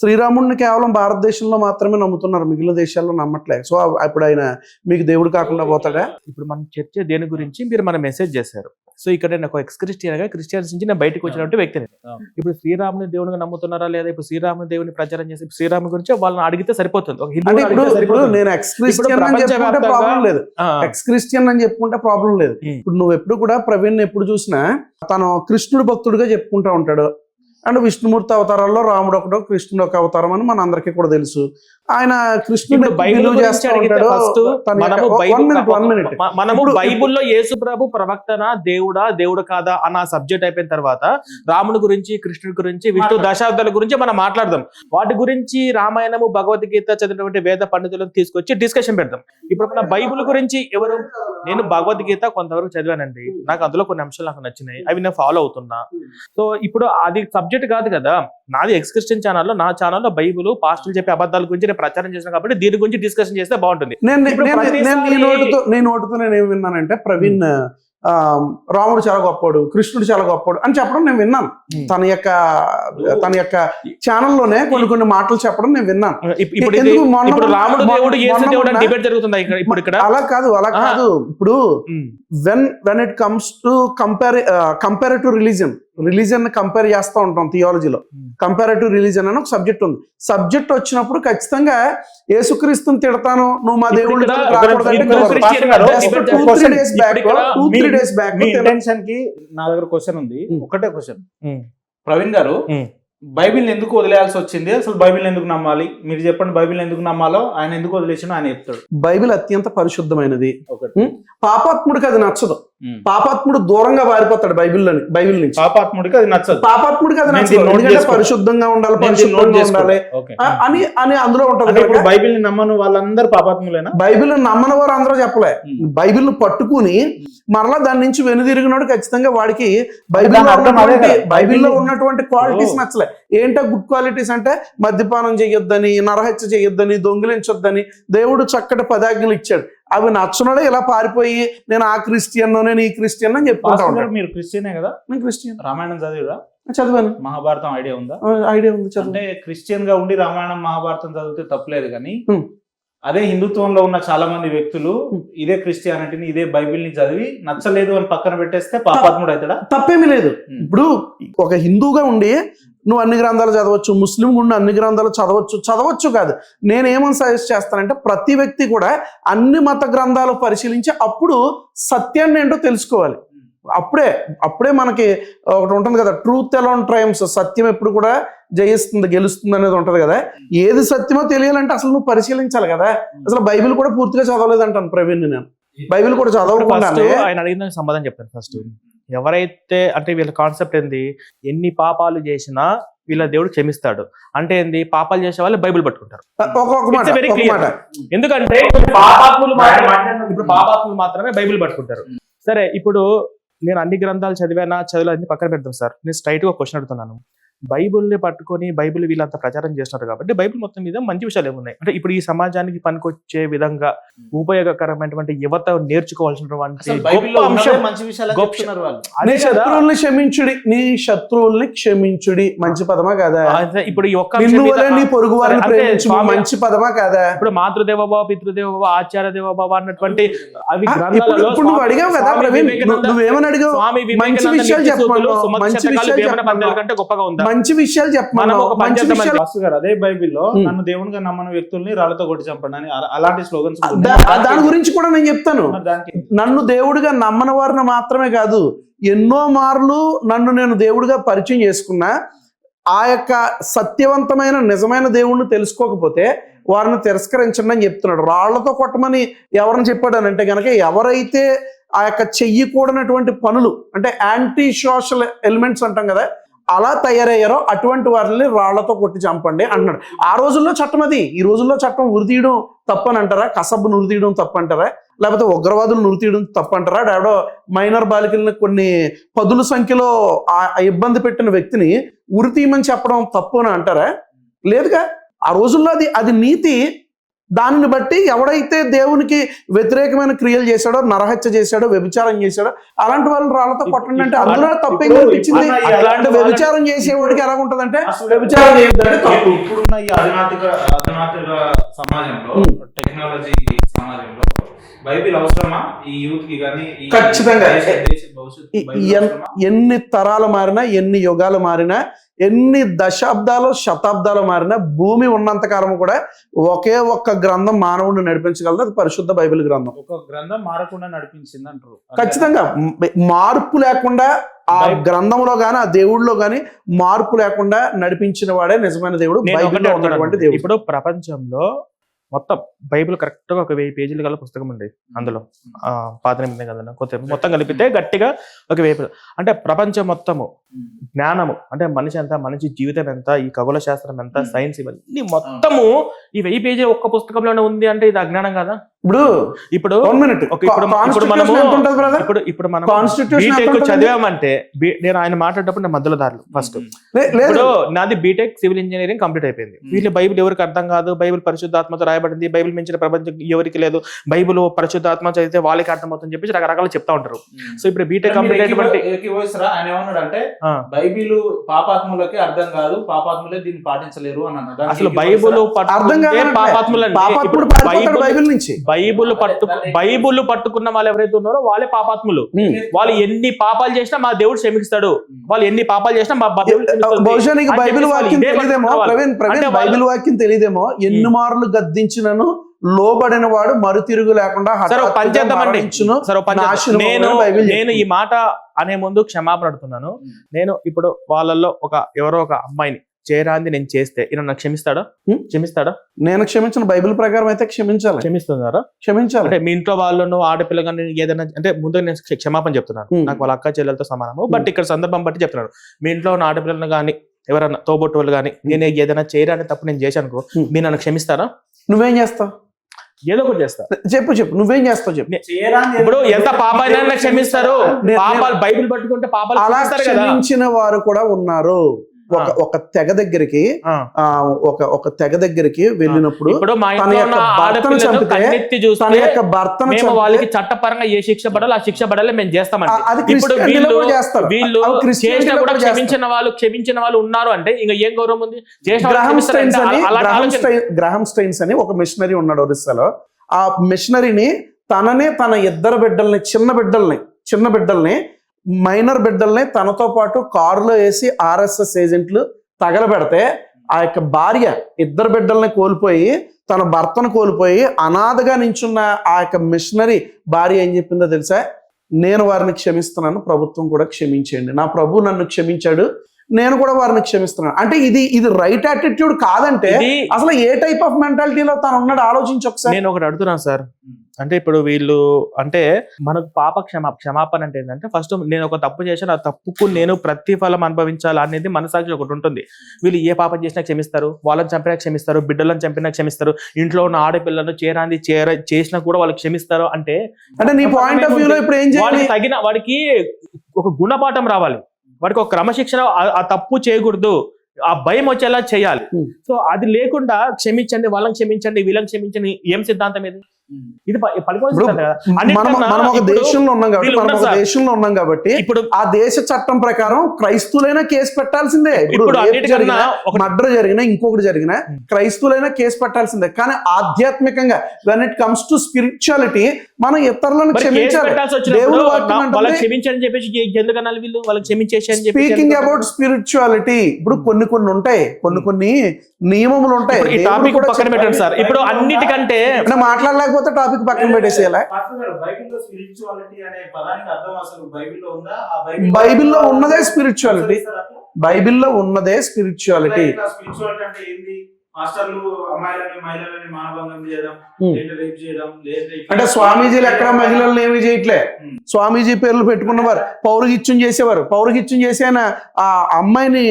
శ్రీరాముడిని కేవలం భారతదేశంలో మాత్రమే నమ్ముతున్నారు, మిగిలిన దేశాల్లో నమ్మట్లేదు. సో అప్పుడు ఆయన మీకు దేవుడు కాకుండా పోతాడా? ఇప్పుడు మనం చర్చ దేని గురించి మీరు మన మెసేజ్ చేశారు. సో ఇక్కడ నేను ఒక ఎక్స్ క్రిస్టియన్గా క్రిస్టియన్స్ నుంచి నేను బయటకు వచ్చినట్టు వ్యక్తిని. ఇప్పుడు శ్రీరాముని దేవునిగా నమ్ముతున్నారా లేదా, ఇప్పుడు శ్రీరాముని దేవుని ప్రచారం చేసి శ్రీరాము గురించి వాళ్ళని అడిగితే సరిపోతుంది. ఒక హిందూ నేను ఎక్స్ క్రిస్టియన్ అని చెప్పుకుంటే ప్రాబ్లం లేదు, ఎక్స్ క్రిస్టియన్ అని చెప్పుకుంటే ప్రాబ్లం లేదు. ఇప్పుడు నువ్వు ఎప్పుడు కూడా ప్రవీణ్ ఎప్పుడు చూసినా తను కృష్ణుడు భక్తుడిగా చెప్పుకుంటా ఉంటాడు. అండ్ విష్ణుమూర్తి అవతారాల్లో రాముడు ఒకడు, కృష్ణుడు ఒక అవతారం అని మన అందరికీ కూడా తెలుసు. ఆయన కృష్ణుడు మనము బైబుల్లో యేసు ప్రభు ప్రవక్తన దేవుడు కాదా అన్న సబ్జెక్ట్ అయిపోయిన తర్వాత రాముడి గురించి, కృష్ణుడి గురించి, విష్ణు దశాబ్దాల గురించి మనం మాట్లాడదాం. వాటి గురించి రామాయణము, భగవద్గీత చదివినటువంటి వేద పండితులను తీసుకొచ్చి డిస్కషన్ పెడదాం. ఇప్పుడు మన బైబుల్ గురించి ఎవరు, నేను భగవద్గీత కొంతవరకు చదివానండి, నాకు అందులో కొన్ని అంశాలు నాకు నచ్చినాయి, అవి నేను ఫాలో అవుతున్నా. సో ఇప్పుడు అది సబ్జెక్ట్ కాదు కదా, నాది ఎక్స్ క్రిస్టియన్ ఛానల్లో, నా ఛానల్లో బైబుల్ పాస్టర్లు చెప్పే అబద్ధాల గురించి నేను ప్రచారం చేసిన కాబట్టి దీని గురించి డిస్కషన్ చేస్తే బాగుంటుంది. నేను ఏం విన్నానంటే ప్రవీణ్ రాముడు చాలా గొప్పవాడు, కృష్ణుడు చాలా గొప్పవాడు అని చెప్పడం నేను విన్నాను. తన యొక్క ఛానల్లోనే కొన్ని మాటలు చెప్పడం నేను విన్నాను. అలా కాదు ఇప్పుడు when it comes to comparative religion compare చేస్తూ ఉంటాం థియాలజీలో. కంపారిటివ్ రిలీజియన్ అని ఒక సబ్జెక్ట్ ఉంది. సబ్జెక్ట్ వచ్చినప్పుడు ఖచ్చితంగా యేసుక్రీస్తుని తిడతాను, నువ్వు మా దేవుడు నా దగ్గర క్వశ్చన్ ఉంది, ఒకటే క్వశ్చన్. ప్రవీణ్ గారు బైబిల్ ఎందుకు వదిలేయాల్సి వచ్చింది, అసలు బైబిల్ ఎందుకు నమ్మాలి, మీరు చెప్పండి. బైబిల్ ఎందుకు నమ్మాలో, ఆయన ఎందుకు వదిలేసినో ఆయన చెప్తాడు. బైబిల్ అత్యంత పరిశుద్ధమైనది. పాపాత్ముడికి అది నచ్చదు, పాపాత్ముడు దూరంగా పారిపోతాడు బైబిల్ నుంచి. పాపాత్ముడికి అది నచ్చదు, ఎందుకంటే పరిశుద్ధంగా ఉండాలి, పరిశుద్ధంగా ఉండాలి అని అందులో ఉంటది. బైబిల్ ని నమ్మను వాళ్ళందరూ పాపాత్ములేనా? బైబిల్ నమ్మని వారు అందరూ చెప్పలే. బైబిల్ పట్టుకుని మరలా దాని నుంచి వెనుదిరిగినాడు ఖచ్చితంగా వాడికి బైబిల్లో ఉన్నటువంటి క్వాలిటీస్ నచ్చలే. ఏంటో గుడ్ క్వాలిటీస్ అంటే మద్యపానం చేయొద్దని, నరహత్య చేయొద్దని, దొంగిలించొద్దని దేవుడు చక్కటి పదాజ్ఞలు ఇచ్చాడు. అవి నచ్చనడే ఇలా పారిపోయి నేను ఆ క్రిస్టియన్, నేను ఈ క్రిస్టియన్ అని చెప్పుకుంటా ఉంటాను. మీరు క్రిస్టియనే కదా? నేను క్రిస్టియన్. రామాయణం చదివిరా? చదివాను. మహాభారతం ఐడియా ఉందా? ఐడియా ఉంది. అంటే క్రిస్టియన్ గా ఉండి రామాయణం, మహాభారతం చదివితే తప్పలేదు, కానీ అదే హిందుత్వంలో ఉన్న చాలా మంది వ్యక్తులు ఇదే క్రిస్టియానిటీని, ఇదే బైబిల్ ని చదివి నచ్చలేదు అని పక్కన పెట్టేస్తే పాపాత్ముడు అవుతాడా? తప్పేమీ లేదు. ఇప్పుడు ఒక హిందూగా ఉండి నువ్వు అన్ని గ్రంథాలు చదవచ్చు, ముస్లిం ఉండి అన్ని గ్రంథాలు చదవచ్చు కాదు. నేనేమని సజెస్ట్ చేస్తానంటే ప్రతి వ్యక్తి కూడా అన్ని మత గ్రంథాలు పరిశీలించి అప్పుడు సత్యాన్ని ఏంటో తెలుసుకోవాలి. అప్పుడే మనకి ఒకటి ఉంటుంది కదా, ట్రూత్ అలోన్ ట్రయంప్స్, సత్యం ఎప్పుడు కూడా జయిస్తుంది, గెలుస్తుంది అనేది ఉంటది కదా. ఏది సత్యమో తెలియాలంటే అసలు నువ్వు పరిశీలించాలి కదా. అసలు బైబిల్ కూడా పూర్తిగా చదవలేదంటాను ప్రవీణ్. నేను బైబిల్ కూడా చదవకుండా ఆయన అడిగిన సమాధానం చెప్తాను. ఫస్ట్ ఎవరైతే అంటే వీళ్ళ కాన్సెప్ట్ ఏంది, ఎన్ని పాపాలు చేసినా వీళ్ళ దేవుడు క్షమిస్తాడు అంటే ఏంది, పాపాలు చేసే వాళ్ళు బైబిల్ పట్టుకుంటారు. ఎందుకంటే పాపాత్ములు మాత్రమే బైబిల్ పట్టుకుంటారు. సరే, ఇప్పుడు నేను అన్ని గ్రంథాలు చదివాన్ని పక్కన పెడతాం సార్. నేను స్ట్రైట్ గా క్వశ్చన్ అడుగుతున్నాను. బైబుల్ని పట్టుకొని బైబిల్ వీళ్ళంతా ప్రచారం చేస్తున్నారు కాబట్టి బైబిల్ మొత్తం మీద మంచి విషయాలు ఏమున్నాయి అంటే, ఇప్పుడు ఈ సమాజానికి పనికొచ్చే విధంగా ఉపయోగకరమైనటువంటి యువత నేర్చుకోవాల్సినటువంటి శత్రువుల్ని క్షమించుడి మంచి పదమా కాదా? ఇప్పుడు పొరుగు వారిని ప్రేమించు మంచి పదమా కాదా? ఇప్పుడు మాతృదేవోభవ, పితృదేవోభవ, ఆచార్య దేవోభవ అన్నటువంటి అవి అడిగావు కదా ప్రవీణ్, నువ్వేమని అడిగావు? మంచి విషయాలు చెప్పమను, కంటే గొప్పగా ఉందా? మంచి విషయాలు చెప్పమను. అదే బైబిల్లో నన్ను దేవునిగా నమ్మని వ్యక్తుల్ని రాళ్లతో కొట్టి చంపండి అని అలాంటి స్లోగన్స్. దాని గురించి కూడా నేను చెప్తాను. నన్ను దేవుడిగా నమ్మని వారిని మాత్రమే కాదు, ఎన్నో మార్లు నన్ను నేను దేవుడిగా పరిచయం చేసుకున్నా ఆ యొక్క సత్యవంతమైన నిజమైన దేవుణ్ణి తెలుసుకోకపోతే వారిని తిరస్కరించండి అని చెప్తున్నాడు. రాళ్లతో కొట్టమని ఎవరిని చెప్పాడనంటే కనుక ఎవరైతే ఆ యొక్క చెయ్యకూడనటువంటి పనులు అంటే యాంటీ సోషల్ ఎలిమెంట్స్ అంటాం కదా, అలా తయారయ్యారో అటువంటి వారిని రాళ్లతో కొట్టి చంపండి అంటున్నాడు. ఆ రోజుల్లో చట్టం అది. ఈ రోజుల్లో చట్టం ఉరితీయడం తప్పని అంటారా? కసబ్బు నురితీయడం తప్పంటారా? లేకపోతే ఉగ్రవాదులు నురితీయడం తప్పంటారా? డాడో మైనర్ బాలికలను కొన్ని పదుల సంఖ్యలో ఇబ్బంది పెట్టిన వ్యక్తిని ఉరితీయమని చెప్పడం తప్పు అని అంటారా? లేదుగా. ఆ రోజుల్లో అది నీతి. దానిని బట్టి ఎవడైతే దేవునికి వ్యతిరేకమైన క్రియలు చేశాడో, నరహత్య చేశాడో, వ్యభిచారం చేశాడో అలాంటి వాళ్ళని రాళ్లతో కొట్టండి అంటే అందులో తప్పేం కనిపించింది. అలాంటి వ్యభిచారం చేసేవాడికి ఎలా ఉంటదంటే వ్యభిచారం చేయొద్దంటే ఇప్పుడున్న ఈ అధునాతన సమాజంలో, టెక్నాలజీ సమాజంలో బైబిల్ అవసరమా ఈ యూత్ కి కానీ? ఖచ్చితంగా. ఎన్ని తరాలు మారినా, ఎన్ని యుగాలు మారినా, ఎన్ని దశాబ్దాలు శతాబ్దాలు మారినా, భూమి ఉన్నంత కాలం కూడా ఒకే ఒక్క గ్రంథం మానవుడిని నడిపించగలదు, అది పరిశుద్ధ బైబిల్ గ్రంథం. ఒక గ్రంథం మారకుండా నడిపించింది అంటారు. ఖచ్చితంగా మార్పు లేకుండా ఆ గ్రంథంలో గాని ఆ దేవుడిలో గాని మార్పు లేకుండా నడిపించిన వాడే నిజమైన దేవుడు, బైబిల్లో ఉన్నటువంటి దేవుడు. ఇప్పుడు ప్రపంచంలో మొత్తం బైబిల్ కరెక్ట్ గా ఒక 1000 పేజీలు గల పుస్తకం ఉండేది. అందులో పాత నిబంధన కదా కొత్త మొత్తం కలిపితే గట్టిగా ఒక 1000. అంటే ప్రపంచం మొత్తము జ్ఞానము, అంటే మనిషి ఎంత, మనిషి జీవితం ఎంత, ఈ ఖగోళ శాస్త్రం ఎంత, సైన్స్, ఇవన్నీ మొత్తము ఈ 1000 పేజీ ఒక్క పుస్తకంలోనే ఉంది అంటే ఇది అజ్ఞానం కదా? ఇప్పుడు మనం బీటెక్ చదివామంటే, నేను ఆయన మాట్లాడేటప్పుడు నేను మధ్యలో దారులు ఫస్ట్ ఇప్పుడు నాది బీటెక్ సివిల్ ఇంజనీరింగ్ కంప్లీట్ అయిపోయింది. వీళ్ళు బైబిల్ ఎవరికి అర్థం కాదు, బైబిల్ పరిశుద్ధాత్మతో రాయబడింది, బైబిల్ మించిన ప్రపంచం ఎవరికి లేదు, బైబిల్ పరిశుద్ధాత్మ చదివితే వాళ్ళకి అర్థమవుతుందని చెప్పేసి రకరకాల చెప్తా ఉంటారు. సో ఇప్పుడు బీటెక్ కంప్లీట్ అయినటువంటి ఆయన ఏమన్నాడంటే బైబిల్ పాపాత్ములకి అర్థం కాదు, పాపాత్ములే దీన్ని పాటించలేరు అని అన్నాడు. అసలు బైబిల్ బైబుల్ పట్టుకున్న వాళ్ళు ఎవరైతే ఉన్నారో వాళ్ళే పాపాత్ములు. వాళ్ళు ఎన్ని పాపాలు చేసినా మా దేవుడు క్షమిస్తాడు, వాళ్ళు ఎన్ని పాపాలు చేసినా మా బహుశా నీకు బైబిల్ వాక్యం తెలియదేమో ప్రవీణ్, బైబిల్ వాక్యం తెలియదేమో. ఎన్ని మార్లు గద్దించినను లోబడిన వాడు మరుతిరుగు లేకుండా నేను ఈ మాట అనే ముందు క్షమాపణ అడుగుతున్నాను. నేను ఇప్పుడు వాళ్ళల్లో ఎవరో ఒక అమ్మాయిని చేయరాంది నేను చేస్తే ఈయన నాకు క్షమిస్తాడా? నేను క్షమించిన బైబిల్ ప్రకారం అయితే క్షమిస్తున్నారా? క్షమించాలి. అంటే మీ ఇంట్లో వాళ్ళను ఆడపిల్ల కానీ ఏదైనా అంటే ముందు నేను క్షమాపణ చెప్తున్నాను, నాకు వాళ్ళ అక్క చెల్లెలతో సమానము. బట్ ఇక్కడ సందర్భం బట్టి చెప్తున్నాను, మీ ఇంట్లో ఉన్న ఆడపిల్లను కానీ ఎవరన్నా తోబొట్టు వాళ్ళు కానీ నేను ఏదైనా చేయరాని తప్పు నేను చేశాను, మీరు నన్ను క్షమిస్తారా? నువ్వేం చేస్తావు? ఏదో ఒకటి చేస్తా. చెప్పు నువ్వేం చేస్తావు చెప్పు. ఇప్పుడు ఎంత పాపాలైనా క్షమిస్తారు, పాపాలు బైబిల్ పట్టుకుంటే పాపాలు అలా క్షమించిన వారు కూడా ఉన్నారు. ఒక తెగ దగ్గరికి ఒక తెగ దగ్గరికి వెళ్ళినప్పుడు తన యొక్క భర్తను వాళ్ళకి చట్టపరంగా ఏ శిక్ష పడాలో ఆ శిక్ష పడాలి మేము చేస్తామండి. ఇప్పుడు వీళ్ళు చేసిన కూడా క్షమించిన వాళ్ళు ఉన్నారు అంటే ఇంకా ఏం గౌరవం ఉంది? గ్రహం స్టైన్స్ అని ఒక మిషనరీ ఉన్నాడు ఒరిస్సాలో. ఆ మిషనరీని తన ఇద్దరు బిడ్డల్ని, చిన్న బిడ్డల్ని మైనర్ బిడ్డల్ని తనతో పాటు కారులో వేసి RSS ఏజెంట్లు తగలబెడితే ఆ యొక్క భార్య ఇద్దరు బిడ్డల్ని కోల్పోయి, తన భర్తను కోల్పోయి అనాథగా నించున్న ఆ యొక్క మిషనరీ భార్య ఏం చెప్పిందో తెలుసా? నేను వారిని క్షమిస్తున్నాను, ప్రభుత్వం కూడా క్షమించేయండి. నా ప్రభు నన్ను క్షమించాడు, నేను కూడా వారిని క్షమిస్తున్నాను. అంటే ఇది రైట్ యాటిట్యూడ్ కాదంటే అసలు ఏ టైప్ ఆఫ్ మెంటాలిటీలో తను ఉన్నాడు ఆలోచించి ఒకసారి. నేను ఒకటి అడుగుతున్నాను సార్, అంటే ఇప్పుడు వీళ్ళు అంటే మనకు పాప క్షమాపణ అంటే ఏంటంటే ఫస్ట్ నేను ఒక తప్పు చేశాను, ఆ తప్పుకు నేను ప్రతిఫలం అనుభవించాలి అనేది మనసాక్షి ఒకటి ఉంటుంది. వీళ్ళు ఏ పాపం చేసినా క్షమిస్తారు, వాళ్ళని చంపినా క్షమిస్తారు, బిడ్డలను చంపినా క్షమిస్తారు, ఇంట్లో ఉన్న ఆడపిల్లలను చేసినా కూడా వాళ్ళు క్షమిస్తారు. అంటే నీ పాయింట్ ఆఫ్ వ్యూలో ఇప్పుడు ఏం చేయాలి? తగిన వాడికి ఒక గుణపాఠం రావాలి, వాడికి ఒక క్రమశిక్షణ, ఆ తప్పు చేయకూడదు, ఆ భయం వచ్చేలా చేయాలి. సో అది లేకుండా క్షమించండి, వాళ్ళని క్షమించండి, వీళ్ళని క్షమించండి, ఏం సిద్ధాంతం ఇది? ఇది మనం ఒక దేశంలో ఉన్నాం కాబట్టి ఇప్పుడు ఆ దేశ చట్టం ప్రకారం క్రైస్తవులైనా కేసు పెట్టాల్సిందే. ఇప్పుడు మర్డర్ జరిగినా ఇంకొకటి జరిగినా క్రైస్తవులైనా కేసు పెట్టాల్సిందే. కానీ ఆధ్యాత్మికంగా when it comes to spirituality మనం ఇతరులను క్షమించాలి. స్పీకింగ్ అబౌట్ స్పిరిచువాలిటీ ఇప్పుడు కొన్ని ఉంటాయి, కొన్ని నియమములు ఉంటాయి. ఇప్పుడు అన్నిటికంటే మాట్లాడలేకపోతే టాపిక్ పక్కన పెట్టేసేయాలి. బైబిల్లో ఉన్నదే స్పిరిచువాలిటీ, బైబిల్లో ఉన్నదే స్పిరిచువాలిటీ. అంటే స్వామీజీలు ఎక్కడ మహిళలను ఏమి చేయట్లే, స్వామీజీ పేర్లు పెట్టుకున్నవారు పౌరహిత్యం చేసేవారు. పౌరహిత్యం చేసి ఆయన ఆ అమ్మాయిని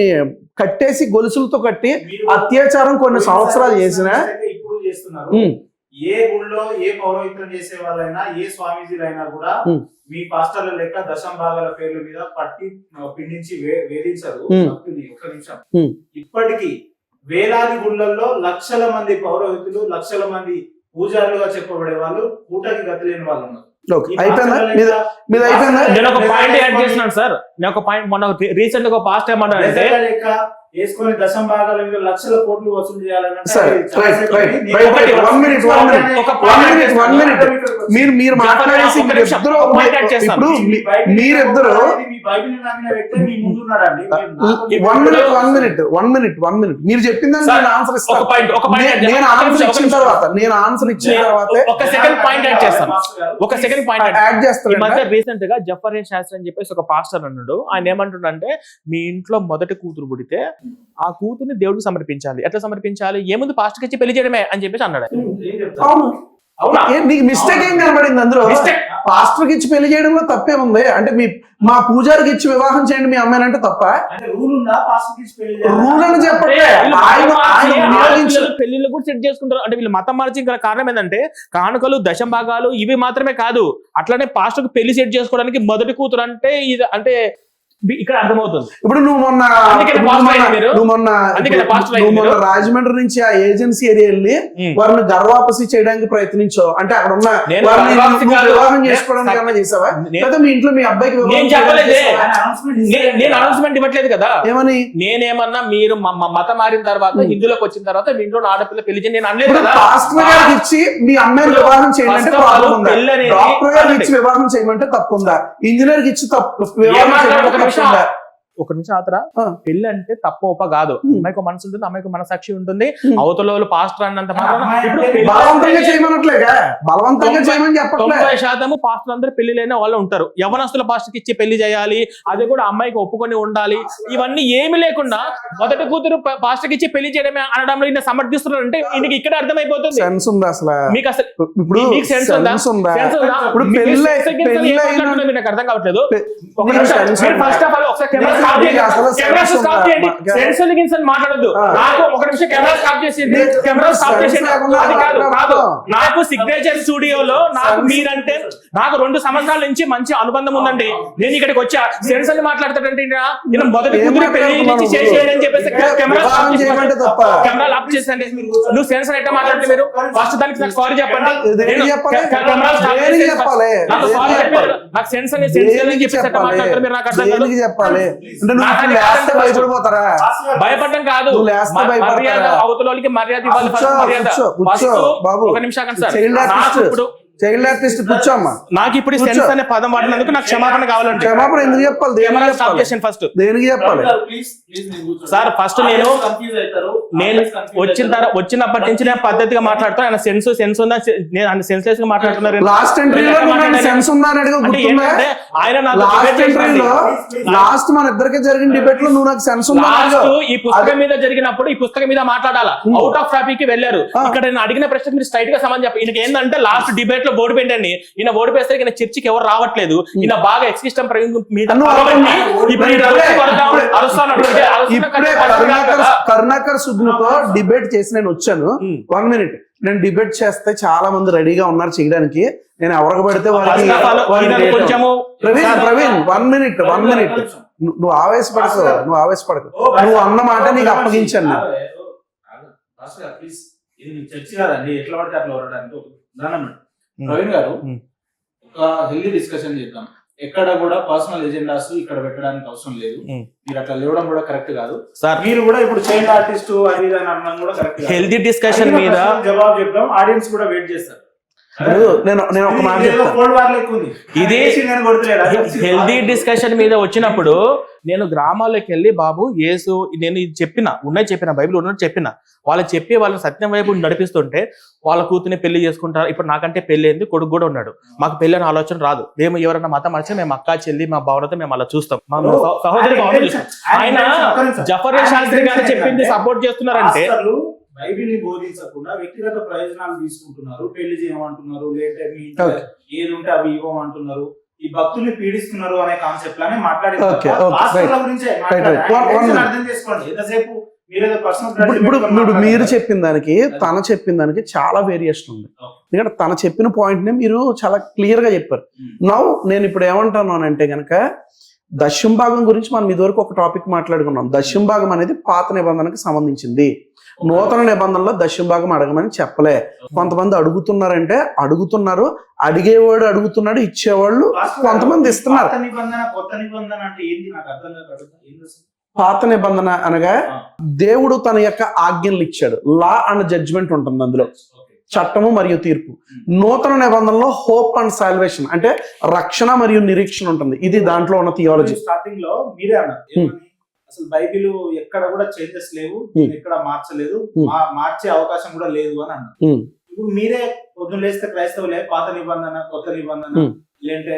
కట్టేసి గొలుసులతో కట్టి అత్యాచారం కొన్ని సంవత్సరాలు చేసిన ఏ గుళ్ళో ఏ పౌరోహిత్యం చేసే వాళ్ళైనా, ఏ స్వామీజీలైనా కూడా మీ పాస్టర్ల లెక్క దశం భాగాల పేర్ల మీద పట్టి పిండించి వేధించరు. ఒక్క నిమిషం, ఇప్పటికీ వేలాది గుళ్ళల్లో లక్షల మంది పౌరోహితులు, లక్షల మంది పూజారులుగా చెప్పబడే వాళ్ళు పూటకి గతి లేని వాళ్ళు ఉన్నారు. నేను ఒక పాయింట్ యాడ్ చేస్తున్నాను సార్. నేను ఒక పాయింట్ మొన్న రీసెంట్ గా ఒక పాస్ట్ ఏమన్నా వేసుకొని దశం భాగాల మీద లక్షల కోట్లు వసూలు చేయాలంటే సరే, మీరు మాట్లాడేసి మీరిద్దరు ఇప్పుడు మీరిద్దరు వన్ మినిట్ మీరు చెప్పిందని నేను ఆన్సర్ ఇస్తాను. నేను ఆన్సర్ ఇచ్చిన తర్వాత ఒక సెకండ్ పాయింట్ యాడ్ చేస్తాను. యాడ్ చేస్తాను. రీసెంట్ గా జఫర్ శాస్త్రి అని చెప్పేసి ఒక పాస్టర్ అన్నాడు. ఆయన ఏమంటుండంటే మీ ఇంట్లో మొదటి కూతురు పుడితే ఆ కూతుర్ని దేవుడికి సమర్పించాలి. ఎట్లా సమర్పించాలి? ఏముంది పాస్టర్కి ఇచ్చి పెళ్లి చేయడమే అని చెప్పేసి అన్నాడు. నీకు మిస్టేక్ ఏం కనబడింది అందులో? పాస్టర్కి ఇచ్చి పెళ్లి చేయడంలో తప్పేముంది? అంటే మా పూజారికి ఇచ్చి వివాహం చేయండి మీ అమ్మాయిని అంటే తప్ప? రూల్ అని చెప్పట్లే. పెళ్లిళ్ళు కూడా సెట్ చేసుకుంటారు. అంటే వీళ్ళు మతం మార్చి కారణం ఏంటంటే కానుకలు, దశం భాగాలు ఇవి మాత్రమే కాదు, అట్లానే పాస్టర్కి పెళ్లి సెట్ చేసుకోవడానికి మొదటి కూతురు అంటే ఇది అంటే ఇక్కడ అర్థమవుతుంది. ఇప్పుడు నువ్వు మొన్న రాజమండ్రి నుంచి ఆ ఏజెన్సీ ఏరియా వెళ్ళి వారిని గర్వాపసి చేయడానికి ప్రయత్నించావు. అంటే అక్కడ ఉన్న వివాహం చేసుకోవడానికి ఏమన్నా చేసావా? లేదా మీ ఇంట్లో మీ అబ్బాయికి నేను అనౌన్స్మెంట్ ఇవ్వట్లేదు కదా. ఏమని? నేనేమన్నా మీరు మతం మారిన తర్వాత హిందువులకు వచ్చిన తర్వాత మీ ఇంట్లో ఆడపిల్ల పెళ్లి చేయండి నేను అనలేదు కదా. పాస్టర్ గారికి ఇచ్చి మీ అమ్మాయిని వివాహం చేయమంటే ప్రాబ్లం ఉందా? డాక్టర్ గారికి ఇచ్చి వివాహం చేయమంటే తప్పుందా? ఇంజనీర్ కి ఇచ్చి వివాహం చేయమంటే ఒక నిమిషం ఆతరా. పెళ్లి అంటే తప్ప ఒప్ప కాదు. అమ్మాయికి మనసు ఉంటుంది, అమ్మాయికి మనసాక్షి ఉంటుంది. అవతల పాస్టర్ అన్నంత బలవంతంగా చేయమనట్లేగా, బలవంతంగా చేయమని చెప్పట్లే. 90% పాస్టర్ అందరూ పెళ్లి లేని వాళ్ళు ఉంటారు. యవనస్తుల పాస్టర్కి ఇచ్చి పెళ్లి చేయాలి, అది కూడా అమ్మాయికి ఒప్పుకొని ఉండాలి. ఇవన్నీ ఏమి లేకుండా మొదటి కూతురు పాస్టర్కి ఇచ్చి పెళ్లి చేయడమే అనడంలో ఈయన సమర్థిస్తున్నారు అంటే ఈయనకి ఇక్కడ అర్థమైపోతుంది. సెన్స్ ఉందా అసలు? మీకు అసలు మీకు సెన్స్ ఉందా? నాకు అర్థం కావట్లేదు. ఫస్ట్ ఆఫ్ ఆల్ ఒకసారి మాట్లాడద్దు. నాకు ఒక నిమిషం కెమెరా స్టాప్ చేసింది. నాకు సిగ్నేచర్ స్టూడియోలో నాకు మీరంటే నాకు 2 సంవత్సరాల నుంచి మంచి అనుబంధం ఉందండి. నేను ఇక్కడికి వచ్చా సెన్స్ అని మాట్లాడతాడంటే నేను మొదటి కూతురు పెళ్లి నుంచి చేసేయని చెప్పేసి కెమెరా ఆఫ్ చేసండి. నువ్వు సెన్స్ ఎట్లా మాట్లాడితే మీరు ఫస్ట్ దానికి నాకు సారీ చెప్పండి. నాకు సెన్స్ అని చెప్పేసి ఎట్లా మాట్లాడతారు మీరు? నాకు అర్థం కాదు. భయపడడం కాదు, మర్యాద అవతలకి మర్యాద ఇవ్వాలి. ఒక నిమిషం సార్, చైల్డ్ ఆర్టిస్ట్ కూర్చోమ్మా. నాకు ఇప్పుడు సెన్స్ అనే పదం వాడినందుకు నాకు క్షమాపణ కావాలంటే క్షమాపణ ఎందుకు చెప్పాలి? ఫస్ట్ దేనికి చెప్పాలి సార్? ఫస్ట్ నేను వచ్చినప్పటి నుంచి నేను పద్ధతిగా మాట్లాడుతాను. ఆయన సెన్స్ ఉందా? నేను సెన్స్లెస్ గా మాట్లాడుతున్నారు. లాస్ట్ ఎంట్రీలో సెన్స్ ఉందా అని అడిగి ఆయన లాస్ట్ మన ఇద్దరికి జరిగిన డిబేట్ లో నువ్వు నాకు సెన్స్ ఉందా? ఈ పుస్తకం మీద జరిగినప్పుడు ఈ పుస్తకం మీద మాట్లాడాలా. అవుట్ ఆఫ్ టాపిక్ వెళ్ళారు. ఇక్కడ నేను అడిగిన ప్రశ్నకు మీరు స్ట్రైట్ గా సమాధానం చెప్పండి. ఈయనకి ఏంటంటే లాస్ట్ డిబేట్ లో బోర్డు పెట్టండి. ఈయన బోర్డు పేస్తే ఈయన చర్చికి ఎవరు రావట్లేదు. ఈయన బాగా ఎక్సిస్టం కరుణాకర్ సుగ్నుతో డిబేట్ చేసి నేను వచ్చాను. 1 మినిట్. నేను డిబేట్ చేస్తే చాలా మంది రెడీగా ఉన్నారు చేయడానికి. నేను ఎవరికి పడితే ప్రవీణ్ 1 మినిట్. నువ్వు ఆవేశపడకు. నువ్వు అన్న మాట నీకు అప్పగించాను. చర్చి కాదండి, ఎట్లా పడితే అట్లా వరడానికి. ప్రవీణ్ గారు, ఒక హెల్దీ డిస్కషన్ చేద్దాం. ఎక్కడ కూడా పర్సనల్ ఎజెండాస్ ఇక్కడ పెట్టడానికి అవసరం లేదు. మీరు అట్లా లేవడం కూడా కరెక్ట్ కాదు సార్. మీరు కూడా ఇప్పుడు చైల్డ్ ఆర్టిస్ట్ అది అనడం కూడా కరెక్ట్. హెల్దీ డిస్కషన్ మీద జవాబు చెప్తాం, ఆడియన్స్ కూడా వెయిట్ చేస్తారు. నేను ఒక మాట ఇది హెల్దీ డిస్కషన్ మీద వచ్చినప్పుడు నేను గ్రామాల్లోకి వెళ్ళి బాబు యేసు నేను ఇది చెప్పిన బైబిల్ ఉన్నట్టు చెప్పిన వాళ్ళు చెప్పి వాళ్ళ సత్యం వైపు నడిపిస్తుంటే వాళ్ళ కూతుర్ని పెళ్లి చేసుకుంటారు. ఇప్పుడు నాకంటే పెళ్లి అయింది, కొడుకు కూడా ఉన్నాడు. మాకు పెళ్లి అనే ఆలోచన రాదు. మేము ఎవరైనా మతం మార్చి మేము అక్క చెల్లి మా భావనతో మేము అలా చూస్తాం. మా సహోదరి భావన చూస్తాం. ఆయన జఫర్ శాస్త్రి గారు చెప్పింది సపోర్ట్ చేస్తున్నారంటే బైబిల్ ని బోధించకుండా వ్యక్తిగత ప్రయోజనాలు తీసుకుంటున్నారు. పెళ్లి చేయమంటున్నారు, లేదంటే మీ ఏది ఉంటే అవి ఇవ్వమంటున్నారు, ఈ భక్తుల్ని పీడిస్తున్నారు అనే కాన్సెప్ట్ లానే అర్థం చేసుకోండి. ఎంతసేపు ఇప్పుడు మీరు చెప్పిన దానికి తన చెప్పిన దానికి చాలా వేరియేషన్ ఉంది. ఎందుకంటే తన చెప్పిన పాయింట్ ని మీరు చాలా క్లియర్ గా చెప్పారు. నౌ నేను ఇప్పుడు ఏమంటాను అని అంటే గనక దశం భాగం గురించి మనం ఇదివరకు ఒక టాపిక్ మాట్లాడుకున్నాం. దశం భాగం అనేది పాత నిబంధనకు సంబంధించింది. నూతన నిబంధనలో దశం భాగం అడగమని చెప్పలే. కొంతమంది అడుగుతున్నారంటే అడుగుతున్నారు, అడిగేవాడు అడుగుతున్నాడు, ఇచ్చేవాళ్ళు కొంతమంది ఇస్తున్నారు. పాత నిబంధన అనగా దేవుడు తన యొక్క ఆజ్ఞలు ఇచ్చాడు. లా అండ్ జడ్జ్మెంట్ ఉంటుంది అందులో, చట్టము మరియు తీర్పు. నూతన నిబంధనలో హోప్ అండ్ సాల్వేషన్ అంటే రక్షణ మరియు నిరీక్షణ ఉంటుంది. ఇది దాంట్లో ఉన్న థియాలజీ. స్టార్టింగ్ లో మీరే అన్నారు అసలు బైబిల్ ఎక్కడ కూడా చేంజెస్ లేవు, ఎక్కడ మార్చలేదు, మార్చే అవకాశం కూడా లేదు అని అన్నారు. ఇప్పుడు మీరే పొద్దున్న లేస్తే క్రైస్తవులే పాత నిబంధన కొత్త నిబంధన లేదంటే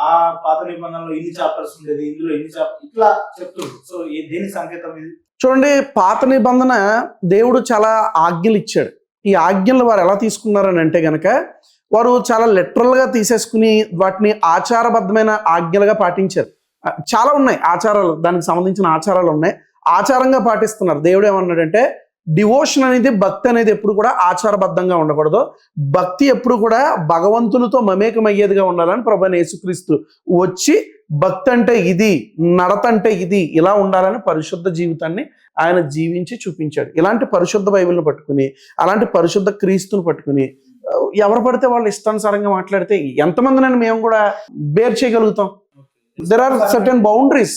ఆ పాత నిబంధనలో ఇన్ని చాప్టర్స్ ఉండేది, ఇందులో ఇన్ని చాప్టర్ ఇట్లా చెప్తుంది. సో దేని సంకేతం ఇది? చూడండి, పాత నిబంధన దేవుడు చాలా ఆజ్ఞలు ఇచ్చాడు. ఈ ఆజ్ఞలు వారు ఎలా తీసుకున్నారని అంటే గనక వారు చాలా లిటరల్ గా తీసేసుకుని వాటిని ఆచారబద్ధమైన ఆజ్ఞలుగా పాటించారు. చాలా ఉన్నాయి ఆచారాలు, దానికి సంబంధించిన ఆచారాలు ఉన్నాయి, ఆచారంగా పాటిస్తున్నారు. దేవుడు ఏమన్నాడంటే డివోషన్ అనేది, భక్తి అనేది ఎప్పుడు కూడా ఆచారబద్ధంగా ఉండకూడదు. భక్తి ఎప్పుడు కూడా భగవంతునితో మమేకమయ్యేదిగా ఉండాలని ప్రభువైన యేసుక్రీస్తు వచ్చి భక్తి అంటే ఇది, నడత అంటే ఇది, ఇలా ఉండాలని పరిశుద్ధ జీవితాన్ని ఆయన జీవించి చూపించాడు. ఇలాంటి పరిశుద్ధ బైబిల్ని పట్టుకుని, అలాంటి పరిశుద్ధ క్రీస్తుని పట్టుకుని ఎవరు పడితే వాళ్ళు ఇష్టానుసారంగా మాట్లాడితే ఎంతమందినైనా మేము కూడా బేర్ చేయగలుగుతాం. There are certain boundaries.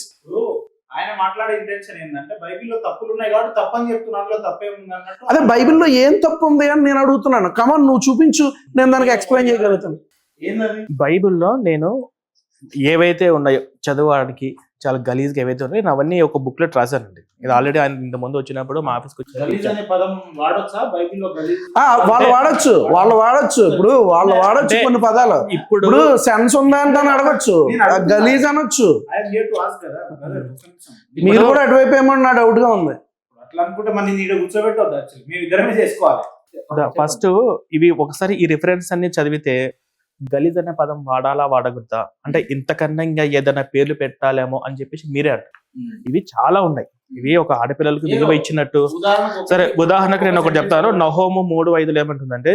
ఆయన మాట్లాడే ఇంటెన్షన్ ఏంటంటే బైబిల్లో తప్పులు ఉన్నాయి కాబట్టి తప్పని చెప్తున్నారు, తప్పే ఉంది అన్నట్టు. అదే బైబిల్లో ఏం తప్పు ఉంది అని నేను అడుగుతున్నాను. కమాన్, నువ్వు చూపించు, నేను దానికి ఎక్స్ప్లెయిన్ చేయగలుగుతాను. ఏంటది? బైబిల్లో నేను ఏవైతే ఉన్నాయో చదవడానికి చాలా గలీజ్గా ఏవైతే ఉన్నాయో నేను అవన్నీ ఒక బుక్లెట్ రాశానండి. ఇది ఆల్రెడీ ఆయన ఇంత ముందు వచ్చినప్పుడు మా ఆఫీస్కి గలీజ్ అనే పదం వాడొచ్చా బైబిల్లో? గలీజ్ వాళ్ళు వాడచ్చు ఇప్పుడు వాళ్ళు వాడచ్చు కొన్ని పదాలు. ఇప్పుడు సెన్స్ ఉందా అంటే అడగచ్చు, గలీజ్ అనొచ్చు. మీరు కూడా అటువైపు ఏమో నా డౌట్ గా ఉంది. అట్లా అనుకుంటే మన నీడ కూర్చోబెట్టొద్దు, యాక్చువల్లీ మేము ఇద్దరమే చేసుకోవాలి. ఫస్ట్ ఇవి ఒకసారి ఈ రిఫరెన్స్ అన్ని చదివితే గలీజ్ అనే పదం వాడాలా వాడకూడదా అంటే ఇంతకన్నా ఇంకా ఏదైనా పేర్లు పెట్టాలేమో అని చెప్పేసి మీరే అంటారు. ఇవి చాలా ఉన్నాయి. ఇవి ఒక ఆడపిల్లలకు విలువ ఇచ్చినట్టు. సరే, ఉదాహరణకు నేను ఒకటి చెప్తాను. నహోము 3:5 ఏమంటుందంటే,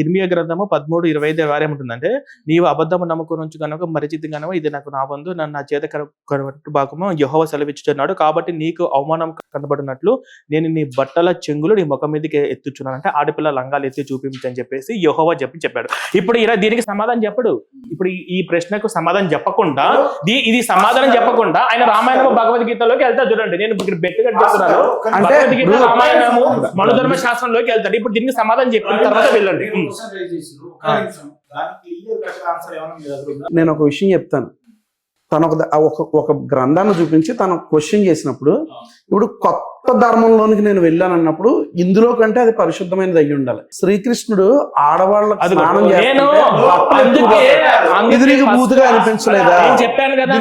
ఇర్మియా గ్రంథము 13:25 ఏమంటుందంటే, నీవు అబద్ధము నమ్ముకుని ఉంచు కనుక మరిచితి కనుక ఇది నాకు నా బంధు నన్ను నా చేత కనబట్టు భాగము యెహోవా సెలవిచ్చుచున్నాడు, కాబట్టి నీకు అవమానం కనబడినట్లు నేను నీ బట్టల చెంగులు నీ ముఖం మీదకి ఎత్తుచున్నాను. అంటే ఆడపిల్ల లంగాలు ఎత్తి చూపించని చెప్పేసి యెహోవా చెప్పాడు. ఇప్పుడు ఇలా దీనికి సమాధానం చెప్పడు. ఇప్పుడు ఈ ప్రశ్నకు సమాధానం చెప్పకుండా, ఇది సమాధానం చెప్పకుండా ఆయన రామాయణము భగవద్గీతలోకి వెళ్తాడు. చూడండి, నేను ఇక్కడ బెట్టుగా చెప్తున్నాను. భగవద్గీత రామాయణము మనోధర్మ శాస్త్రంలోకి వెళ్తాడు. ఇప్పుడు దీనికి సమాధానం చెప్పిన తర్వాత వెళ్ళండి. నేను ఒక విషయం చెప్తాను. తను ఒక గ్రంథాన్ని చూపించి తను క్వశ్చన్ చేసినప్పుడు, ఇప్పుడు కొత్త ధర్మంలోనికి నేను వెళ్ళాను అన్నప్పుడు ఇందులో కంటే అది పరిశుద్ధమైనది అయ్యి ఉండాలి. శ్రీకృష్ణుడు ఆడవాళ్ళకి స్నానం ఇది నీకు బూతుగా అనిపించలేదా?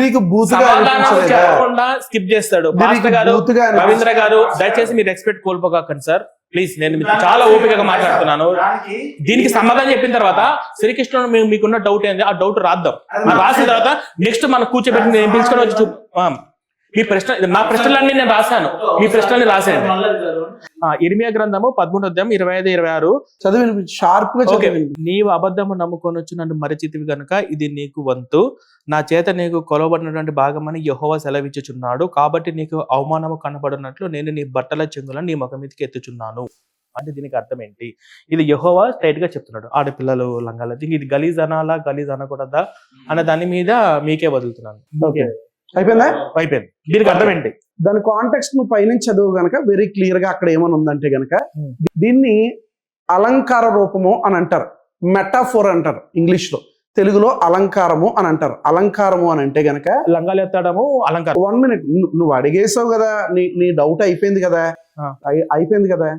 నీకు బూతుగా అనిపించలేదా? స్కిప్ చేస్తాడు. రవీంద్ర గారు దయచేసి మీరు రెస్పెక్ట్ కోల్పోకండి సార్, ప్లీజ్. నేను చాలా ఓపికగా మాట్లాడుతున్నాను. దీనికి సమాధానం చెప్పిన తర్వాత శ్రీకృష్ణుడు మీకున్న డౌట్ ఏంది, ఆ డౌట్ రాద్దాం. రాసిన తర్వాత నెక్స్ట్ మనం కూర్చోబెట్టి నేను పిలుచుకొని వచ్చి మీ ప్రశ్న, నా ప్రశ్నలన్నీ నేను రాశాను, మీ ప్రశ్నల్ని రాశాను. ఇర్మియా గ్రంథము 13:25-26 చదివి షార్ప్ గా చదివి. నీవు అబద్ధము నమ్ముకొని వచ్చి నన్ను మరిచితివి గనుక ఇది నీకు వంతు, నా చేత నీకు కొలవబడినటువంటి భాగమని యెహోవా సెలవిచ్చుచున్నాడు, కాబట్టి నీకు అవమానము కనబడినట్లు నేను నీ బట్టల చెంగులను నీ ముఖం మీదకి ఎత్తుచున్నాను. అంటే దీనికి అర్థం ఏంటి? ఇది యెహోవా స్ట్రైట్ గా చెప్తున్నాడు. ఆడపిల్లలు లంగాల, ఇది గలీజ్ అనాలా గలీజ్ అనకూడదా అన్న దాని మీద మీకే వదులుతున్నాను. అయిపోయిందా? అయిపోయింది. దీనికి అర్థం ఏంటి? దాని కాంటెక్స్ట్ నువ్వు పైనుంచి చదువు గనక వెరీ క్లియర్ గా అక్కడ ఏమని ఉందంటే గనక దీన్ని అలంకార రూపము అని అంటారు, మెటాఫోర్ అంటారు ఇంగ్లీష్ లో. తెలుగులో అలంకారము అని అంటారు. అలంకారము అని అంటే గనక లంగాలు ఎత్తడము అలంకారం. 1 minute, నువ్వు అడిగేసావు కదా, నీ డౌట్ అయిపోయింది కదా, అయిపోయింది కదా.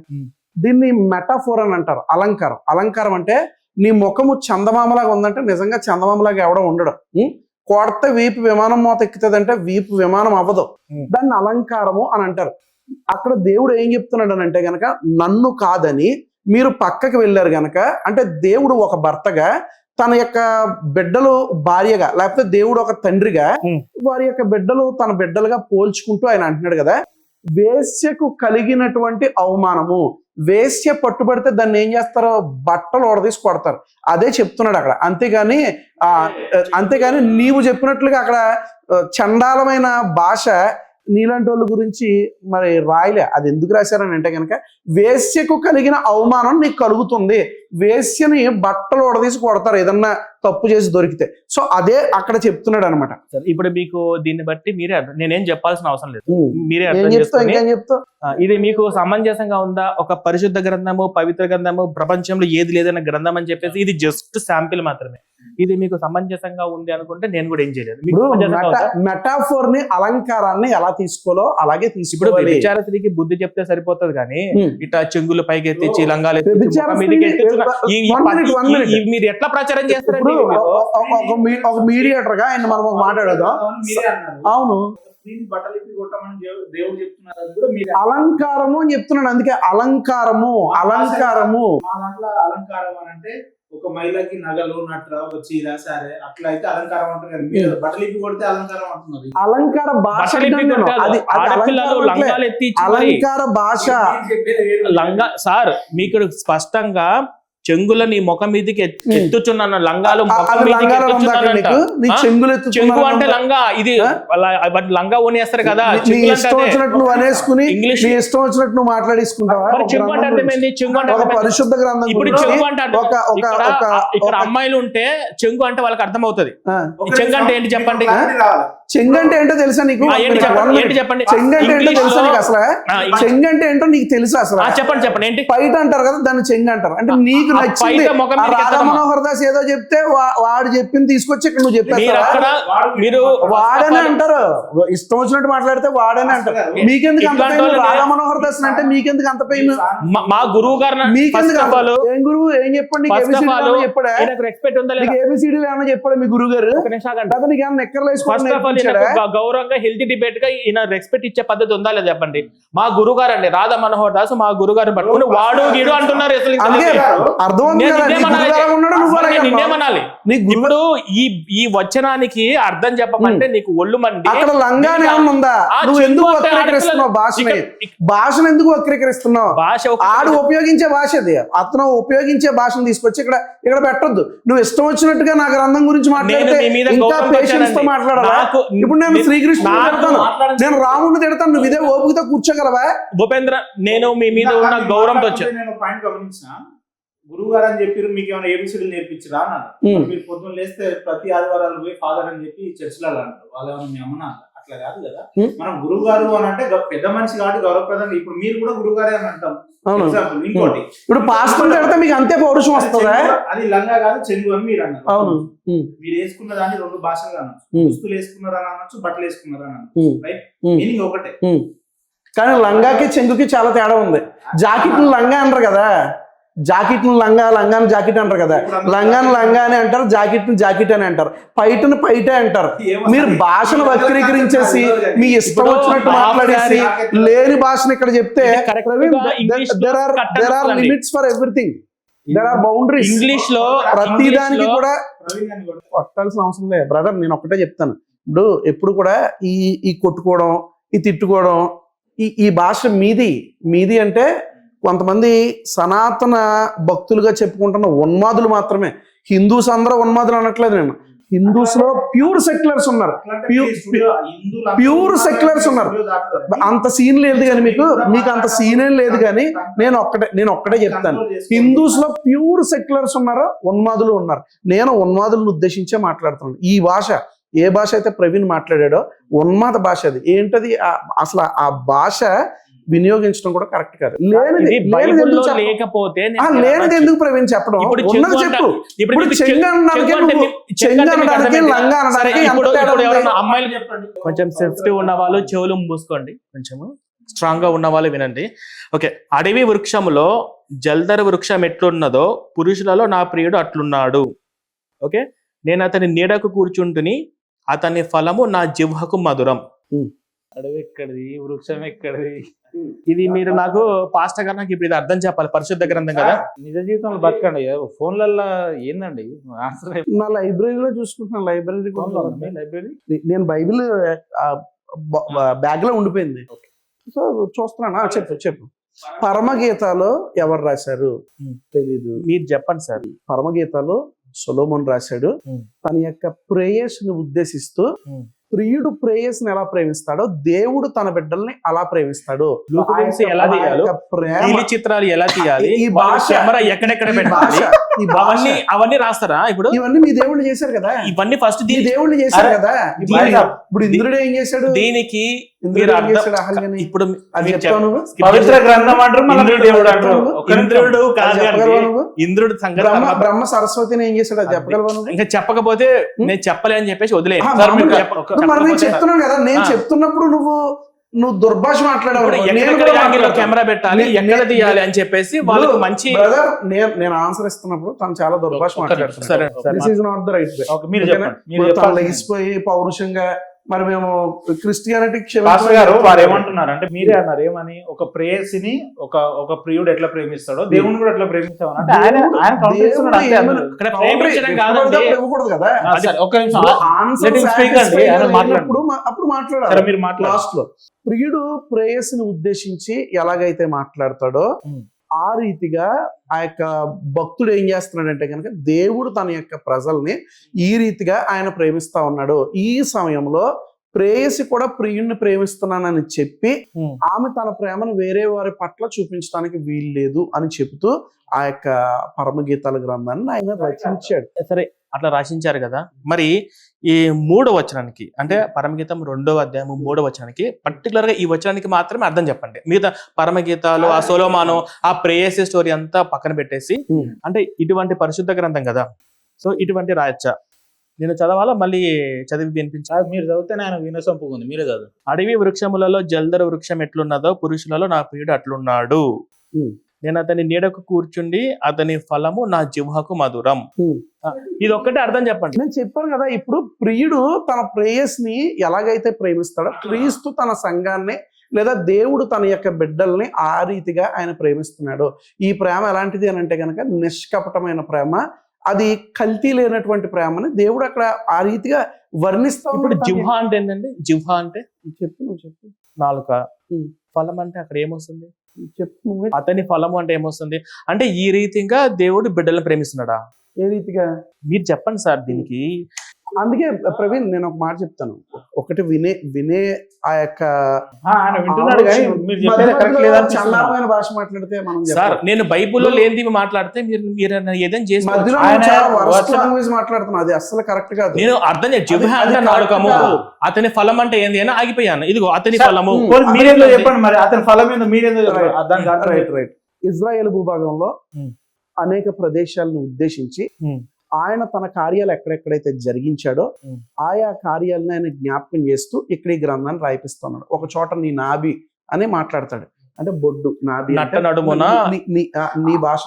దీన్ని మెటాఫోర్ అని అంటారు. అలంకారం. అలంకారం అంటే నీ ముఖము చందమామలాగా ఉందంటే నిజంగా చందమామలాగా ఎవడో ఉండడు. కొడితే వీపు విమానం మోత ఎక్కుతుందంటే వీపు విమానం అవ్వదు. దాన్ని అలంకారము అని అంటారు. అక్కడ దేవుడు ఏం చెప్తున్నాడు అని అంటే గనక, నన్ను కాదని మీరు పక్కకి వెళ్ళారు గనక, అంటే దేవుడు ఒక భర్తగా తన యొక్క బిడ్డలు భార్యగా, లేకపోతే దేవుడు ఒక తండ్రిగా వారి యొక్క బిడ్డలు తన బిడ్డలుగా పోల్చుకుంటూ ఆయన అంటున్నాడు కదా, వేశ్యకు కలిగినటువంటి అవమానము. వేశ్య పట్టుబడితే దాన్ని ఏం చేస్తారో బట్టలు ఓడదీసి కొడతారు. అదే చెప్తున్నాడు అక్కడ. అంతేగాని నీవు చెప్పినట్లుగా అక్కడ చండాలమైన భాష నీలాంటి వాళ్ళ గురించి మరి రాయలే. అది ఎందుకు రాశారని అంటే కనుక, వేశ్యకు కలిగిన అవమానం నీకు కలుగుతుంది, వేశ్యని బట్టలు ఉడదీసి కొడతారు ఏదన్నా తప్పు చేసి దొరికితే. సో అదే అక్కడ చెప్తున్నాడు అనమాట. ఇప్పుడు మీకు దీన్ని బట్టి మీరే నేనేం చెప్పాల్సిన అవసరం లేదు, మీరే ఏం అర్థం చెప్తావు, చేసుకొని ఇంకేం చెప్తావు? ఇది మీకు సమంజసంగా ఉందా? ఒక పరిశుద్ధ గ్రంథము, పవిత్ర గ్రంథము, ప్రపంచంలో ఏది లేదన్న గ్రంథం అని చెప్పేసి ఇది జస్ట్ శాంపిల్ మాత్రమే. ఇది మీకు సమంజసంగా ఉంది అనుకుంటే నేను కూడా ఏం చేయలేదు. మీకు సమంజసంగా ఉందా? మెటాఫోర్ ని, అలంకారాన్ని ఎలా తీసుకోవాలో అలాగే ఇప్పుడు తీసుకోవాలి. వ్యభిచార స్త్రీకి బుద్ధి చెప్తే సరిపోతుంది కానీ ఇట్లా చెంగులు పైకి ఎత్తించి లంగాలు ఎత్తించి వ్యభిచార ముఖం మీదకి స్త్రీని- ఎత్తించున్న One minute. మీరు ఎట్లా ప్రచారం చేస్తారండి? ఇప్పుడు ఒక మీడియేటర్ గా ఆయన మనం ఒక మాట్లాడదాం. మీరే అన్నారు అవును, స్త్రీని బట్టలు ఇప్పి కొట్టమని దేవుడు చెప్తున్నారు, అది కూడా మీరే అలంకారము అని చెప్తున్నాడు. అందుకే అలంకారము అలంకారము మా దాంట్లో అలంకారం అని అంటే ఒక మహిళకి నగలు నట్ర ఒక చీర సరే అట్లా అయితే అలంకారం అంటారు కదా, మీరు బట్టలు ఇప్పి కొడితే అలంకారం అంటున్నారు. అలంకార భాష బట్టలు ఇప్పి అంటాను నేను. కొట్టాలి. అది ఆడపిల్లలు అలంకారం లంగాలు అంటే ఎత్తించి మరి అలంకార భాష. మీరు చెప్పేది వేరు. లంగా సార్ మీకు స్పష్టంగా చెంగులని ముఖం మీదకి ఎత్తుచున్నాను, లంగాలు ముఖం అది మీదకి లంగాలో ఉందా అక్కడ ఎత్తుచున్నానంట. నీకు? నీ ఆ? చెంగులు చెంగు ఎత్తుకున్నాను అంటే ఉందా? లంగా, ఇది లంగా ఓనేస్తారు కదా. నీ చెంగులు అంటే ఇష్టం అదే. వచ్చినట్టు నువ్వు అనేసుకుని ఇంగ్లీష్ నీ ఇష్టం వచ్చినట్టు నువ్వు మాట్లాడేసుకుంటావా? మరి ఒక చెంగు అంటే గ్రంథం అర్థమైంది, గురించి. చెంగు అంటే ఒక అర్థమైంది. పరిశుద్ధ గ్రంథం ఇప్పుడు గురించి చెంగు అంటే అర్థం. ఇక్కడ ఒక అమ్మాయిలు ఉంటే చెంగు అంటే వాళ్ళకి అర్థం అవుతుంది. ఆ. ఒక చెంగు అంటే నిమిషం, ఏంటి చెప్పండి? మీకు clarity రావాలి. చెంగు అంటే ఏంటో తెలుసా నీకు? ఏంటి చెప్పండి, ఏంటి చెప్పండి? చెంగు అంటే ఏంటో ఇంగ్లీష్లో- తెలుసా నీకు అసలు? ఇంగ్లీష్- చెంగు అంటే ఏంటో నీకు తెలుసా అసలు? చెప్పండి చెప్పండి ఏంటి? పైట అంటారు కదా, దాన్ని చెంగు అంటారు. అంటే నీకు ఆ నచ్చింది పైట ముఖం ఆ మీదకి రాధా ఎత్తడమా? మనోహర్ దాస్ ఏదో చెప్తే వాడు చెప్పింది తీసుకొచ్చి ఇక్కడ నువ్వు మీరు చెప్పేస్తావా? అక్కడ మీరు వాడనే అంటారు, ఇష్టం వచ్చినట్టు మాట్లాడితే వాడనే అంటారు. మీకెందుకు అంత ఇట్లాంటి పెయిన్? వాళ్ళని- రాధా మనోహర్ దాస్ అంటే మీకెందుకు అంత పెయిన్? మా గురువు గారు మీకెందుకు ఏం గురువు ఏం చెప్పండి? చెప్పాడా? రెస్పెక్ట్ ఉందా లేదా? నీకు ఏబిసిడీలు ఏమన్నా చెప్పాడు మీ గురువు గారు? ఒక నిమిషం ఆగండి. లేదా నీకు ఏమన్నా నిక్కర్లు వేసుకోవడం ఫస్ట్ ఆఫ్ ఆల్ నేర్పించాడా? గౌరవంగా హెల్తీ డిబేట్ గా ఈయన రెస్పెక్ట్ ఇచ్చే పద్ధతి ఉందా లేదా చెప్పండి. మా గురువు గారు అండి రాధా మనోహర్ దాస్, మా గురువు గారిని పట్టుకుని వాడు గీడు అంటున్నారు. అసలు ఇంకా అందుకే అర్థమవుతుంది నేను కదా, నీ నిన్నేమనాలి? గురువు గారు ఉన్నాడు, నువ్వు అసలు నేను అలాగే నిన్నేమనాలి? నీ గురువు ఇప్పుడు ఈ వచనానికి అర్థం చెప్పమంటే నీకు ఒళ్ళు మండి. అక్కడ లంగాని ఏమన్నా ఉందా? ఆ నువ్వు చెంగు ఎందుకు అంటే వక్రీకరిస్తున్నావు భాషని? ఇక్కడ- భాషను ఎందుకు వక్రీకరిస్తున్నావు? భాష ఆడు ఉపయోగించే భాష అది. అతను ఉపయోగించే భాషను తీసుకొచ్చి ఇక్కడ పెట్టొద్దు. నువ్వు ఇష్టం వచ్చినట్టుగా నా గ్రంథం గురించి మాట్లాడితే మీ మీద ఇంకా గౌరవం పేషెన్స్ తో వచ్చానండి. మాట్లాడాలా? నాకు- ఇప్పుడు నేను శ్రీకృష్ణుడు నాకు- తిడతాను, నేను రాముడిని తిడతాను, నువ్వు ఇదే ఓపికతో కూర్చోగలవా? భూపేంద్ర, నేను మీ మీద ఉన్న గౌరవంతో వచ్చాను. నేను పాయింట్ గమనించిన, గురువు గారు అని చెప్పి మీకు ఏమైనా ఏబిసిడీలు నేర్పించరా అన్నారు. మీరు పొద్దున్న లేస్తే ప్రతి ఆదివారాలు పోయి ఫాదర్ అని చెప్పి చర్చిలలో అంటారు. వాళ్ళు ఏమైనా మీ అమ్మనా? అట్లా కాదు కదా. మనం గురువు గారు అని అంటే పెద్ద మనిషి కాబట్టి గౌరవప్రదంగా, ఇప్పుడు మీరు కూడా గురువు గారే అని అంటాం. అవును. ఎగ్జాంపుల్ ఇంకోటి, ఇప్పుడు పాస్టర్ తిడితే మీకు అంతే పౌరుషం వస్తుందా? అది లంగా కాదు చెంగు అని మీరు అన్నారు. అవును. మీరు వేసుకున్న దాన్ని రెండు భాషలుగా అనొచ్చు. దుస్తులు వేసుకున్నారని అనొచ్చు, బట్టలు వేసుకున్నారని అనొచ్చు. రైట్, ఉమ్. మీనింగ్ ఒకటే. కానీ లంగాకి చెంగుకి చాలా తేడా ఉంది. జాకెట్లు లంగా అంటారు కదా, జాకెట్ను లంగాని జాకెట్ అంటారు కదా. లంగాని లంగా అని అంటారు, జాకెట్ను జాకెట్ అని అంటారు, పైటను పైటే అంటారు. మీరు భాషను వక్రీకరించేసి మీ ఇష్టం వచ్చినట్టు మాట్లాడేసి లేని భాషను ఇక్కడ చెప్తే there are limits for everything. There are boundaries. English లో ప్రతి దానికి కూడా ప్రవీణ్ అని కూడా కొట్టాల్సిన అవసరం లేదు బ్రదర్. నేను ఒకటే చెప్తాను, ఇప్పుడు ఎప్పుడు కూడా ఈ కొట్టుకోవడం, ఈ తిట్టుకోవడం, ఈ భాష మీది అంటే కొంతమంది సనాతన భక్తులుగా చెప్పుకుంటున్న ఉన్మాదులు మాత్రమే. హిందూస్ అందరూ ఉన్మాదులు అనట్లేదు నేను. హిందూస్ లో ప్యూర్ సెక్యులర్స్ ఉన్నారు, ప్యూర్ సెక్యులర్స్ ఉన్నారు. అంత సీన్ లేదు కానీ మీకు అంత సీన్ ఏం లేదు కానీ నేను ఒక్కటే చెప్తాను, హిందూస్ లో ప్యూర్ సెక్యులర్స్ ఉన్నారు, ఉన్మాదులు ఉన్నారు. నేను ఉన్మాదులను ఉద్దేశించే మాట్లాడుతున్నాను. ఈ భాష ఏ భాష అయితే ప్రవీణ్ మాట్లాడాడో ఉన్మాద భాష అది. ఏంటది అసలు ఆ భాష వినియోగించడం కూడా కరెక్ట్ కాదు. లేనిది లేకపోతే ఎందుకు ప్రవీణ్ చెప్పడం? ఉన్నది చెప్పు. ఇప్పుడు చెంగ అనడానికి లంగా అనడానికి అమ్మాయిలు చెప్పండి. కొంచెం సెన్సిటివ్ ఉన్న వాళ్ళు చెవులు మూసుకోండి, కొంచెం స్ట్రాంగ్ గా ఉన్న వాళ్ళు వినండి. ఓకే, అడవి వృక్షములో జల్దర వృక్షం ఎట్లున్నదో పురుషులలో నా ప్రియుడు అట్లున్నాడు. ఓకే, నేను అతని నీడకు కూర్చుంటుని, అతని ఫలము నా జిహ్వకు మధురం. అడవి ఎక్కడిది, వృక్షం ఎక్కడిది? ఇది మీరు నాకు పాస్టర్ గారు నాకు ఇప్పుడు ఇది అర్థం చెప్పాలి. పరిశుద్ధ గ్రంథం కదా, నిజ జీవితంలో బతకండి. ఫోన్లలో ఏందండి నా లైబ్రరీలో చూసుకుంటున్నాను. లైబ్రరీ నేను బైబిల్ బ్యాగ్ లో ఉండిపోయింది. సో చూస్తున్నానా? చెప్పు. పరమగీతాలో ఎవరు రాశారు తెలీదు, మీరు చెప్పండి సార్. పరమగీతాలో సొలొమోన్ రాశాడు. తన యొక్క ప్రేయస్ ని ఉద్దేశిస్తూ ప్రియుడు ప్రేయస్ని ఎలా ప్రేమిస్తాడో దేవుడు తన బిడ్డల్ని అలా ప్రేమిస్తాడు. Blueprints ఎలా ఆ తీయాలో, యొక్క ప్రేమ, నీలి చిత్రాలు ఎలా తీయాలి, ఈ భాష, కెమెరా ఎక్కడెక్కడ ఈ పెట్టాలి, భాష, ఈ భాష, అవన్నీ రాస్తారా? ఇప్పుడు ఇవన్నీ మీ దేవుళ్ళు చేశారు కదా, ఇవన్నీ ఫస్ట్ మీ దేవుళ్ళు చేశారు కదా. దీని- ఇప్పుడు ఇంద్రుడు ఏం చేశాడు? దీనికి ఇంద్రుడు మీరు ఏం అర్థం చేశాడు అహల్యని? ఇప్పుడు అది మీరు చెప్తావు నువ్వు? పవిత్ర గ్రంథం అంటారు, మళ్ళీ ఇంద్రుడు దేవుడు అంటారు. ఇంద్రుడు అది కాదు చెప్పగలవా నువ్వు? ఇంద్రుడు సంగతి బ్రహ్మ బ్రహ్మ సరస్వతిని ఏం చేశాడు? అది చెప్పగలవా నువ్వు? ఇంకా చెప్పకపోతే నేను చెప్పలే అని చెప్పేసి వదిలే. ఆ, సార్, మీరు మామూలుగా మరి నేను చెప్తున్నాను కదా, నేను చెప్తున్నప్పుడు నువ్వు దుర్భాష మాట్లాడావు. ఎక్కడ యాంగిల్లో కెమెరా పెట్టాలి, ఎక్కడ తీయాలి అని చెప్పేసి వాళ్ళకి మంచి బ్రదర్, నేను ఆన్సర్ ఇస్తున్నప్పుడు తను చాలా దుర్భాష మాట్లాడుతున్నాడు. సరే సరే this is not the right way. Okay, మీరు చెప్పండి. మీరు తను చెప్పాలి. లెగిసిపోయి పౌరుషంగా మరి మేము క్రిస్టియానిటీ పాస్టర్ గారు వారు ఏమంటున్నారు అంటే, మీరే అన్నారు ఏమని, ఒక ప్రేయసిని ఒక ప్రియుడు ఎట్లా ప్రేమిస్తాడో దేవుని కూడా ఎట్లా ప్రేమిస్తామని అంటే ఆయన కౌంటర్ ఇస్తున్నాడు అంతే అందులో. ఇక్కడ ప్రేమించడం కాదండి. ఇవ్వకూడదు కదా. సరే, ఒక్క నిమిషం ఆన్సర్ Let him speak అండి, ఆయన మాట్లాడండి. అప్పుడు మాట్లాడాలి. సరే, మీరు మాట్లాడండి. లాస్ట్ లో ప్రియుడు ప్రేయస్ని ఉద్దేశించి ఎలాగైతే మాట్లాడతాడో ఆ రీతిగా ఆ యొక్క భక్తుడు ఏం చేస్తున్నాడంటే కనుక దేవుడు తన యొక్క ప్రజల్ని ఈ రీతిగా ఆయన ప్రేమిస్తా ఉన్నాడు. ఈ సమయంలో ప్రేయసి కూడా ప్రియుడిని ప్రేమిస్తున్నానని చెప్పి ఆమె తన ప్రేమను వేరే వారి పట్ల చూపించడానికి వీల్లేదు అని చెబుతూ ఆ యొక్క పరమగీతాల గ్రంథాన్ని ఆయన రచించాడు. సరే, అట్లా రాసించారు కదా. మరి ఈ 3వ వచనానికి అంటే పరమగీతం 2వ అధ్యాయం 3వ వచనానికి పర్టికులర్ గా ఈ వచనానికి మాత్రమే అర్థం చెప్పండి. మిగతా పరమగీతాలు, ఆ సొలొమోను, ఆ ప్రేయసి స్టోరీ అంతా పక్కన పెట్టేసి, అంటే ఇటువంటి పరిశుద్ధ గ్రంథం కదా, సో ఇటువంటి రాయచ్చా? నేను చదవాలా, మళ్ళీ చదివి వినిపించాలి? మీరు చదివితేనే ఆయన వినసొంపుగా ఉంది, మీరే చదువు. అడవి వృక్షములలో జల్దర వృక్షం ఎట్లున్నదో పురుషులలో నా ప్రియుడు అట్లున్నాడు. నేను అతని నీడకు కూర్చుండి అతని ఫలము నా జిహ్వకు మధురం. ఇది ఒక్కటే అర్థం చెప్పండి. నేను చెప్పాను కదా, ఇప్పుడు ప్రియుడు తన ప్రేయస్ని ఎలాగైతే ప్రేమిస్తాడో క్రీస్తు తన సంఘాన్ని లేదా దేవుడు తన యొక్క బిడ్డల్ని ఆ రీతిగా ఆయన ప్రేమిస్తున్నాడు. ఈ ప్రేమ ఎలాంటిది అని అంటే కనుక నిష్కపటమైన ప్రేమ, అది కల్తీ లేనటువంటి ప్రేమని దేవుడు అక్కడ ఆ రీతిగా వర్ణిస్తా. ఇప్పుడు జిహ్వ అంటే ఏంటండి? జిహ్వ అంటే చెప్పు, నువ్వు చెప్పు. నాలుక. ఫలం అంటే అక్కడ ఏమొస్తుంది? చెప్పు నువ్వే. అతని ఫలము అంటే ఏమొస్తుంది? అంటే ఈ రీతిగా దేవుడు బిడ్డలను ప్రేమిస్తున్నాడా? ఏ రీతిగా? మీరు చెప్పండి సార్ దీనికి. అందుకే ప్రవీణ్, నేను ఒక మాట చెప్తాను. ఒకటి వినే ఆ యొక్క ఆయన వింటున్నాడు కానీ మీరు చెప్పేది కరెక్ట్ లేదని చల్లారమైన భాష మాట్లాడితే మనం సార్, నేను బైబుల్లో లేనిది మాట్లాడితే మీరు ఏదైనా చేసి మధ్యలో లాంగ్వేజ్ మాట్లాడుతున్నా, అది అస్సలు కరెక్ట్ కాదు. నేను అర్థం చేయ జిహ్వ అంటే నాలుకము, అతని ఫలం అంటే ఏంది అని ఆగిపోయాను. ఇదిగో అతని ఫలము. మీరేందో చెప్పండి మరి, అతని ఫలం ఏందో మీరేందో రైట్. ఇజ్రాయెల్ భూభాగంలో అనేక ప్రదేశాలను ఉద్దేశించి ఆయన తన కార్యాలు ఎక్కడెక్కడైతే జరిగించాడో ఆయా కార్యాలను ఆయన జ్ఞాపకం చేస్తూ ఇక్కడ ఈ గ్రంథాన్ని రాయిపిస్తున్నాడు. ఒక చోట నీ నాభి అని మాట్లాడతాడు, అంటే బొడ్డు, నాభి, నట్ట నడుమున. నీ భాష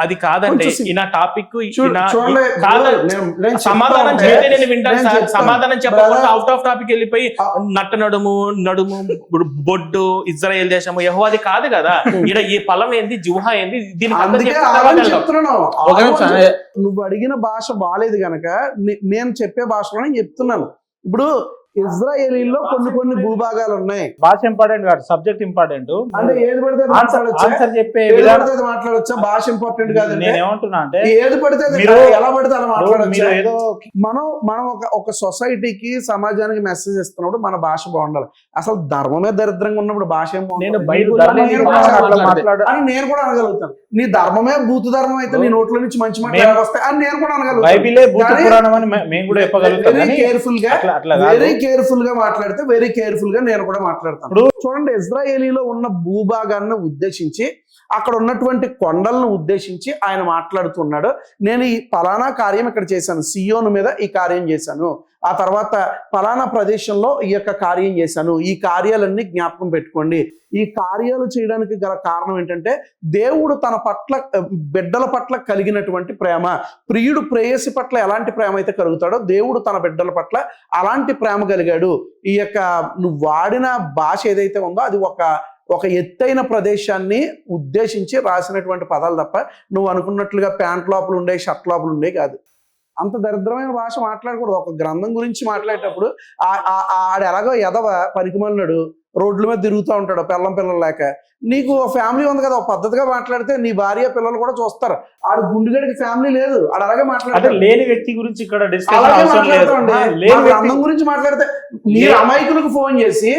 అది కాదండి ఈ నా టాపిక్. చూడండి, సమాధానం చెప్తే నేను వింటాను సార్. సమాధానం చెప్పకుండా అవుట్ ఆఫ్ టాపిక్ వెళ్ళిపోయి నట్ట నడుము, బొడ్డు, ఇజ్రాయెల్ దేశము, యెహోవాది కాదు కదా. ఇక్కడ ఈ ఫలం ఏంది, జిహ్వ ఏంది, దీనికి చెప్తున్నాను. నువ్వు అడిగిన భాష బాలేదు గనక నేను చెప్పే భాషలో నేను చెప్తున్నాను. ఇప్పుడు ఇజ్రాయేలీలో కొన్ని భూభాగాలు ఉన్నాయి. భాష ఇంపార్టెంట్ కాదు, సబ్జెక్ట్ ఇంపార్టెంట్. అంటే ఏది పడితే ఆన్సర్ చెప్పే మాట్లాడొచ్చా? భాష ఇంపార్టెంట్ కాదు. నేను ఏమంటున్నా అంటే, ఏది పడితే ఎలా పడితే అలా మాట్లాడచ్చు. ఏదో మనం ఒక సొసైటీకి, సమాజానికి మెసేజ్ ఇస్తున్నప్పుడు మన భాష బాగుండాలి. అసలు ధర్మమే దరిద్రంగా ఉన్నప్పుడు భాష ఏం బాగుంటుంది? నేను కూడా అనగలుగుతాను. నీ ధర్మమే భూత ధర్మం అయితే నీ నోట్లో నుంచి మంచి మాటలు వస్తాయి అని నేను కూడా అనగలుగుతాను. బైబిలే భూత పురాణం అని మేము కూడా చెప్పగలుగుతాం. వెరీ కేర్ఫుల్ గా మాట్లాడితే వెరీ కేర్ఫుల్ గా నేను కూడా మాట్లాడతాను. చూడండి, ఇజ్రాయేలీలో ఉన్న భూభాగాన్ని ఉద్దేశించి, అక్కడ ఉన్నటువంటి కొండలను ఉద్దేశించి ఆయన మాట్లాడుతున్నాడు. నేను ఈ పలానా కార్యం ఇక్కడ చేశాను, సియోను మీద ఈ కార్యం చేశాను, ఆ తర్వాత పలానా ప్రదేశంలో ఈ యొక్క కార్యం చేశాను, ఈ కార్యాలన్నీ జ్ఞాపకం పెట్టుకోండి. ఈ కార్యాలు చేయడానికి గల కారణం ఏంటంటే దేవుడు తన పట్ల, బిడ్డల పట్ల కలిగినటువంటి ప్రేమ. ప్రియుడు ప్రేయసి పట్ల ఎలాంటి ప్రేమ అయితే కలుగుతాడో దేవుడు తన బిడ్డల పట్ల అలాంటి ప్రేమ కలిగాడు. ఈ యొక్క నువ్వు వాడిన భాష ఏదైతే ఉందో అది ఒక ఎత్తైన ప్రదేశాన్ని ఉద్దేశించి రాసినటువంటి పదాలు తప్ప నువ్వు అనుకున్నట్లుగా ప్యాంట్ లోపల ఉండే, షర్ట్ లోపల ఉండే కాదు. అంత దరిద్రమైన భాష మాట్లాడకూడదు. ఒక గ్రంథం గురించి మాట్లాడేటప్పుడు ఆడు ఎలాగో ఎదవ పనికిమన్నాడు, రోడ్ల మీద తిరుగుతూ ఉంటాడు పిల్లలు లేక. నీకు ఫ్యామిలీ ఉంది కదా, ఒక పద్ధతిగా మాట్లాడితే నీ భార్య పిల్లలు కూడా చూస్తారు. ఆడు గుండుగడికి ఫ్యామిలీ లేదు, ఆడు అలాగే అంటే మాట్లాడతాడు. లేని వ్యక్తి గురించి ఇక్కడ డిస్కషన్ అలాగే అవసరం లేదు. మాట్లాడతామండి. లేని మన వ్యక్తి అందం గురించి మాట్లాడితే మీరు అమాయకులకు ఫోన్ చేసి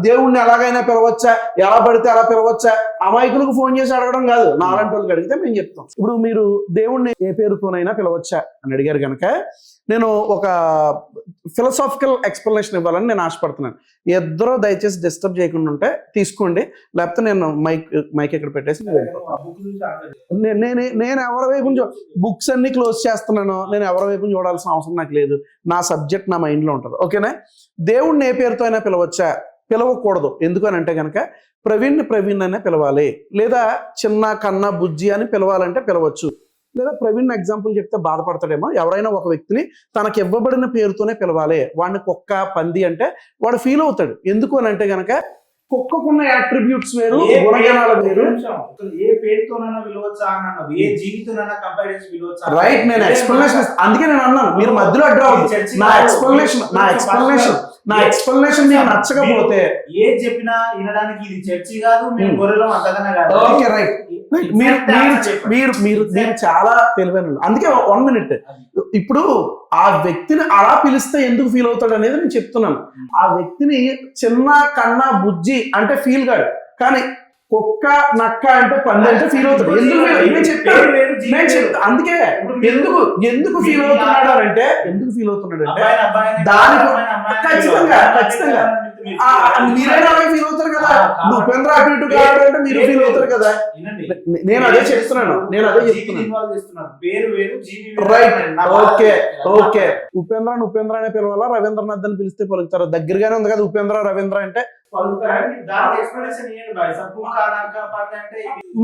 దేవుణ్ణి ఎలాగైనా పిలవచ్చా, ఎలా పడితే అలా పిలవచ్చా, అమాయకులకు ఫోన్ చేసి అడగడం కాదు, నాలాంటి వాళ్ళకి అడిగితే మేము చెప్తాం. ఇప్పుడు మీరు దేవుణ్ణి ఏ పేరుతోనైనా పిలవచ్చా అని అడిగారు కనుక నేను ఒక ఫిలసాఫికల్ ఎక్స్ప్లెనేషన్ ఇవ్వాలని నేను ఆశపడుతున్నాను. ఇద్దరు దయచేసి డిస్టర్బ్ చేయకుండా ఉంటే తీసుకోండి, లేకపోతే నేను మైక్ ఇక్కడ పెట్టేసి నేను ఎవరి వైపు బుక్స్ అన్ని క్లోజ్ చేస్తున్నాను. నేను ఎవరి వైపు చూడాల్సిన అవసరం నాకు లేదు. నా సబ్జెక్ట్ నా మైండ్లో ఉంటుంది. ఓకేనా? దేవుణ్ణి ఏ పేరుతో అయినా పిలవచ్చా? పిలవకూడదు. ఎందుకు అని అంటే కనుక ప్రవీణ్ అనే పిలవాలి, లేదా చిన్న కన్నా బుజ్జి అని పిలవాలంటే పిలవచ్చు, లేదా ప్రవీణ్ ఎగ్జాంపుల్ చెప్తే బాధపడతాడేమో. ఎవరైనా ఒక వ్యక్తిని తనకు ఇవ్వబడిన పేరుతోనే పిలవాలి. వాడిని కుక్క, పంది అంటే వాడు ఫీల్ అవుతాడు. ఎందుకు అని అంటే కనుక కుక్కకున్న యాట్రిబ్యూట్స్ వేరు, గుణగణాలు వేరు. ఏ పేరుతోనైనా విలువచ్చా అని అన్నావు, ఏ జీవితోనైనా కంపేర్ చేసి విలువచ్చా? రైట్, నేను ఎక్స్ప్లెనేషన్ అందుకే నేను అన్నాను, మీరు మధ్యలో అడ్డు నా ఎక్స్ప్లెనేషన్ మీకు నచ్చకపోతే ఏది చెప్పినా వినడానికి ఇది చర్చి కాదు, మేము గొర్రెలం అంతకన్నా కాదు. Okay, right. మీరు చాలా తెలివైన. అందుకే 1 minute. ఇప్పుడు ఆ వ్యక్తిని అలా పిలిస్తే ఎందుకు ఫీల్ అవుతాడు అనేది నేను చెప్తున్నాను. ఆ వ్యక్తిని చిన్న కన్నా బుజ్జి అంటే ఫీల్ కాదు, కానీ కుక్క, నక్క అంటే పంది అంటే ఫీల్ అవుతాడు. అందుకే ఎందుకు ఫీల్ అవుతున్నాడు అంటే దానికి ఖచ్చితంగా మీరైనా అలాగే ఫీల్ అవుతారు కదా. ఉపేంద్ర అటు ఇటు కాదు అంటే మీరు ఫీల్ అవుతారు కదా. నేను అదే చెప్తున్నాను. Right, okay. ఉపేంద్ర అనే పిలవాలా, రవీంద్రనాథ్ అని పిలిస్తే పలుకుతారు. దగ్గరగానే ఉంది కదా ఉపేంద్ర, రవీంద్ర అంటే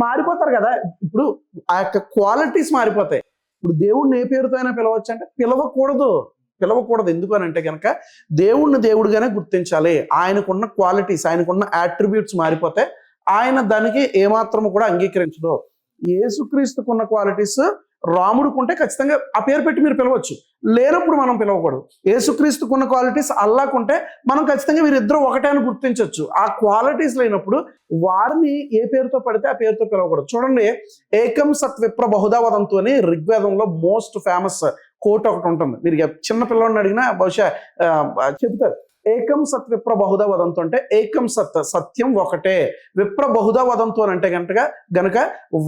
మారిపోతారు కదా. ఇప్పుడు ఆ యొక్క క్వాలిటీస్ మారిపోతాయి. ఇప్పుడు దేవుణ్ణి ఏ పేరుతో అయినా పిలవచ్చు అంటే పిలవకూడదు. ఎందుకు అని అంటే కనుక దేవుణ్ణి దేవుడిగానే గుర్తించాలి. ఆయనకున్న క్వాలిటీస్, ఆయనకున్న యాట్రిబ్యూట్స్ మారిపోతే ఆయన దానికి ఏమాత్రము కూడా అంగీకరించదు. యేసుక్రీస్తుకున్న క్వాలిటీస్ రాముడికుంటే ఖచ్చితంగా ఆ పేరు పెట్టి మీరు పిలవచ్చు, లేనప్పుడు మనం పిలవకూడదు. యేసుక్రీస్తుకున్న క్వాలిటీస్ అల్లాకుంటే మనం ఖచ్చితంగా వీరిద్దరూ ఒకటే అని గుర్తించవచ్చు. ఆ క్వాలిటీస్ లేనప్పుడు వారిని ఏ పేరుతో పడితే ఆ పేరుతో పిలవకూడదు. చూడండి, ఏకం సత్ విప్ర బహుదా వదంతు అని ఋగ్వేదంలో మోస్ట్ ఫేమస్ కోట్ ఒకటి ఉంటుంది. మీరు చిన్న పిల్లవాడిని అడిగినా బహుశా చెప్తారు. ఏకం సత్ విప్ర బహుదా వదంతు అంటే ఏకం సత్, సత్యం ఒకటే. విప్ర బహుదా వదంతు అని అంటే గనక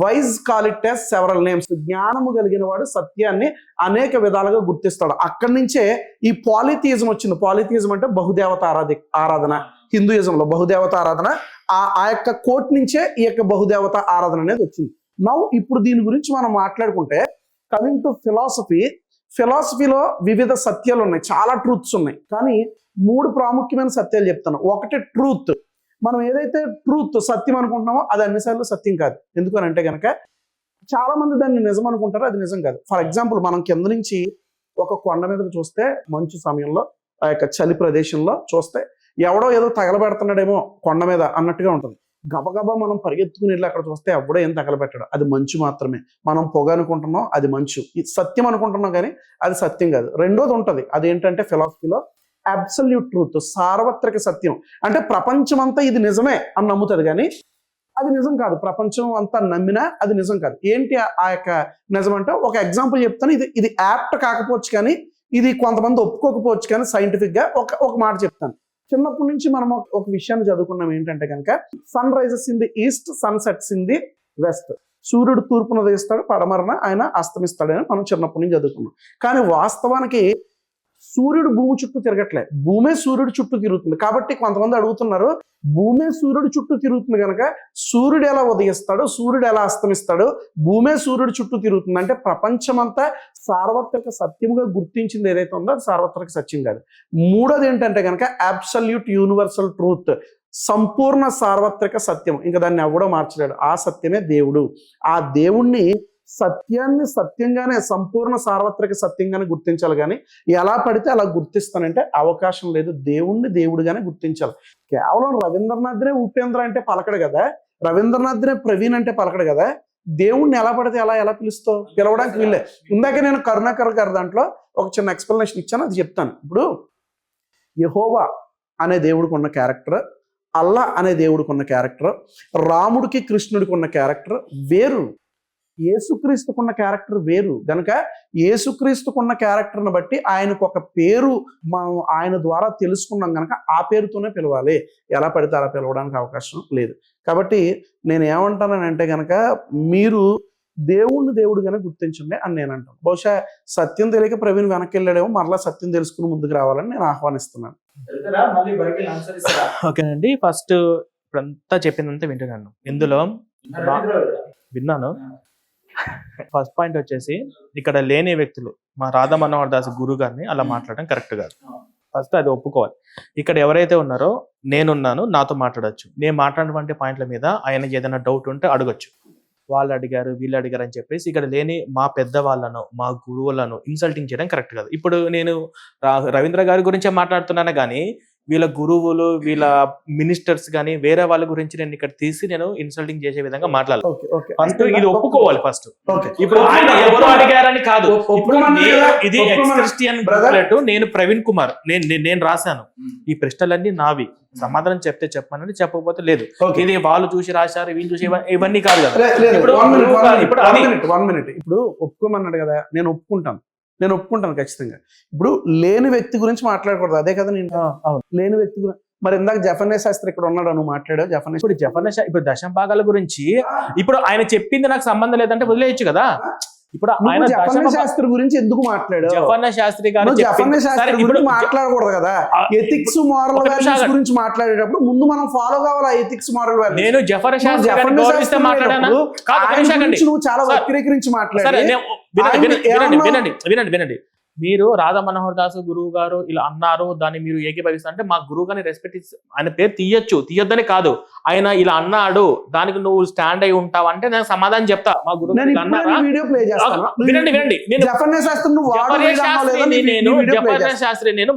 wise call it as several names. జ్ఞానము కలిగిన వాడు సత్యాన్ని అనేక విధాలుగా గుర్తిస్తాడు. అక్కడి నుంచే ఈ పాలిథియిజం వచ్చింది. పాలిథియిజం అంటే బహుదేవత ఆరాధన. హిందూయిజంలో బహుదేవత ఆరాధన ఆ యొక్క కోట్ నుంచే ఈ యొక్క బహుదేవత ఆరాధన అనేది వచ్చింది. నౌ ఇప్పుడు దీని గురించి మనం మాట్లాడుకుంటే కమింగ్ టు ఫిలాసఫీలో వివిధ సత్యాలు ఉన్నాయి, చాలా ట్రూత్స్ ఉన్నాయి. కానీ 3 ప్రాముఖ్యమైన సత్యాలు చెప్తాను. ఒకటి ట్రూత్. మనం ఏదైతే ట్రూత్, సత్యం అనుకుంటున్నామో అది అన్నిసార్లు సత్యం కాదు. ఎందుకు అని అంటే కనుక చాలా మంది దాన్ని నిజం అనుకుంటారు, అది నిజం కాదు. ఫర్ ఎగ్జాంపుల్, మనం కింద నుంచి ఒక కొండ మీదకి చూస్తే మంచు సమయంలో ఆ యొక్క చలి ప్రదేశంలో చూస్తే ఎవడో ఏదో తగలబెడుతున్నాడేమో కొండ మీద అన్నట్టుగా ఉంటుంది. గబగబా మనం పరిగెత్తుకుని వెళ్ళి అక్కడ చూస్తే ఎవడో ఏం తగలబెట్టాడు, అది మంచు మాత్రమే. మనం పొగ అనుకుంటున్నాం, అది మంచు. ఇది సత్యం అనుకుంటున్నాం కానీ అది సత్యం కాదు. రెండోది ఉంటుంది, అదేంటంటే ఫిలాసఫీలో అబ్సల్యూట్ ట్రూత్, సార్వత్రిక సత్యం. అంటే ప్రపంచం అంతా ఇది నిజమే అని నమ్ముతుంది కానీ అది నిజం కాదు. ప్రపంచం అంతా నమ్మినా అది నిజం కాదు. ఏంటి ఆ యొక్క నిజం అంటే ఒక ఎగ్జాంపుల్ చెప్తాను. ఇది యాప్ట్ కాకపోవచ్చు కానీ, ఇది కొంతమంది ఒప్పుకోకపోవచ్చు కానీ సైంటిఫిక్ గా ఒక మాట చెప్తాను. చిన్నప్పటి నుంచి మనం ఒక విషయాన్ని చదువుకున్నాం. ఏంటంటే కనుక sun rises in the east, sun sets in the west. సూర్యుడు తూర్పున ఉదయిస్తాడు, పడమరన ఆయన అస్తమిస్తాడని మనం చిన్నప్పటి నుంచి చదువుకున్నాం. కానీ వాస్తవానికి సూర్యుడు భూమి చుట్టూ తిరగట్లే, భూమే సూర్యుడు చుట్టూ తిరుగుతుంది. కాబట్టి కొంతమంది అడుగుతున్నారు, భూమే సూర్యుడు చుట్టూ తిరుగుతుంది కనుక సూర్యుడు ఎలా ఉదయిస్తాడు, సూర్యుడు ఎలా అస్తమిస్తాడు, భూమే సూర్యుడు చుట్టూ తిరుగుతుంది అంటే ప్రపంచమంతా సార్వత్రిక సత్యముగా గుర్తించింది ఏదైతే ఉందో అది సార్వత్రిక సత్యం కాదు. మూడోది ఏంటంటే కనుక అబ్సల్యూట్ యూనివర్సల్ ట్రూత్, సంపూర్ణ సార్వత్రిక సత్యం. ఇంకా దాన్ని ఎవడో మార్చలేడు. ఆ సత్యమే దేవుడు. ఆ దేవుణ్ణి సత్యాన్ని సత్యంగానే, సంపూర్ణ సార్వత్రిక సత్యంగానే గుర్తించాలి. కానీ ఎలా పడితే అలా గుర్తిస్తానంటే అవకాశం లేదు. దేవుణ్ణి దేవుడిగానే గుర్తించాలి. కేవలం రవీంద్రనాథ్నే ఉపేంద్ర అంటే పలకడు కదా, రవీంద్రనాథ్నే ప్రవీణ్ అంటే పలకడు కదా. దేవుణ్ణి ఎలా పడితే ఎలా పిలుస్తావు? పిలవడానికి వీళ్ళే. ఇందాక నేను కరుణాకర్ గారి దాంట్లో ఒక చిన్న ఎక్స్ప్లెనేషన్ ఇచ్చాను, అది చెప్తాను. ఇప్పుడు యెహోవా అనే దేవుడికి ఉన్న క్యారెక్టర్, అల్లా అనే దేవుడికి ఉన్న క్యారెక్టర్, రాముడికి కృష్ణుడికి ఉన్న క్యారెక్టర్ వేరు, యేసుక్రీస్తుకున్న క్యారెక్టర్ వేరు. కనుక యేసుక్రీస్తుకున్న క్యారెక్టర్ని బట్టి ఆయనకు ఒక పేరు మనం ఆయన ద్వారా తెలుసుకున్నాం కనుక ఆ పేరుతోనే పిలవాలి, ఎలా పడితే అలా పిలవడానికి అవకాశం లేదు. కాబట్టి నేను ఏమంటానంటే కనుక మీరు దేవుణ్ణి దేవుడిగానే గుర్తించండి అని నేను అంటాను. బహుశా సత్యం తెలియక ప్రవీణ్ వెనక్కి వెళ్ళాడేమో, మరలా సత్యం తెలుసుకుని ముందుకు రావాలని నేను ఆహ్వానిస్తున్నాను. ఓకేనండి, ఫస్ట్ ఇప్పుడంతా చెప్పిందంతా వింటున్నాను. ఇందులో విన్నాను. ఫస్ట్ పాయింట్ వచ్చేసి ఇక్కడ లేని వ్యక్తులు మా రాధా మనోహర్ దాస్ గురువు గారిని అలా మాట్లాడడం కరెక్ట్ కాదు. ఫస్ట్ అది ఒప్పుకోవాలి. ఇక్కడ ఎవరైతే ఉన్నారో నేనున్నాను, నాతో మాట్లాడచ్చు. నేను మాట్లాడినటువంటి పాయింట్ల మీద ఆయనకి ఏదైనా డౌట్ ఉంటే అడగచ్చు. వాళ్ళు అడిగారు వీళ్ళు అడిగారు అని చెప్పేసి ఇక్కడ లేని మా పెద్దవాళ్ళను మా గురువులను ఇన్సల్టింగ్ చేయడం కరెక్ట్ కాదు. ఇప్పుడు నేను రవీంద్ర గారి గురించే మాట్లాడుతున్నాను కానీ వీళ్ళ గురువులు వీళ్ళ మినిస్టర్స్ కానీ వేరే వాళ్ళ గురించి నేను ఇక్కడ తీసి నేను ఇన్సల్టింగ్ చేసే విధంగా మాట్లాడాలి. ఫస్ట్ ఇది ఒప్పుకోవాలి. ఫస్ట్ ఇప్పుడు ఆయన ఎవరు అడిగారని కాదు, ఇప్పుడు ఇది ఎక్స్ క్రిస్టియన్ బుక్లెట్, నేను ప్రవీణ్ కుమార్ నేను రాశాను, ఈ ప్రశ్నలన్నీ నావి, సమాధానం చెప్తే చెప్పమని, చెప్పకపోతే లేదు. ఇది వాళ్ళు చూసి రాశారు వీళ్ళు చూసి ఇవన్నీ కాదు కదా. ఇప్పుడు ఒప్పుకోమన్నాడు కదా, నేను ఒప్పుకుంటాను ఖచ్చితంగా. ఇప్పుడు లేని వ్యక్తి గురించి మాట్లాడకూడదు, అదే కదా నేను లేని వ్యక్తి గురించి. మరి ఇందాక జఫన్య శాస్త్రి ఇక్కడ ఉన్నాడు, నువ్వు మాట్లాడావు జఫన్య. ఇప్పుడు దశమ భాగాల గురించి ఇప్పుడు ఆయన చెప్పింది నాకు సంబంధం లేదంటే వదిలేయచ్చు కదా. ఇప్పుడు ఆయన జఫన్య శాస్త్రి గురించి ఎందుకు మాట్లాడావు? జఫన్య శాస్త్రి గారు జఫన్య శాస్త్రి గురించి మాట్లాడకూడదు కదా. ఎథిక్స్ మోరల్ వాల్యూస్ గురించి మాట్లాడేటప్పుడు ముందు మనం ఫాలో కావాలి ఆ ఎథిక్స్ మోరల్ వాల్యూస్. నేను జఫన్య శాస్త్రి గారిని గౌరవిస్తే మాట్లాడాను. నువ్వు చాలా వక్రీకరించి మాట్లాడావు. వినండి, మీరు రాధా మనోహర్ దాస్ గురువు గారు ఇలా అన్నారు, దాన్ని మీరు ఏకీభవిస్తారు అంటే మా గురువు గారిని రెస్పెక్ట్ ఇచ్చి ఆయన పేరు తీయొద్దని కాదు, ఆయన ఇలా అన్నాడు దానికి నువ్వు స్టాండ్ అయి ఉంటావు అంటే నేను సమాధానం చెప్తా. మా గురువు వినండి, నేను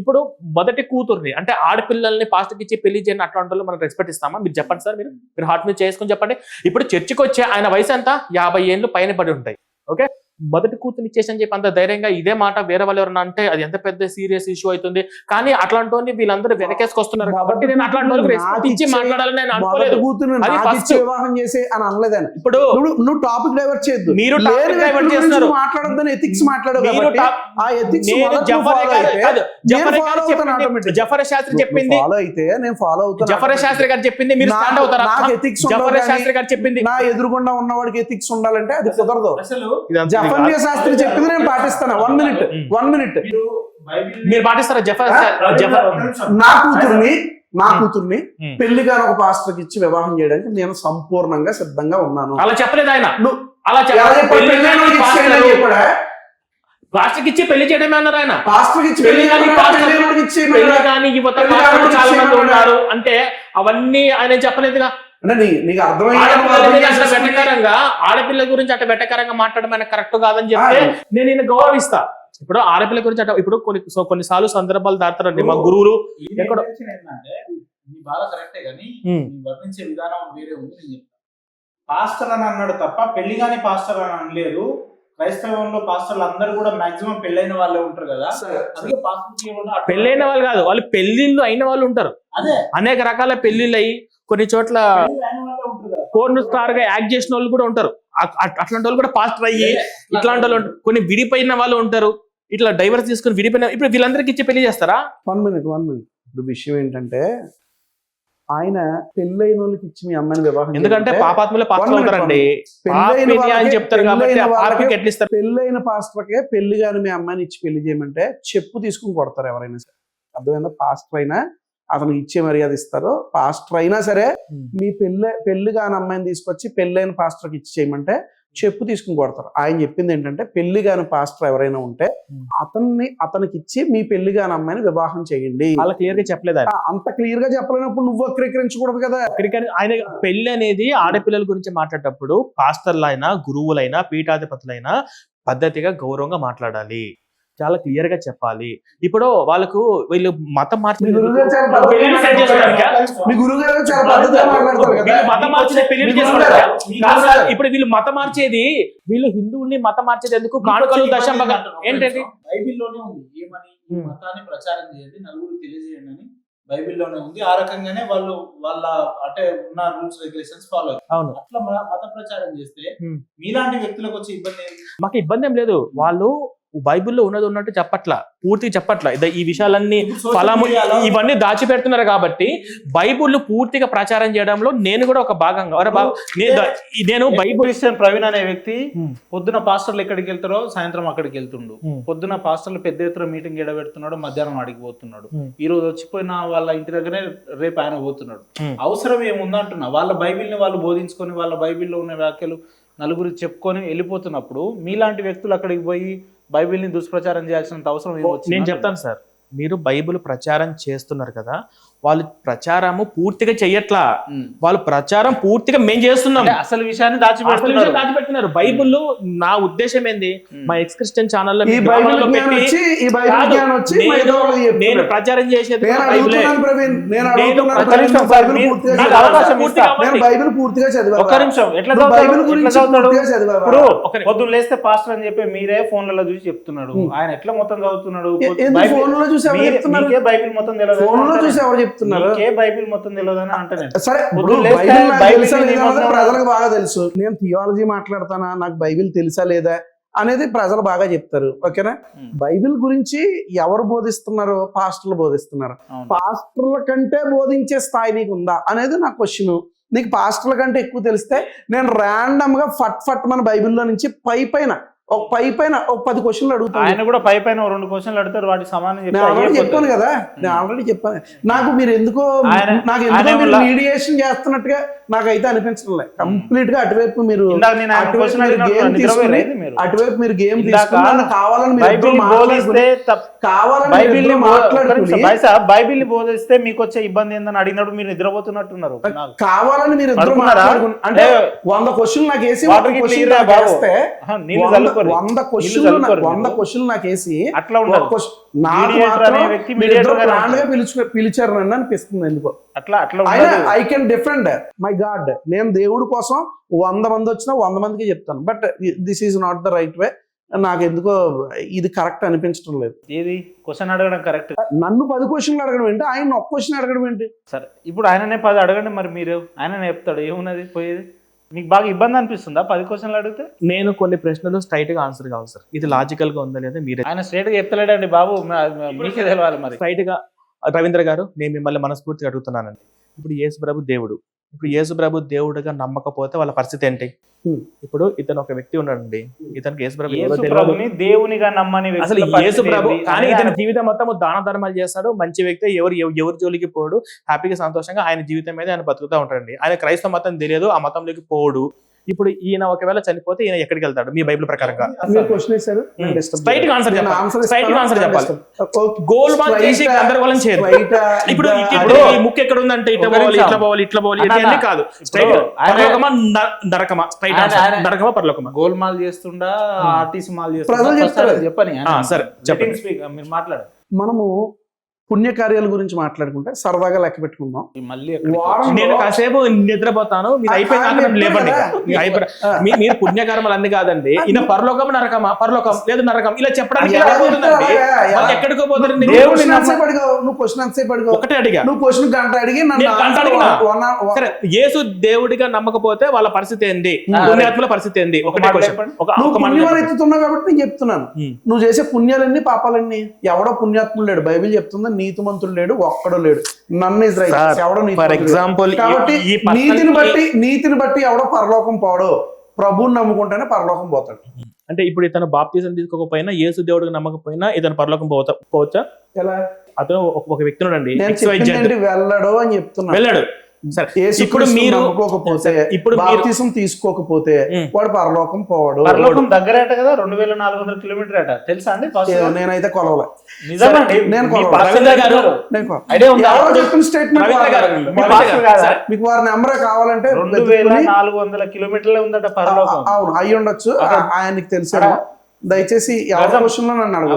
ఇప్పుడు మొదటి కూతుర్ని అంటే ఆడపిల్లల్ని పాస్టర్కి ఇచ్చి పెళ్లి చేయని అట్లాంటి మనం రెస్పెక్ట్ ఇస్తామా? మీరు చెప్పండి సార్, మీరు హార్ట్ మీద చేసుకుని చెప్పండి. ఇప్పుడు చర్చికి వచ్చే ఆయన వయసు ఎంత? 50 ఏళ్ళు పైన పడి ఉంటాయి. ఓకే, మొదటి కూతురు ఇచ్చేసని చెప్పి అంత ధైర్యంగా ఇదే మాట వేరే వాళ్ళు ఎవరన్నా అంటే అది ఎంత పెద్ద సీరియస్ ఇష్యూ అవుతుంది. కానీ అట్లాంటి వీళ్ళందరూ వెనకేసుకొస్తున్నారు కాబట్టి నేను అట్లాంటి వాళ్ళకి రెస్పెక్ట్ ఇచ్చి మాట్లాడాలని నేను అనుకోలేదు. వివాహం చేసి అని అనలేదని. ఇప్పుడు నువ్వు టాపిక్ డైవర్ట్ చేయొద్దు, మీరు టాపిక్ డైవర్ట్ చేస్తున్నారు. మాట్లాడొద్దని ఎథిక్స్ మాట్లాడారు. జఫర్ శాస్త్రి చెప్పింది ఫాలో అయితే నేను ఫాలో అవుతాను. జఫర్ శాస్త్రి గారు చెప్పింది మీరు స్టాండ్ అవుతారా? జఫర్ శాస్త్రి గారు చెప్పింది నా ఎదురుగుండా ఉన్నవాడికి ఎథిక్స్ ఉండాలంటే అది కుదరదు. అసలు జఫన్య శాస్త్రి చెప్పింది నేను పాటిస్తాను. 1 మినిట్ మీరు పాటిస్తారా? నా కూతుర్ని పెళ్లిగా ఒక పాస్టర్కి ఇచ్చి వివాహం చేయడానికి నేను సంపూర్ణంగా సిద్ధంగా ఉన్నాను. అలా చెప్పలేదు ఆయన. పాస్టర్కి ఇచ్చి పెళ్లి చేయడమే అన్నారు ఆయన. పాస్టర్కి ఇచ్చి చాలా మంది ఉన్నారు అంటే అవన్నీ ఆయన చెప్పలేదుగా. అంటే నీకు అర్థమైంది. ఆడపిల్ల గురించి అట్లా వెటకరంగా మాట్లాడడం కరెక్ట్ కాదని చెప్తే నేను ఈయన గౌరవిస్తా. ఇప్పుడు ఆడపిల్ల గురించి అట్లా ఇప్పుడు కొన్నిసార్లు సందర్భాలు దాటారండి మా గురువులు. ఎక్కడ నీ బాధ కరెక్టే కానీ వర్ణించే విధానం వేరే ఉంది. నేను చెప్తాను, పాస్టర్ అని అన్నాడు తప్ప పెళ్లి కాని పాస్టర్ అని అనలేదు. క్రైస్తవంలో పాస్టర్లు అందరూ కూడా మాక్సిమం పెళ్ళైన వాళ్ళే ఉంటారు కదా. అందుకే పాస్టర్ పెళ్ళైన వాళ్ళు కాదు, వాళ్ళు పెళ్లిళ్ళు అయిన వాళ్ళు ఉంటారు. అదే అనేక రకాల పెళ్లిళ్ళు అయ్యి కొన్ని చోట్ల పోర్న్ స్టార్ గా యాక్ట్ చేసిన వాళ్ళు కూడా ఉంటారు. అట్లాంటి వాళ్ళు కూడా పాస్టర్ అయ్యి ఇట్లాంటి వాళ్ళు ఉంటారు. కొన్ని విడిపోయిన వాళ్ళు ఉంటారు, ఇట్లా డైవర్స్ తీసుకుని విడిపోయిన. ఇప్పుడు వీళ్ళందరికీ ఇచ్చి పెళ్లి చేస్తారా? 1 మినిట్. ఇప్పుడు విషయం ఏంటంటే ఆయన పెళ్ళైన వాళ్ళకి ఇచ్చి మీ అమ్మాయిని వివాహం, ఎందుకంటే పాపాత్మలో పాస్టర్ అవుతారండి చెప్తారు కాబట్టి పెళ్ళైన పాస్టర్కే పెళ్లి గాని మీ అమ్మాయిని ఇచ్చి పెళ్లి చేయమంటే చెప్పు తీసుకుని కొడతారు ఎవరైనా సరే. అర్థమైందా? పాస్టర్ అయినా అతనికి ఇచ్చే మర్యాద ఇస్తారు. పాస్టర్ అయినా సరే మీ పెళ్లి కాని అమ్మాయిని తీసుకొచ్చి పెళ్ళైన పాస్టర్కి ఇచ్చి చేయమంటే చెప్పు తీసుకుని కొడతారు. ఆయన చెప్పింది ఏంటంటే పెళ్లి కాని పాస్టర్ ఎవరైనా ఉంటే అతనికి ఇచ్చి మీ పెళ్లి కాని అమ్మాయిని వివాహం చేయండి. అలా క్లియర్ గా చెప్పలేదు. అంత క్లియర్ గా చెప్పలేనప్పుడు నువ్వు వక్రీకరించకూడదు కదా. ఆయన పెళ్లి అనేది ఆడపిల్లల గురించి మాట్లాడేటప్పుడు పాస్టర్లైనా గురువులైనా పీఠాధిపతులైనా పద్ధతిగా గౌరవంగా మాట్లాడాలి, చాలా క్లియర్ గా చెప్పాలి. ఇప్పుడు వాళ్ళకు వీళ్ళు మతం మార్చి ఇప్పుడు వీళ్ళు మతం మార్చేది, వీళ్ళు హిందువుల్ని మతం మార్చేది ఎందుకు? కానుకలు దశంభాగ ఏంటంటే బైబిల్లోనే ఉంది ఏమని, మతాన్ని ప్రచారం చేయండి, నలుగురు తెలియజేయండి అని బైబిల్లోనే ఉంది. ఆ రకంగానే వాళ్ళు వాళ్ళ అంటే ఉన్న రూల్స్ రెగ్యులేషన్స్ ఫాలో అవుతారు. అవును. అట్లా మత ప్రచారం చేస్తే Hmm. మీలాంటి వ్యక్తులకు వచ్చే ఇబ్బంది ఏంటి? మాకు ఇబ్బంది ఏం లేదు. వాళ్ళు బైబిల్లో ఉన్నది ఉన్నట్టు చెప్పట్లా, పూర్తిగా చెప్పట్లా. ఈ విషయాలన్నీ ఇప్పుడు social ఫలము mediaలో ఇవన్నీ దాచిపెడుతున్నారు కాబట్టి బైబిల్ పూర్తిగా ప్రచారం చేయడంలో నేను కూడా ఒక భాగంగా నేను బైబిల్ క్రిస్టియన్ ప్రవీణ్ అనే వ్యక్తి Hmm. పొద్దున పాస్టర్లు ఎక్కడికి వెళ్తారో సాయంత్రం అక్కడికి వెళ్తుండు. Hmm. పొద్దున పాస్టర్లు పెద్ద ఎత్తున మీటింగ్ ఎడబెడుతున్నాడు, మధ్యాహ్నం ఆడికి పోతున్నాడు. Hmm. ఈ రోజు వచ్చిపోయిన వాళ్ళ ఇంటి దగ్గరే రేపు ఆయన పోతున్నాడు. Hmm. అవసరం ఏముందంటున్నా, వాళ్ళ బైబిల్ని వాళ్ళు బోధించుకొని వాళ్ళ బైబిల్లో ఉన్న వ్యాఖ్యలు నలుగురికి చెప్పుకొని వెళ్ళిపోతున్నప్పుడు మీలాంటి వ్యక్తులు అక్కడికి పోయి బైబిల్ని దుష్ప్రచారం చేయాల్సినంత అవసరం ఏమొచ్చింది? నేను చెప్తాను సార్, మీరు బైబిల్ ప్రచారం చేస్తున్నారు కదా, వాళ్ళు ప్రచారము పూర్తిగా చెయ్యట్లా. వాళ్ళు ప్రచారం పూర్తిగా మేము చేస్తున్నాం. అంటే అసలు విషయాన్ని అసలు విషయం దాచిపెడుతున్నారు. దాచిపెడుతున్నారు. బైబిల్లో నా ఉద్దేశం ఏంది, మా ఎక్స్ క్రిస్టియన్ ఛానల్లో ఈ బైబిల్ జ్ఞానం వచ్చి ఈ బైబిల్ జ్ఞానం వచ్చి మైదో వాళ్ళకి నేను చెప్తున్నాడు. ప్రచారం చేసేది నేను కూడా బైబిలే. అడుగుతున్నాను ప్రవీణ్, నేను అడుగుతున్నాను ఒక్క ప్రవీణ్, నిమిషం నువ్వు సార్, బైబిల్ మీరు- పూర్తిగా మీకు చదివావా? అవకాశం పూర్తిగా ఇస్తా. నేను బైబిల్ పూర్తిగా చదివా. ఒక్క నిమిషం, ఎట్లా నువ్వు చదువుతాడు? బైబిల్ ఎట్లా గురించి చదువుతాడు? పూర్తిగా చదివావా? ఇప్పుడు ఒక నిమిషం. పొద్దున్న లేస్తే పాస్టర్ అని చెప్పి మీరే ఫోన్లలో చూసి చెప్తున్నాడు. ఆయన ఎట్లా మొత్తం చదువుతున్నాడు? ఎందుకు బైబిల్- ఫోన్ లో చూసి ఎవరు మీరే- చెప్తున్నారు? మీకే బైబిల్ మొత్తం తెలియదు ఫోన్ లో చూసి ఎవరు చెప్తున్నారు? మీకే బైబిల్ మొత్తం తెలియదని అంటే నేను. సరే, ఇప్పుడు పొద్దున్న లేస్తే బైబిల్ నాకు బైబిల్ తెలుసా లేదా నిబంధన అన్నది ప్రజలకు బాగా తెలుసు. నేను థియాలజీ మాట్లాడతానా, నాకు బైబిల్ తెలుసా లేదా అనేది ప్రజలు బాగా చెప్తారు. ఓకేనా? బైబిల్ గురించి ఎవరు బోధిస్తున్నారు? పాస్టర్లు బోధిస్తున్నారు. అవును. పాస్టర్ల కంటే బోధించే స్థాయి నీకు ఉందా అనేది నా క్వశ్చన్. నీకు పాస్టర్ల కంటే ఎక్కువ తెలిస్తే నేను ర్యాండమ్ గా ఫట్ మన బైబిల్లో నుంచి పైన ఒక 10 క్వశ్చన్లు అడుగుతాను. ఆయన కూడా పై పైన 2 క్వశ్చన్లు అడుగుతారు, వాటికి సమానం చెప్పి నేను ఆల్రెడీ అయ్యే చెప్పాను పోతుంది. కదా, నేను ఆల్రెడీ చెప్పాను. నాకు మీరు ఎందుకో ఆయన- నాకు ఆయన ఎందుకో వల్ల- మీడియేషన్ చేస్తున్నట్టుగా నాకైతే అనిపించడం లేదు. కంప్లీట్ గా అటువైపు మీరు ఇందాక నేను ఆయన అటువైపు క్వశ్చన్ మీరు అడిగినప్పుడు గేమ్ నిద్రపోయలేదు తీసుకుని మీరు. అటువైపు మీరు గేమ్ ఇందాక తీసుకుని నన్ను కావాలని మీరు బైబిల్ ఇద్దరు బోధిస్తే కావాలని మీరు బైబిల్ ఇద్దరు మాట్లాడుకుని బైబిల్ బోధిస్తే మీకు వచ్చే ఇబ్బంది ఏందని అడిగినప్పుడు మీరు నిద్రపోతున్నట్టున్నారు. కావాలని మీరు ఇద్దరు పడుకున్నారా? మాట్లాడుకుని అంటే ఏ, 100 క్వశ్చన్లు నాకు వేసి వాటర్ 1 గిట్ల క్వశ్చన్ ఇర్రా నాకు బాబు. వేస్తే ఆహా, నీళ్ళు 100 చల్లుకోరు. 100 క్వశ్చన్లు నీళ్ళు చల్లుకోరు 100 మీరు. క్వశ్చన్లు నాకు వేసి అట్లా ఉండదు. నాకు Mediator మాత్రం అనే వ్యక్తి మీరు ఇద్దరు mediator గానే ప్లాన్ గా ఉంటాడు. పిలిచారు నన్ను అనిపిస్తుంది ఎందుకో. అట్లా అయినా ఉండదు. I can different my God. నేను దేవుడి కోసం 100 మంది వచ్చినా 100 మందికి చెప్తాను. But this is not the right way. నాకు ఎందుకో ఇది కరెక్ట్ అనిపించడం లేదు. ఏది క్వశ్చన్ అడగడం కరెక్ట్. నన్ను 10 క్వశ్చన్లు అడగడం ఏంటి, ఆయన 1 క్వశ్చన్ అడగడం ఏంటి? సరే, ఇప్పుడు ఆయననే 10 అడగండి, మరి మీరు ఆయననే చెప్తాడు. ఏమున్నది పోయేది? మీకు బాగా ఇబ్బంది అనిపిస్తుందా 10 క్వశ్చన్లు అడిగితే? నేను కొన్ని ప్రశ్నలు స్ట్రైట్ గా ఆన్సర్ కావాలి సార్. ఇది లాజికల్ గా ఉందా లేదా మీరే ఆయన స్ట్రేట్ గా చెప్తలేడండి బాబు, మీకే తెలవాలి మరి. స్ట్రైట్ గా. రవీంద్ర గారు, నేను మిమ్మల్ని మనస్ఫూర్తిగా అడుగుతున్నానండి. ఇప్పుడు యేసు ప్రభు దేవుడు, ఇప్పుడు యేసు ప్రభు దేవుడుగా నమ్మకపోతే వాళ్ళ పరిస్థితి ఏంటి? ఇప్పుడు ఇతను ఒక వ్యక్తి ఉన్నాడండి, ఇతనికి యేసు ప్రభు ఎవరో యేసు తెలియదు. ప్రభుని దేవునిగా నమ్మని అసలు వ్యక్తుల యేసు పరిస్థితి ప్రభు ఏంటి? కానీ అనేది ఇతని ఆయన- జీవితం మొత్తం దాన ధర్మాలు చేస్తాడు, మంచి వ్యక్తి, ఎవరి జోలికి పోడు, హ్యాపీగా సంతోషంగా ఆయన జీవితం మీద ఆయన బతుకుతూ ఉంటాడండి. ఆయన క్రైస్తవ మతం తెలియదు, ఆ మతంలోకి పోడు. ఇప్పుడు ఈయన ఒకవేళ చనిపోతే ఈయన ఎక్కడికి వెళ్తాడు మీ బైబిల్ ప్రకారంగా? మీరు క్వశ్చన్ వేశారు, స్ట్రైట్ గా ఆన్సర్ చెప్పాలి. స్ట్రైట్ గా ఆన్సర్ చెప్పాలి. గోల్ బాల్ చేసి గందరగోళం చేయదు. ఇప్పుడు ఈ ముక్కు ఎక్కడ ఉందంటే ఇట్లా పోవాలి, ఇట్లా పోవాలి, ఇట్లా పోవాలి, ఇవన్నీ కాదు. స్ట్రైట్ పరలోకమా నరకమా? స్ట్రైట్ ఆన్సర్ నరకమా పరలోకమా? గోల్ మాల్ చేస్తుండా, ఆర్టీసీ మాల్ ప్రజలు చెప్తారు. చెప్పని సరే చెప్పండి. మీరు మాట్లాడు. మనము పుణ్యకార్యాల గురించి మాట్లాడుకుంటే సరదాగా లెక్క పెట్టుకుందాం. మళ్ళీ నేను కాసేపు నిద్రపోతాను, మీరు అయిపోయినాక నన్ను లేపండి. మీరు పుణ్యకర్మలు అన్ని కాదండి, ఈయన పరలోకం నరకమా, పరలోకం లేదు నరకం ఇలా చెప్పడానికి ఎలా పోతుందండి? వాళ్ళు ఎక్కడికో పోతారండి. నువ్వు క్వశ్చన్ ఎంతసేపు అడిగావు? ఒకటే అడిగా. నువ్వు క్వశ్చన్ గంట అడిగి నన్ను నేను గంట అడిగినా? సరే, యేసు దేవుడిగా నమ్మకపోతే వాళ్ళ పరిస్థితి ఏంటి, పుణ్యాత్మల పరిస్థితి ఏంటి? ఒకటే క్వశ్చన్. నువ్వు పుణ్యం ఎత్తుతున్నావు కాబట్టి నేను చెప్తున్నాను. నువ్వు చేసే పుణ్యాలన్నీ పాపాలన్నీ. ఎవడో పుణ్యాత్ముడు లేడు, బైబిల్ చెప్తుంది. నీతిమంతుడు లేడు, ఒక్కడో లేడు. నన్ను ఎవడో ఫర్ ఎగ్జాంపుల్ కాబట్టి నీతిని బట్టి ఎవడో పరలోకం పోడు. ప్రభువుని నమ్ముకుంటేనే పరలోకం పోతాడు. అంటే ఇప్పుడు ఇతను బాప్తిజం తీసుకోకపోయినా, యేసు దేవుడికి నమ్మకపోయినా ఇతను పరలోకం పోవచ్చా? ఎలా? అతను ఒక వ్యక్తి ఉన్నాడండి, నేను చెప్పింది వెళ్ళడు అని చెప్తున్నా. వెళ్ళాడు. సరే, ఇప్పుడు మీరు నమ్ముకోకపోతే, ఇప్పుడు బాప్తిజం తీసుకోకపోతే వాడు పరలోకం పోవడు. పరలోకం దగ్గరేట కదా, 2400 కిలోమీటర్ అట. తెలుసా అండి? నేనైతే కొలవలే. నిజమండి. నేను మీ కొలవలే. పాస్టర్ గారు ఐడియా ఉందా? ఎవరో చెప్పిన స్టేట్మెంట్ మీకు వారి నెంబర్ కావాలంటే 2400 కిలోమీటర్లే ఉందట పరలోకం. అవును, అయ్యి ఉండొచ్చు. ఆయనకి తెలుసా? దయచేసి ఎవరి క్వశ్చన్ లో నన్ను అడగదు.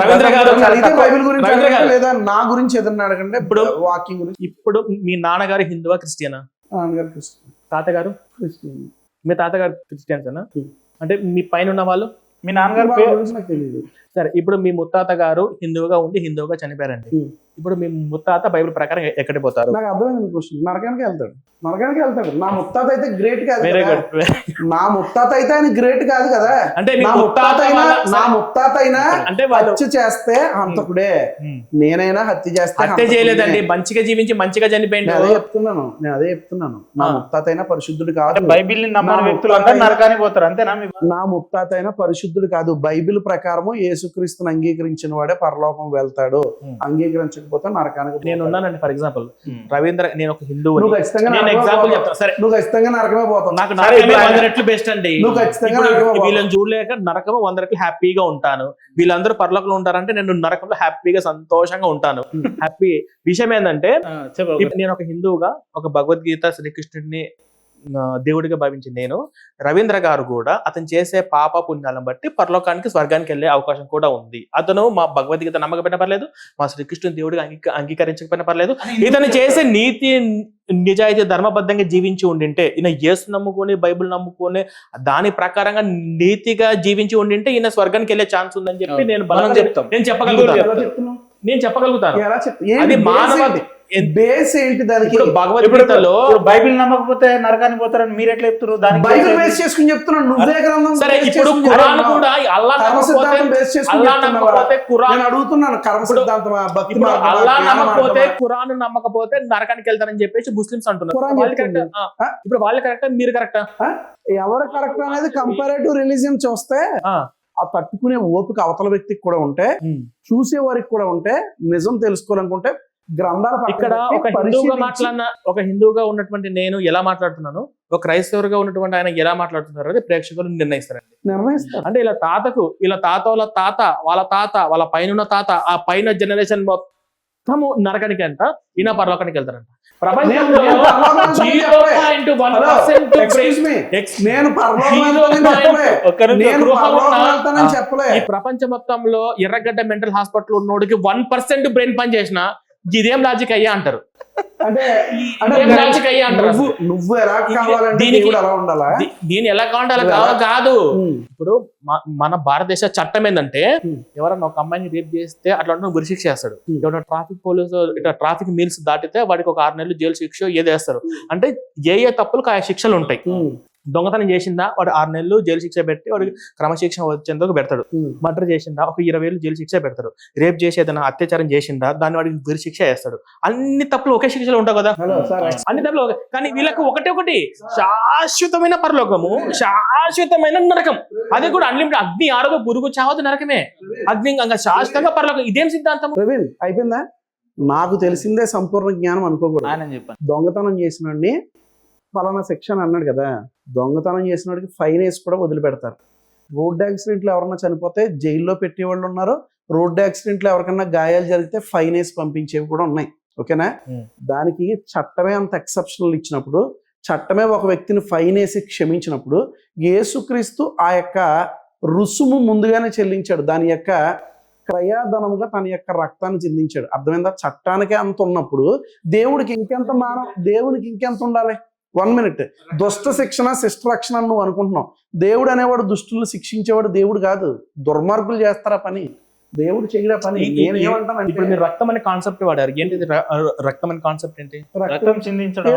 రవీంద్ర గారు అయితే బైబిల్ గురించి అడగండి, లేదా నా గురించి ఏదన్నా అడగండి. ఇప్పుడు వాకింగ్ గురించి. ఇప్పుడు మీ నాన్నగారు హిందువా క్రిస్టియనా? నాన్నగారు క్రిస్టియన్. తాతగారు క్రిస్టియన్. మీ తాతగారు క్రిస్టియన్సేనా? అంటే మీ పైన ఉన్న వాళ్ళు? మీ నాన్నగారు వాళ్ళ గురించి నాకు తెలియదు. సరే, ఇప్పుడు మీ ముత్తాత గారు హిందువుగా ఉండి హిందువుగా చనిపోయారండి. ఇప్పుడు మీ ముత్తాత బైబిల్ ప్రకారం ఎక్కడికి పోతారు? నాకు అర్థమైంది మీ క్వశ్చన్. నరకానికి వెళ్తాడు. నా ముత్తాత అయితే గ్రేట్ కాదు వెరీ కదా. గుడ్. నా ముత్తాత అయితే ఆయన గ్రేట్ కాదు కదా. అంటే నా ముత్తాత అయినా అంటే వాళ్ళు హత్య చేస్తే హంతకుడే, నేనైనా హత్య చేస్తే హత్య చేయలేదండి, మంచిగా జీవించి మంచిగా చనిపోయింది. నేను అదే చెప్తున్నాను. నా ముత్తాత అయినా పరిశుద్ధుడు కాదు. బైబిల్ ని నమ్మని వ్యక్తులంతా నరకానికి పోతారు అంతేనా? నా ముత్తాత అయినా పరిశుద్ధుడు కాదు. బైబిల్ ప్రకారము యేసుక్రీస్తుని అంగీకరించిన వాడే పరలోకం వెళ్తాడు, అంగీకరించకపోతే నరకానికి. నేను ఉన్నానండి, ఫర్ ఎగ్జాంపుల్ రవీంద్ర, నేను ఒక హిందువు, నువ్వు ఖచ్చితంగా ఎగ్జాంపుల్ చెప్తాను. సరే, నువ్వు ఖచ్చితంగా నరకమే పోతావు. నాకు నరకమే 100 రెట్లు బెస్ట్ అండి. నువ్వు ఖచ్చితంగా వీళ్ళని చూడలేక నరకము 100 రెట్లు హ్యాపీగా ఉంటాను. వీళ్ళందరూ పరలోకంలో ఉంటారంటే నేను నరకంలో హ్యాపీగా సంతోషంగా ఉంటాను. హ్యాపీ విషయం ఏంటంటే, నేను ఒక హిందువుగా ఒక భగవద్గీత శ్రీకృష్ణుడిని దేవుడిగా భావించి నేను, రవీంద్ర గారు కూడా అతను చేసే పాప పుణ్యాలను బట్టి పరలోకానికి స్వర్గానికి వెళ్ళే అవకాశం కూడా ఉంది. అతను మా భగవద్గీత నమ్మకపోయినా పర్లేదు, మా శ్రీకృష్ణుని దేవుడిగా అంగీకరించకపోయినా పర్లేదు, ఇతను చేసే నీతి నిజాయితీ ధర్మబద్ధంగా జీవించి ఉండింటే, ఈయన యేసు నమ్ముకొని బైబిల్ నమ్ముకొని దాని ప్రకారంగా నీతిగా జీవించి ఉండింటే ఈయన స్వర్గానికి వెళ్ళే ఛాన్స్ ఉందని చెప్పి నేను బలంగా చెప్తాను. నేను చెప్పగలుగుతాను. అది మానవ బేస్ ఏంటి దానికి? భగవద్గీతలో బైబిల్ నమ్మకపోతే నరకానికి పోతారని మీరు ఎట్లా చెప్తారు? దానికి బైబిల్ బేస్ చేసుకుని చెప్తున్నాను. నువ్వే గ్రంథం సరే, ఇప్పుడు ఖురాన్ కూడా అల్లాహ్ నమ్మకపోతే ఖురాన్ అడుగుతున్నాను. కర్మ సిద్ధాంతమా, భక్తి మార్గమా, అల్లాహ్ నమ్మకపోతే ఖురాన్ నమ్మకపోతే నరకానికి వెళ్తారని చెప్పేసి ముస్లిమ్స్ అంటున్నారు. ఇప్పుడు వాళ్ళు కరెక్టా, మీరు కరెక్టా? ఎవరు కరెక్ట్ అనేది కంపారేటివ్ రిలీజియన్ చూస్తే ఆ తట్టుకునే ఓపిక అవతల వ్యక్తికి కూడా ఉంటే, చూసే వారికి కూడా ఉంటే, నిజం తెలుసుకోవాలనుకుంటే గ్రంథాల ఇక్కడ ఒక హిందువుగా ఉన్నటువంటి నేను ఎలా మాట్లాడుతున్నాను, ఒక క్రైస్తవుగా ఉన్నటువంటి ఆయన ఎలా మాట్లాడుతున్నారు అది ప్రేక్షకులు నిర్ణయిస్తారండి. అంటే ఇలా తాత వాళ్ళ తాత వాళ్ళ పైన తాత, ఆ పైన జనరేషన్ మొత్తము నరకానికి అంట, ఈయన పరలోకానికి వెళ్తారంట. ప్రపంచంలో ఈ ప్రపంచం మొత్తంలో ఎర్రగడ్డ మెంటల్ హాస్పిటల్ ఉన్నోడికి 1% బ్రెయిన్ పని చేసిన ఇదేం లాజిక్ అయ్యా అంటారు. నువ్వు ఎలా కావాలంటే అలా ఉండాలా, దీని ఎలా కావాలంటే అలా కాదు. ఇప్పుడు మన భారతదేశ చట్టం ఏంటంటే, ఎవరన్నా ఒక అమ్మాయిని రేప్ చేస్తే అట్లా గురి శిక్ష చేస్తాడు. ఎవరైనా ట్రాఫిక్ పోలీసు ఇట్లా ట్రాఫిక్ మీల్స్ దాటితే వాడికి ఒక 6 నెలలు జైలు శిక్ష ఏదో వేస్తారు. అంటే ఏ తప్పులకు ఆ శిక్షలు ఉంటాయి. దొంగతనం చేసిందా వాడు 6 నెలలు జైలు శిక్ష పెట్టి వాడికి క్రమశిక్షణ వచ్చేందుకు పెడతాడు. మర్డర్ చేసిందా ఒక 20 ఏళ్ళు జైలు శిక్ష పెడతాడు. రేప్ చేసి ఏదైనా అత్యాచారం చేసిందా దాన్ని వాడికి గురి శిక్ష వేస్తాడు. అన్ని తప్పులు ఒకే శిక్షలు ఉంటావు కదా, అన్ని తప్పులు. కానీ వీళ్ళకి ఒకటి శాశ్వతమైన పరలోకము, శాశ్వతమైన నరకం. అది కూడా అన్లిమిటెడ్. అగ్ని ఆరదు, పురుగు చావదు, నరకమే. అగ్ని ఇంకా శాశ్వతంగా పరలోకం. ఇదేం సిద్ధాంతం? ప్రవీణ్ అయిపోయిందా? నాకు తెలిసిందే సంపూర్ణ జ్ఞానం అనుకోకూడదు. ఆయన చెప్పాను, దొంగతనం చేసినోడిని ఫలానా సెక్షన్ అన్నాడు కదా, దొంగతనం చేసిన వాడికి ఫైన్ వేసి కూడా వదిలిపెడతారు. రోడ్డు యాక్సిడెంట్లు ఎవరన్నా చనిపోతే జైల్లో పెట్టేవాళ్ళు ఉన్నారు. రోడ్డు యాక్సిడెంట్లు ఎవరికన్నా గాయాలు జరిగితే ఫైన్ వేసి పంపించేవి కూడా ఉన్నాయి. ఓకేనా? దానికి చట్టమే అంత ఎక్సెప్షనల్ ఇచ్చినప్పుడు, చట్టమే ఒక వ్యక్తిని ఫైన్ వేసి క్షమించినప్పుడు, యేసుక్రీస్తు ఆ యొక్క రుసుము ముందుగానే చెల్లించాడు. దాని యొక్క క్రయాధనముగా తన యొక్క రక్తాన్ని చెందించాడు. అర్థమైందా? చట్టానికే అంత ఉన్నప్పుడు దేవుడికి ఇంకెంత ఉండాలి? 1 minute. దుష్ట శిక్షణ శిష్ట రక్షణ నువ్వు అనుకుంటున్నావు. దేవుడు అనేవాడు దుష్టులను శిక్షించేవాడు దేవుడు కాదు. దుర్మార్గులు చేస్తారా పని, దేవుడు చేయడా పని. నేను ఏమంటాను, ఇప్పుడు మీరు రక్తం అనే కాన్సెప్ట్ వాడారు. ఏంటి రక్తం అనే కాన్సెప్ట్ ఏంటి? రక్తం చిందించడం.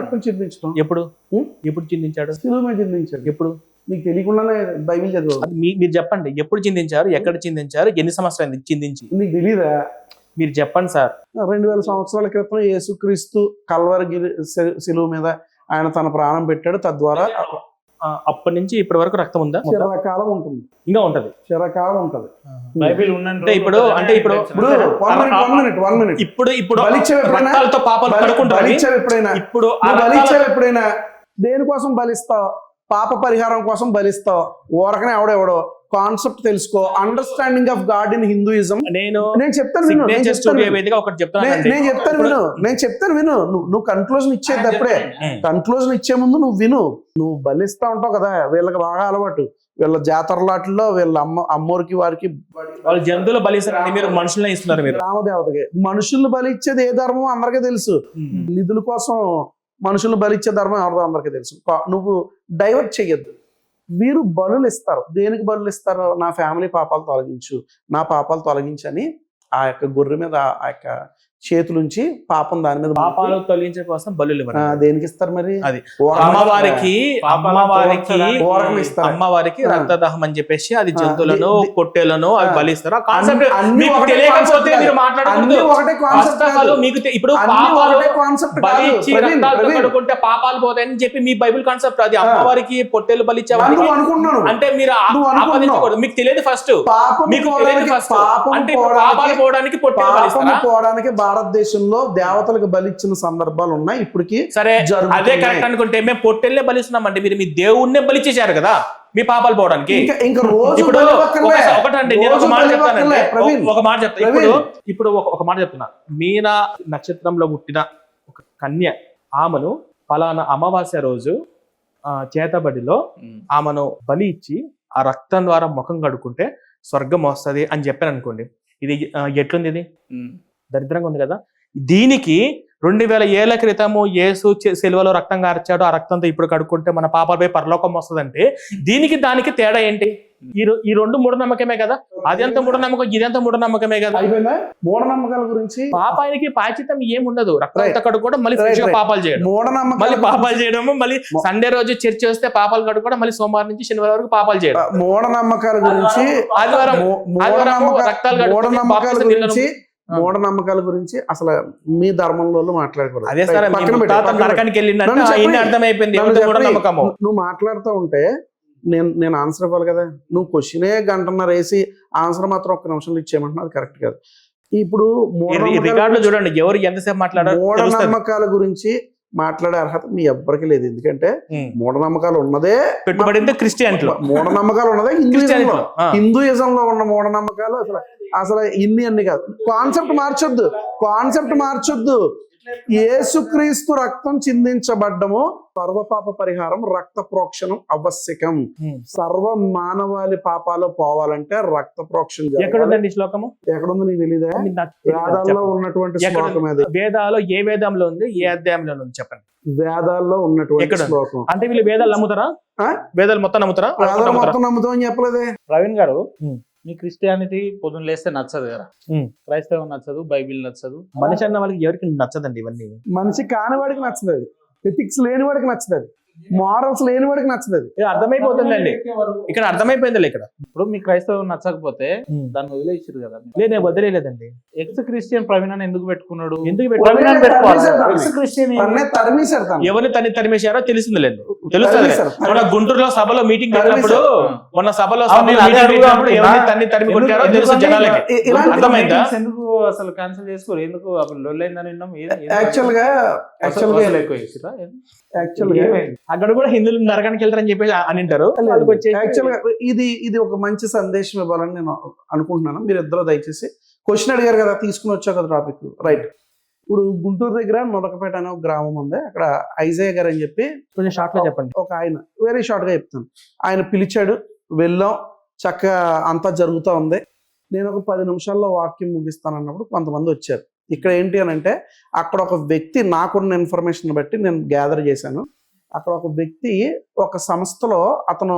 రక్తం చిందించడం ఎప్పుడు చిందించాడు? శిలువ మీద చిందించాడు. ఎప్పుడు? మీకు తెలియకుండానే బైబిల్ చదివాడు. మీరు చెప్పండి, ఎప్పుడు చిందించారు, ఎక్కడ చిందించారు, ఎన్ని సంవత్సరాలు చిందించి? నీకు తెలీదా? మీరు చెప్పండి సార్. 2000 సంవత్సరాల క్రితం యేసుక్రీస్తు కల్వరి శిలువ మీద ఆయన తన ప్రాణం పెట్టాడు. తద్వారా అప్పటి నుంచి ఇప్పటి వరకు రక్తం ఉందా? చిరకాలం ఉంటుంది. ఇంకా ఉంటది, చిరకాలం ఉంటది. బైబిల్ అంటే ఇప్పుడు 1 minute ఇప్పుడు రక్తాలతో పాపాలు ఎప్పుడైనా దేనికోసం బలిస్తావు? పాప పరిహారం కోసం బలిస్తావు. ఊరకనే ఎవడెవడో కాన్సెప్ట్ తెలుసుకో. Understanding of God in Hinduism. నేను చెప్తాను విను. నువ్వు కన్క్లూజన్ ఇచ్చేది అప్పుడే. కన్క్లూజన్ ఇచ్చే ముందు నువ్వు విను. నువ్వు బలిస్తా ఉంటావు కదా, వీళ్ళకి బాగా అలవాటు. వీళ్ళ జాతరలాట్లో వీళ్ళ అమ్మోరికి వారికి వాళ్ళు జంతువులు బలిస్తారు, మీరు మనుషులనే ఇస్తున్నారు. మీరు రామదేవతకి మనుషుల్ని బలిచ్చేది ఏ ధర్మం అందరికీ తెలుసు. నిధుల కోసం మనుషులను బలిచ్చే ధర్మం ఎవరిదో అందరికీ తెలుసు. నువ్వు డైవర్ట్ చెయ్యొద్దు. వీరు బలులు ఇస్తారు. దేనికి బలులు ఇస్తారు? నా ఫ్యామిలీ పాపాలు తొలగించు, నా పాపాలు తొలగించని ఆ యొక్క గొర్రె మీద ఆ యొక్క చేతులుంచి పాపం దాని మీద పాపాలు తొలగించే కోసం బలులు ఇవ్వరు. దేనికి ఇస్తారు మరి? అది ఓరకం అమ్మవారికి ఓరకం ఇస్తారు. అమ్మవారికి రక్తదాహం అని చెప్పేసి అది జంతువులను ది- పొట్టేలను అవి బలిస్తారు. ఆ కాన్సెప్ట్ అన్ని మీకు ఒకటే తెలియకపోతే కాన్సెప్ట్ మీరు కాదు. మాట్లాడకూడదు. అన్ని ఒకటే కాన్సెప్ట్ వాస్తవాలు కాదు. మీకు ఇప్పుడు అన్ని పాపాలు ఒకటే కాన్సెప్ట్ బలి కాదు. ఇచ్చి ప్రవీణ్, రక్తాలు ప్రవీణ్, కడుకుంటే పాపాలు పోతాయని చెప్పి మీ బైబిల్ కాన్సెప్ట్. అది అమ్మవారికి పొట్టేలు బలిచ్చే నువ్వు అనుకుంటున్నాను. అంటే మీరు నువ్వు అనుకుంటున్నావు. ఆపాదించకూడదు. మీకు తెలియదు ఫస్ట్, పాపం మీకు తెలియదు పోవడానికి- ఫస్ట్. పాపం అంటే ఇప్పుడు పోవడానికి- పాపాలు పోవడానికి పొట్టేలు పాపం బలిస్తారా? పోవడానికి భారతదేశంలో దేవతలకు బలిచ్చిన సందర్భాలు ఉన్నాయి ఇప్పటికి. సరే, జరుగుతున్నాయి. అదే కరెక్ట్ అనుకుంటే మేము పొట్టేళ్ళే బలిస్తున్నామండి. మీరు మీ దేవుణ్ణే బలిచేశారు కదా మీ పాపాలు పోవడానికి. ఇంకా రోజు ఇప్పుడు బలివక్కర్లే. ఒకటండి, నేను ఒక రోజు మాట బలివక్కర్లే, చెప్తానండి. ప్రవీణ్. ఒక మాట చెప్తా. ప్రవీణ్. ఇప్పుడు ఒక మాట చెప్తున్నా. మీన నక్షత్రంలో పుట్టిన ఒక కన్య ఆమెను ఫలానా అమావాస్య రోజు చేతబడిలో ఆమెను బలి ఇచ్చి ఆ రక్తం ద్వారా ముఖం కడుక్కుంటే స్వర్గం వస్తుంది అని చెప్పాను అనుకోండి. ఇది ఎట్లుంది? ఇది దరిద్రంగా ఉంది కదా. దీనికి 2000 ఏళ్ల క్రితము యేసు సిలువలో రక్తం కార్చాడు, ఆ రక్తంతో ఇప్పుడు కడుక్కుంటే మన పాపాలపై పరలోకం వస్తుందంటే దీనికి దానికి తేడా ఏంటి? ఈ రెండు మూఢనమ్మకమే కదా. అది ఎంత మూఢనమ్మకం, ఇదెంత మూఢనమ్మకమే కదా. అయిపోయిందా మూఢనమ్మకాల గురించి? పాపానికి పాచితం ఏముండదు. రక్తంతో Right. కడుక్కోవడం, మళ్ళీ ఫ్రెష్ గా Right. పాపాలు చేయడం, మళ్ళీ మూఢనమ్మకాల పాపాలు చేయడము, మళ్ళీ సండే రోజు చర్చ్ వస్తే పాపాలు కడుక్కోవడం, మళ్ళీ సోమవారం నుంచి శనివారం వరకు పాపాలు చేయడం, మూఢనమ్మకాల గురించి ఆదివారం రక్తాలు కడుక్కొని మూఢనమ్మకాల బాప్తిసం గురించి తీసుకోవడం. మూఢనమ్మకాల గురించి అసలు మీ ధర్మంలో మాట్లాడకూడదు. అదే సార్, పక్కన పెట్టు, తాత పక్కన పెట్టు. నరకానికి వెళ్ళిందంటే నన్ను చెప్పని. ఇన్ని అర్థమైపోయింది నన్ను ఏమిటో చెప్పని. మూఢనమ్మకము. నువ్వు మాట్లాడుతూ ఉంటే నేను ఆన్సర్ ఇవ్వాలి కదా. నువ్వు క్వశ్చనే గంటన్నర వేసి ఆన్సర్ మాత్రం ఒక్క నిమిషంలో ఇచ్చేయమంటున్నా, అది కరెక్ట్ కాదు. ఇప్పుడు రికార్డులో చూడండి ఎవరు ఎంతసేపు మాట్లాడారు. మూఢనమ్మకాల గురించి మాట్లాడే అర్హత మీ ఎవ్వరికి లేదు. ఎందుకంటే మూఢనమ్మకాలు ఉన్నదే పెట్టుబడింది క్రిస్టియన్లు. మూఢనమ్మకాలు ఉన్నదే హిందూయిజంలో. హిందూయిజంలో ఉన్న మూఢనమ్మకాలు అసలు అన్ని కాదు. కాన్సెప్ట్ మార్చొద్దు. యేసుక్రీస్తు రక్తం చిందించబడ్డము, సర్వపాప పరిహారం, రక్త ప్రోక్షణం ఆవశ్యకం. సర్వ మానవాళి పాపాలు పోవాలంటే రక్త ప్రోక్షణ జరగాలి. ఎక్కడుందండి శ్లోకము? ఎక్కడుందో నీకు తెలీదా? వేదాల్లో ఉన్నటువంటి శ్లోకం అది. వేదాలు ఏ వేదంలో ఉంది, ఏ అధ్యాయంలో ఉంది చెప్పండి. వేదాల్లో ఉన్నటువంటి ఎక్కడ? శ్లోకం. అంటే వీళ్ళు వేదాలు నమ్ముతారా? వేదాలు మొత్తం నమ్ముతారా? వేదాలు మొత్తం నమ్ముతామని చెప్పలేదే. ప్రవీణ్ గారు, మీ క్రిస్టియానిటీ పొద్దున్న లేస్తే నచ్చదు కదా, క్రైస్తవం నచ్చదు, బైబిల్ నచ్చదు. మనిషి అన్న వాళ్ళకి ఎవరికి నచ్చదండి ఇవన్నీ. మనిషి కాని వాడికి నచ్చదు అది. ఎథిక్స్ లేని వాడికి నచ్చదు అది. మారల్స్ లేని వాడికి నచ్చదు అది. అర్థమైపోతుందండి ఇక్కడ, అర్థమైపోయింది ఇక్కడ. ఇప్పుడు మీ క్రైస్తవం నచ్చకపోతే దాన్ని వదిలేసారు కదా. నేను వదిలేదండి. ఎక్స్ క్రిస్టియన్ ప్రవీణ్ అని ఎందుకు పెట్టుకున్నాడు? ఎందుకు ప్రవీణ్ అని పెట్టుకోవాలి. తరిమేశాడు తను. ఎవరిని తరిమేశారో తెలిసిందిలేదు. తెలుస్తుంది. మన గుంటూరులో సభలో మీటింగ్ పెట్టినప్పుడు, మొన్న సభలో ఎవరిని తరిమి కొట్టారో తెలుసు జనాలకి. అర్థమైందా? ఎందుకు అసలు క్యాన్సిల్ చేసుకోరు? ఎందుకు అప్పుడు లొల్లైందని విన్నాం. యాక్చువల్గా అక్కడ కూడా హిందువులు నరకానికి వెళ్తారని చెప్పేసి అని అంటారు. యాక్చువల్గా ఇది ఒక మంచి సందేశం ఇవ్వాలని నేను అనుకుంటున్నాను. మీరు ఇద్దరు దయచేసి క్వశ్చన్ అడిగారు కదా, తీసుకుని వచ్చా కదా టాపిక్. రైట్. ఇప్పుడు గుంటూరు దగ్గర నొడకపేట అనే ఒక గ్రామం ఉంది. అక్కడ ఐజయ్య గారు అని చెప్పి, కొంచెం షార్ట్ గా చెప్పండి. ఒక ఆయన, వెరీ షార్ట్ గా చెప్తాను. ఆయన పిలిచాడు, వెళ్ళాం, చక్కగా అంతా జరుగుతూ ఉంది. నేను ఒక 10 నిమిషాల్లో వాక్యం ముగిస్తాను అన్నప్పుడు కొంతమంది వచ్చారు. ఇక్కడ ఏంటి అని అంటే, అక్కడ ఒక వ్యక్తి, నాకున్న ఇన్ఫర్మేషన్ బట్టి నేను గ్యాదర్ చేశాను, అక్కడ ఒక వ్యక్తి ఒక సంస్థలో అతను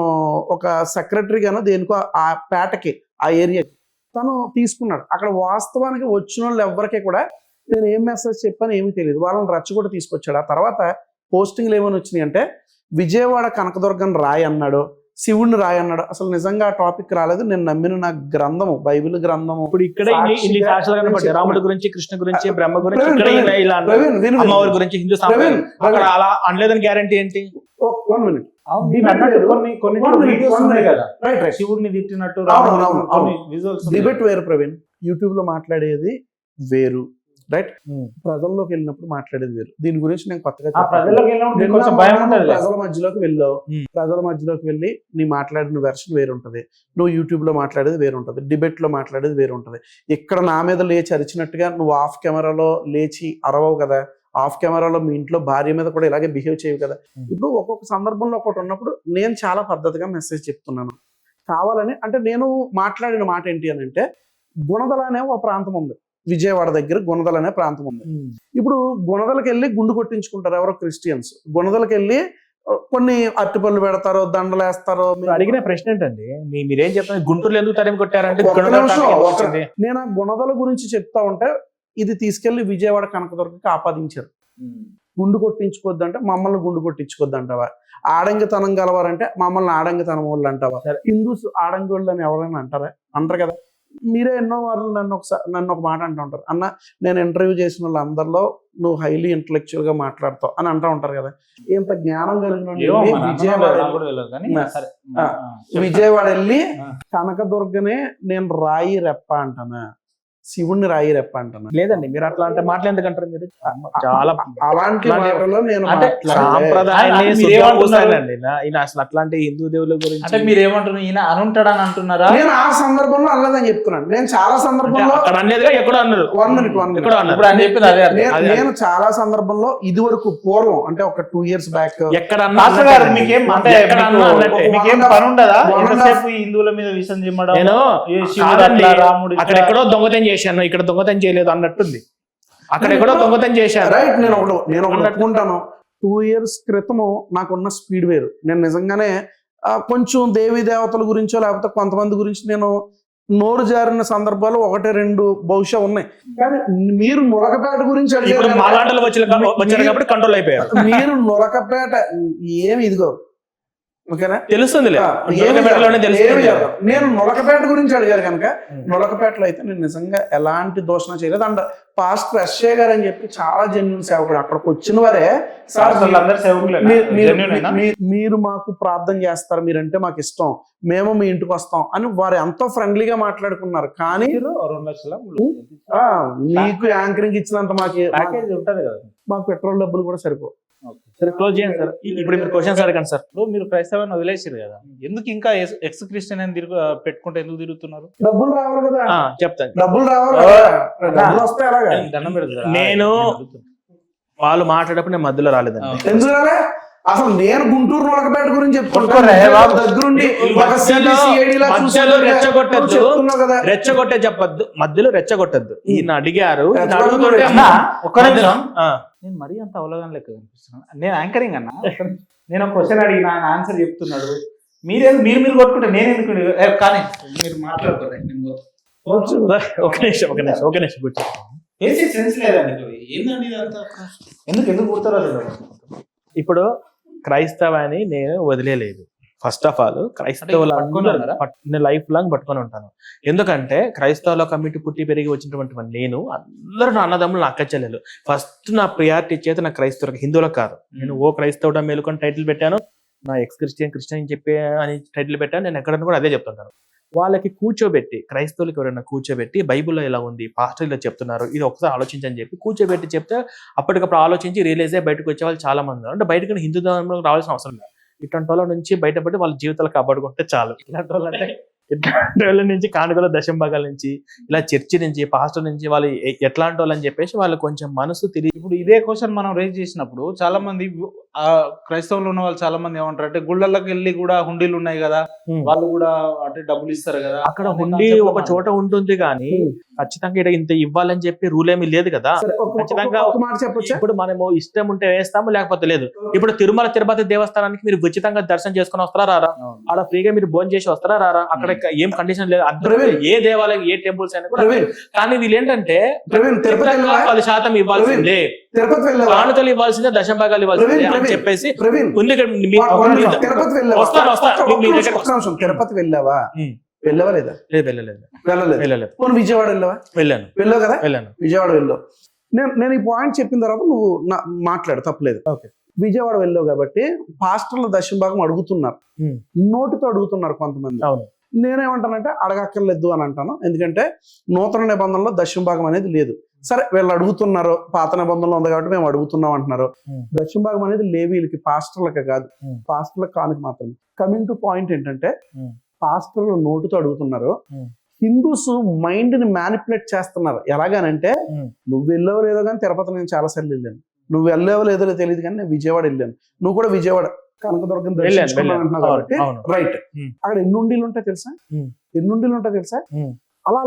ఒక సెక్రటరీగానో దేనికో ఆ పేటకి, ఆ ఏరియాకి తను తీసుకున్నాడు. అక్కడ వాస్తవానికి వచ్చిన వాళ్ళు ఎవరికి కూడా నేను ఏం మెసేజ్ చెప్పాను ఏమీ తెలియదు. వాళ్ళని రచ్చ కూడా తీసుకొచ్చాడు. ఆ తర్వాత పోస్టింగ్లు ఏమైనా వచ్చినాయి అంటే, విజయవాడ కనకదుర్గం రాయి అన్నాడు, శివుడిని రాయి అన్నాడు. అసలు నిజంగా ఆ టాపిక్ రాలేదు. నేను నమ్మిన నా గ్రంథము, బైబిల్ గ్రంథము. ఇప్పుడు ఇక్కడ ఇన్ని సాక్షులు కనబడ్డాయి. రాముడి గురించి, కృష్ణ గురించి, బ్రహ్మ గురించి, అమ్మవారి గురించి, హిందూ సాంప్రదాయం. అక్కడ అలా అనలేదని గ్యారంటీ ఏంటి? శివుడిని తిట్టినట్టు డిబేట్ వేరు ప్రవీణ్. యూట్యూబ్ లో మాట్లాడేది వేరు, రైట్? ప్రజల్లోకి వెళ్ళినప్పుడు మాట్లాడేది వేరు. దీని గురించి నేను కొత్తగా ప్రజల మధ్యలోకి వెళ్ళావు, ప్రజల మధ్యలోకి వెళ్ళి నీ మాట్లాడిన వెర్షన్ వేరు ఉంటది, నువ్వు యూట్యూబ్ లో మాట్లాడేది వేరు ఉంటది, డిబేట్ లో మాట్లాడేది వేరు ఉంటది. ఇక్కడ నా మీద లేచి అరిచినట్టుగా నువ్వు ఆఫ్ కెమెరాలో లేచి అరవవు కదా, ఆఫ్ కెమెరాలో మీ ఇంట్లో భార్య మీద కూడా ఇలాగే బిహేవ్ చేయవు కదా. ఇప్పుడు ఒక్కొక్క సందర్భంలో ఒకటి ఉన్నప్పుడు నేను చాలా పద్ధతిగా మెసేజ్ చెప్తున్నాను. కావాలని అంటే నేను మాట్లాడిన మాట ఏంటి అని అంటే, గుణదల అనే ఒక ప్రాంతం ఉంది, విజయవాడ దగ్గర గుణదల అనే ప్రాంతం ఉంది. ఇప్పుడు గుణదలకి వెళ్ళి గుండు కొట్టించుకుంటారు ఎవరో క్రిస్టియన్స్. గుణదలకి వెళ్ళి కొన్ని అరటిపళ్ళు పెడతారు, దండలు వేస్తారు. మీరు అడిగిన ప్రశ్న ఏంటండి, మీరేం చెప్తారు గుంటూరులో ఎందుకు తరిమి కొట్టారంటే ఒక్క గుణదల నిమిషం, టాపిక్ ఒక్క- వచ్చింది. నేను ఆ గుణదల గురించి చెప్తా ఉంటే ఇది తీసుకెళ్లి విజయవాడ కనకదుర్గకి ఆపాదించారు. గుండు కొట్టించుకోవద్దు అంటే మమ్మల్ని గుండు కొట్టించుకోవద్దు అంటావా? ఆడంగితనం గలవారంటే మమ్మల్ని ఆడంగితనం వాళ్ళు అంటావా? హిందూస్ ఆడంగి వాళ్ళు అని ఎవరైనా అంటారా? అంటారు కదా. మీరే ఎన్నో వారు నన్ను ఒక మాట అంటూ ఉంటారు, అన్న నేను ఇంటర్వ్యూ చేసిన వాళ్ళందరిలో నువ్వు హైలీ ఇంటలెక్చువల్ గా మాట్లాడతావు అని అంటూ ఉంటారు కదా. ఇంత జ్ఞానం కలిగిన విజయవాడ వెళ్ళి కనకదుర్గనే నేను రాయి రెప్ప అంటానా, శివుణ్ణి రాయి రెప్ప అంటానా? లేదండి, మీరు అట్లా అంటే మాటలు ఎందుకంటారు మీరు? చాలా అలాంటి మాటలో నేను అంటే సాంప్రదాయాన్ని మీరు శుద్ధిగా ఏమంటున్నారు? పూసానండి. ఈయన అసలు అట్లాంటి హిందూ దేవుళ్ళ అంటే గురించి మీరు ఏమంటున్నారు, ఈయన అనుంటాడని అంటున్నారా? నేను ఆ సందర్భంలో అల్లదని చెప్తున్నాను. నేను చాలా అంటే సందర్భంలో అక్కడ అనేదిగా ఎక్కడో అన్నారు. వన్ మినిట్ ఎక్కడో అన్నారు. ఇప్పుడు ఆయన చెప్పింది అదే అర్థం. నేను చాలా సందర్భంలో ఇది వరకు పూర్వం అంటే ఒక 2 years బ్యాక్ ఎక్కడన్నా మాస్టర్ గారు అన్నట్టే. మీకేం అంటే ఎక్కడన్నా మీకు- అన్నట్టే. మీకేం పని ఉండదా? one and ఎంతసేపు ఈ హిందువుల మీద విషయం చిమ్మడం, నేను ఈ శివుడు కాదండి, అట్లా, రాముడు ఇట్లా. అక్కడ ఎక్కడో దొంగతనం చేశాను, ఇక్కడ దొంగతనం చేయలేదు అన్నట్టుంది. అక్కడ ఎక్కడో దొంగతనం చేశాను. రైట్. నేను ఒకటి ఒప్పుకుంటాను. 2 years క్రితము నాకున్న స్పీడ్ వేరు. నేను నిజంగానే కొంచెం దేవీ దేవతల గురించో లేకపోతే కొంతమంది గురించి నేను నోరు జారిన సందర్భాలు 1-2 బహుశా ఉన్నాయి. కానీ మీరు నులకపేట గురించి ఇప్పుడు అడిగారు మా కదా. లాంటి వచ్చారు కాబట్టి కంట్రోల్ అయిపోయారు. మీరు నులకపేట ఏమి ఇదిగో ఓకేనా తెలుస్తుందిలే, ఏమి నులకపేటలోనే తెలుస్తుంది. కాదు. నేను నులకపేట గురించి అడిగారు కనుక నులకపేటలో అయితే నేను నిజంగా ఎలాంటి దోషణ చేయలేదు. అండ్ పాస్టర్ ఎస్ఏ గారు అని చెప్పి చాలా జెన్యున్ సేవకుడు. అక్కడికి వచ్చిన వారే సార్ అందరు సేవకులేనా? Genuine ఏనా? మీరు మాకు ప్రార్థన చేస్తారు, మీరంటే మాకు ఇష్టం, మేము మీ ఇంటికి వస్తాం అని వారు ఎంతో ఫ్రెండ్లీగా మాట్లాడుకున్నారు. కానీ 2 లక్షల మీకు యాంకరింగ్ ఇచ్చినంత ప్యాకేజ్ ఉంటది కదా. మాకు పెట్రోల్ డబ్బులు కూడా సరిపో. సరే క్లోజ్ చేయండి సార్. ఇప్పుడు మీరు క్వశ్చన్స్ అడగండి సార్. ఇప్పుడు మీరు క్రైస్తవాన్ని వదిలేసారు కదా, ఎందుకు ఇంకా ఎక్స్ క్రిస్టియన్ అని పెట్టుకుంటే ఎందుకు తిరుగుతున్నారు? డబ్బులు రావాలి కదా. చెప్తాను. డబ్బులు రావాలి కదా. డబ్బులు వస్తే ఎలాగా? దండం పెడతారా? నేను వాళ్ళు మాట్లాడేటప్పుడు నేను మధ్యలో రాలేదండి. ఎందుకు రాలే? అసలు నేను గుంటూరు నొలకపేట గురించి కొట్టుకోరా, ఏ బాబు? దగ్గరుండి మధ్యలో రెచ్చగొట్టద్దు, చెప్తున్నావు కదా. రెచ్చగొట్టే చెప్పద్దు, మధ్యలో రెచ్చగొట్టద్దు. ఈయన అడిగారు, ఈయన రెచ్చగొట్టద్దు. అడుగుతుంటే అన్నా, ఒక్క మధ్యలో, నిమిషం. నేను మరీ అంత అవగాహన లెక్క కనిపిస్తున్నాను. నేను యాంకరింగ్ అన్నా, నేను ఒక క్వశ్చన్ అడిగిన ఆయన ఆన్సర్ చెప్తున్నాడు. మీరు కొట్టుకుంటే నేను ఎందుకు కానీ మీరు మాట్లాడుకోండి. ఒక నిమిషం కూర్చో. ఏసీ సెన్స్ లేదండి. ఏందండి ఇదంతా? ఎందుకు పుడతారో ఇప్పుడు క్రైస్తవాన్ని నేను వదిలేదు. ఫస్ట్ ఆఫ్ ఆల్ క్రైస్తవుల నేను లైఫ్ లాంగ్ పట్టుకొని ఉంటాను. ఎందుకంటే క్రైస్తవుల కమిటీ పుట్టి పెరిగి వచ్చినటువంటి నేను అందరూ నా అన్నదమ్ములు, నా అక్క చెల్లెలు. ఫస్ట్ నా ప్రియారిటీ ఇచ్చేది నా క్రైస్తవులకు, హిందువులకు కాదు. నేను ఓ క్రైస్తవుడ మేలుకొని టైటిల్ పెట్టాను, నా ఎక్స్ క్రిస్టియన్ అని చెప్పి అని టైటిల్ పెట్టాను. నేను ఎక్కడన్నా కూడా అదే చెప్తుంటాను. వాళ్ళకి కూర్చోబెట్టి, క్రైస్తవులకి ఎవరైనా కూర్చోబెట్టి బైబిల్లో ఇలా ఉంది, పాస్టర్లో చెప్తున్నారు, ఇది ఒకసారి ఆలోచించని చెప్పి కూర్చోబెట్టి చెప్తే అప్పటికప్పుడు ఆలోచించి రియలైజ్ అయ్యి బయటకు వచ్చే వాళ్ళు చాలా మంది. అంటే బయటకు హిందూ ధర్మంలో రావాల్సిన అవసరం లేదు. ఇట్లాంటి వాళ్ళ నుంచి బయటపడి వాళ్ళ జీవితాలు కాపాడుకుంటే చాలు. ఇట్లాంటి వాళ్ళ నుంచి కానుకల దశంభాగాల నుంచి ఇలా చర్చి నుంచి పాస్టర్ నుంచి వాళ్ళు ఎట్లాంటి వాళ్ళు అని చెప్పేసి వాళ్ళు కొంచెం మనసు తిరిగి. ఇప్పుడు ఇదే క్వశ్చన్ మనం రేజ్ చేసినప్పుడు చాలా మంది క్రైస్తవులు ఉన్న వాళ్ళు చాలా మంది ఏమంటారు అంటే గుళ్ళకి వెళ్ళి కూడా హుండీలు ఉన్నాయి కదా, వాళ్ళు కూడా అంటే డబ్బులు ఇస్తారు కదా. అక్కడ హుండీ ఒక చోట ఉంటుంది కానీ ఖచ్చితంగా ఇక్కడ ఇంత ఇవ్వాలని చెప్పి రూల్ ఏమీ లేదు కదా. ఖచ్చితంగా ఇప్పుడు మనము ఇష్టం ఉంటే వేస్తాము, లేకపోతే లేదు. ఇప్పుడు తిరుమల తిరుపతి దేవస్థానానికి మీరు ఉచితంగా దర్శనం చేసుకుని వస్తారా రారా? అలా ఫ్రీగా మీరు భోజనం చేసి వస్తారా రారా? అక్కడ ఏం కండిషన్ లేదు. ఏ దేవాలయం ఏ టెంపుల్స్ అయినా కూడా. కానీ వీళ్ళు ఏంటంటే 10% ఇవ్వాల్సిందే, కానుకలు ఇవ్వాల్సిందే, దశంభాగాలు ఇవ్వాల్సిందే అని చెప్పేసి ఉంది. తిరుపతి వెళ్ళావా? వెళ్ళవా లేదా? వెళ్ళలేదు. విజయవాడ వెళ్ళావా? వెళ్ళావు కదా. విజయవాడ వెళ్ళావు. నేను ఈ పాయింట్ చెప్పిన తర్వాత నువ్వు మాట్లాడు, తప్పలేదు. విజయవాడ వెళ్ళావు కాబట్టి పాస్టర్ల దశంభాగం అడుగుతున్నారు, నోటితో అడుగుతున్నారు కొంతమంది. నేనేమంటానంటే అడగక్కర్లేదు అని అంటాను. ఎందుకంటే నూతన నిబంధనలో దశంభాగం అనేది లేదు. సరే వీళ్ళు అడుగుతున్నారు, పాత నిబంధనలో ఉంది కాబట్టి మేము అడుగుతున్నాం అంటున్నారు. దశంభాగం అనేది లేవీలకి, పాస్టర్లకి కాదు, పాస్టర్లకు కానుక మాత్రమే. కమింగ్ టు పాయింట్ ఏంటంటే పాస్టర్లు నోటితో అడుగుతున్నారు, హిందూస్ మైండ్ ని మ్యానిపులేట్ చేస్తున్నారు. ఎలాగానంటే నువ్వు వెళ్ళావో లేదో కానీ తిరుపతి నేను చాలాసార్లు వెళ్ళాను, నువ్వు వెళ్ళావో లేదో తెలియదు కానీ నేను విజయవాడ వెళ్ళాను, నువ్వు కూడా విజయవాడ కనకదుర్గం దర్శించుకున్నావు అంటున్నావు కాబట్టి రైట్. అక్కడ ఎన్ని ఉండిలు ఉంటాయి తెలుసా? అలా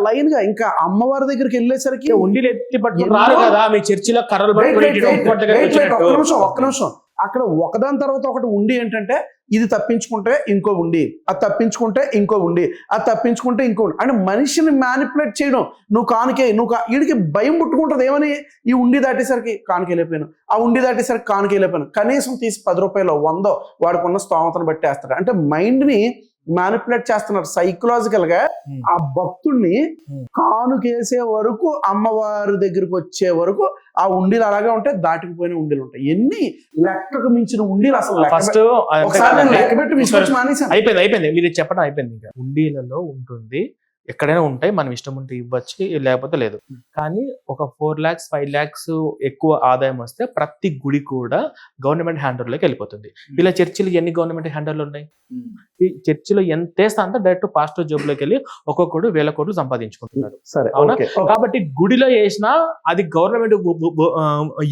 లైన్ గా ఇంకా అమ్మవారి దగ్గరికి వెళ్ళేసరికి ఉండి ఎత్తి పట్టుకుని రారు కదా మీ చర్చిలో కర్రలు ఒక్క నిమిషం. అక్కడ ఒకదాని తర్వాత ఒకటి ఉండి ఏంటంటే ఇది తప్పించుకుంటే ఇంకో ఉండి, అది తప్పించుకుంటే ఇంకో ఉండి, అది తప్పించుకుంటే ఇంకో ఉండి, అంటే మనిషిని మ్యానిపులేట్ చేయడం. నువ్వు కానుకే వీడికి భయం పుట్టుకుంటుంది. ఏమని? ఈ ఉండి దాటేసరికి కానుకెళ్ళిపోయాను, ఆ ఉండి దాటేసరికి కానుకెళ్ళిపోయాను. కనీసం తీసి 10 రూపాయలు 100 వాడికి ఉన్న స్తోమతను బట్టి వేస్తాడు. అంటే మైండ్ని మ్యానిపులేట్ చేస్తున్నారు సైకలాజికల్ గా. ఆ భక్తుడిని కానుకేసే వరకు, అమ్మవారి దగ్గరికి వచ్చే వరకు ఆ ఉండీలు అలాగే ఉంటాయి. దాటికిపోయిన ఉండీలు ఉంటాయి. ఎన్ని లెక్కకు మించిన ఉండీలు అసలు ఫస్ట్ లెక్క పెట్టి విసుకొచ్చి మానేసాను. అయిపోయింది మీరు చెప్పడం అయిపోయింది. ఇంకా ఉండీలలో ఉంటుంది, ఎక్కడైనా ఉంటాయి, మనం ఇష్టం ఉంటే ఇవ్వచ్చు, లేకపోతే లేదు. కానీ ఒక 4 lakhs 5 lakhs ఎక్కువ ఆదాయం వస్తే ప్రతి గుడి కూడా గవర్నమెంట్ హ్యాండర్లోకి వెళ్ళిపోతుంది. ఇలా చర్చిలు ఎన్ని గవర్నమెంట్ హ్యాండర్లు ఉన్నాయి? ఈ చర్చిలో ఎంత వేస్తా అంటే డైరెక్ట్ పాస్టర్ జోబులోకి వెళ్ళి ఒక్కొక్కడు 1000 కోట్లు సంపాదించుకుంటున్నాడు. సరే, అవునా? కాబట్టి గుడిలో వేసినా అది గవర్నమెంట్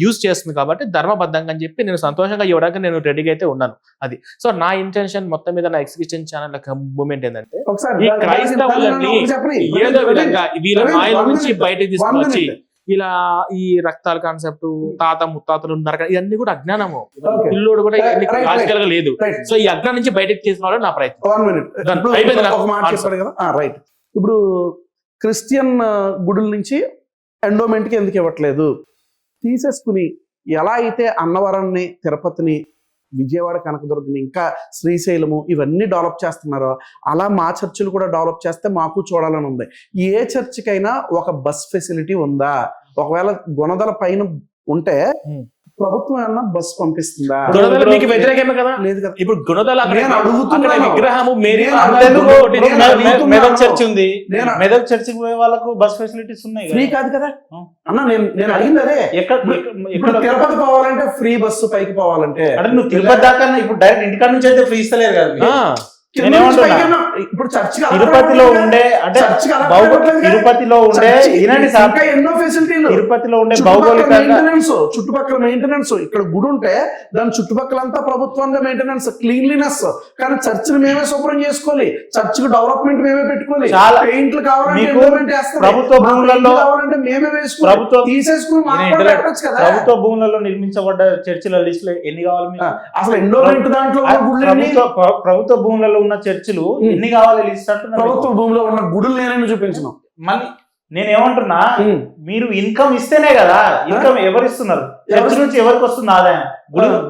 యూజ్ చేస్తుంది కాబట్టి ధర్మబద్ధంగా అని చెప్పి నేను సంతోషంగా ఇవ్వడానికి నేను రెడీగా అయితే ఉన్నాను. అది సో నా ఇంటెన్షన్ మొత్తం మీద నా ఎగ్జిబిషన్ ఛానల్ మూమెంట్ ఏంటంటే ఈ క్రైస్తవులని ఏదో విధంగా వీళ్ళ మాయల నుంచి బయటకు తీసుకొచ్చి ఇలా ఈ రక్తాల కాన్సెప్ట్, తాత ముత్తాతలు ఉన్నారు, ఇవన్నీ కూడా అజ్ఞానము. పిల్లోడు కూడా లాజికల్ గా లేదు. సో ఈ అజ్ఞానం నుంచి బయటకు తీసుకురావడం నా ప్రయత్నం. రైట్. ఇప్పుడు క్రిస్టియన్ గుడుల నుంచి ఎండోమెంట్కి ఎందుకు ఇవ్వట్లేదు? తీసేసుకుని ఎలా అయితే అన్నవరాన్ని, తిరుపతిని, విజయవాడ కనకదుర్గని, ఇంకా శ్రీశైలము ఇవన్నీ డెవలప్ చేస్తున్నారో అలా మా చర్చిలు కూడా డెవలప్ చేస్తే మాకు చూడాలని ఉంది. ఏ చర్చికైనా ఒక బస్ ఫెసిలిటీ ఉందా? ఒకవేళ గుణదల పైన ఉంటే ప్రభుత్వం ఏమన్నా బస్ పంపిస్తుందా? మీకు వ్యతిరేకమే కదా? లేదు కదా. ఇప్పుడు గుణదల విగ్రహము మెదక్ చర్చ్ ఉంది, మెదక్ చర్చికి పోయే వాళ్ళకు బస్ ఫెసిలిటీస్ ఉన్నాయి. ఫ్రీ కాదు కదా అన్న. నేను అడిగింది అదే. ఇప్పుడు తిరుపతి పోవాలంటే ఫ్రీ బస్సు, పైకి పోవాలంటే అంటే నువ్వు తిరుపతి దాకా ఇప్పుడు డైరెక్ట్ ఇంటికాడ నుంచి అయితే ఫ్రీ ఇస్తలేదు కదా. ఇప్పుడు చర్చి తిరుపతిలో ఉండే అంటే తిరుపతిలో ఉండే ఎన్నో ఫెసిలిటీలు, తిరుపతిలో ఉండే మెయింటెనెన్స్, చుట్టుపక్కల మెయింటెనెన్స్. ఇక్కడ గుడి ఉంటే దాని చుట్టుపక్కలంతా ప్రభుత్వంగా మెయింటెనెన్స్, క్లీన్లీనెస్. కానీ చర్చిని మేమే శుభ్రం చేసుకోవాలి, చర్చికి డెవలప్మెంట్ మేమే పెట్టుకోవాలి. చాలా పెయింట్లు కావాలంటే ప్రభుత్వ భూములలో కావాలంటే మేమే వేసుకోవాలి, తీసేసుకుని ప్రభుత్వ భూములలో నిర్మించబడ్డ చర్చిల లిస్ట్ లో ఎన్ని కావాలి? అసలు ఎండోమెంట్ దాంట్లో ప్రభుత్వ భూములలో ఉన్న చర్చిలు ఎన్ని కావాలి లిస్ట్ అంటున్నా. ప్రభుత్వ భూమిలో ఉన్న గుడులు నేనైనా చూపించను. మళ్ళీ నేనేమంటున్నా, మీరు ఇన్కమ్ ఇస్తేనే కదా. ఇన్కమ్ ఎవరు ఇస్తున్నారు? చర్చ్ నుంచి ఎవరికి వస్తుంది ఆదాయం?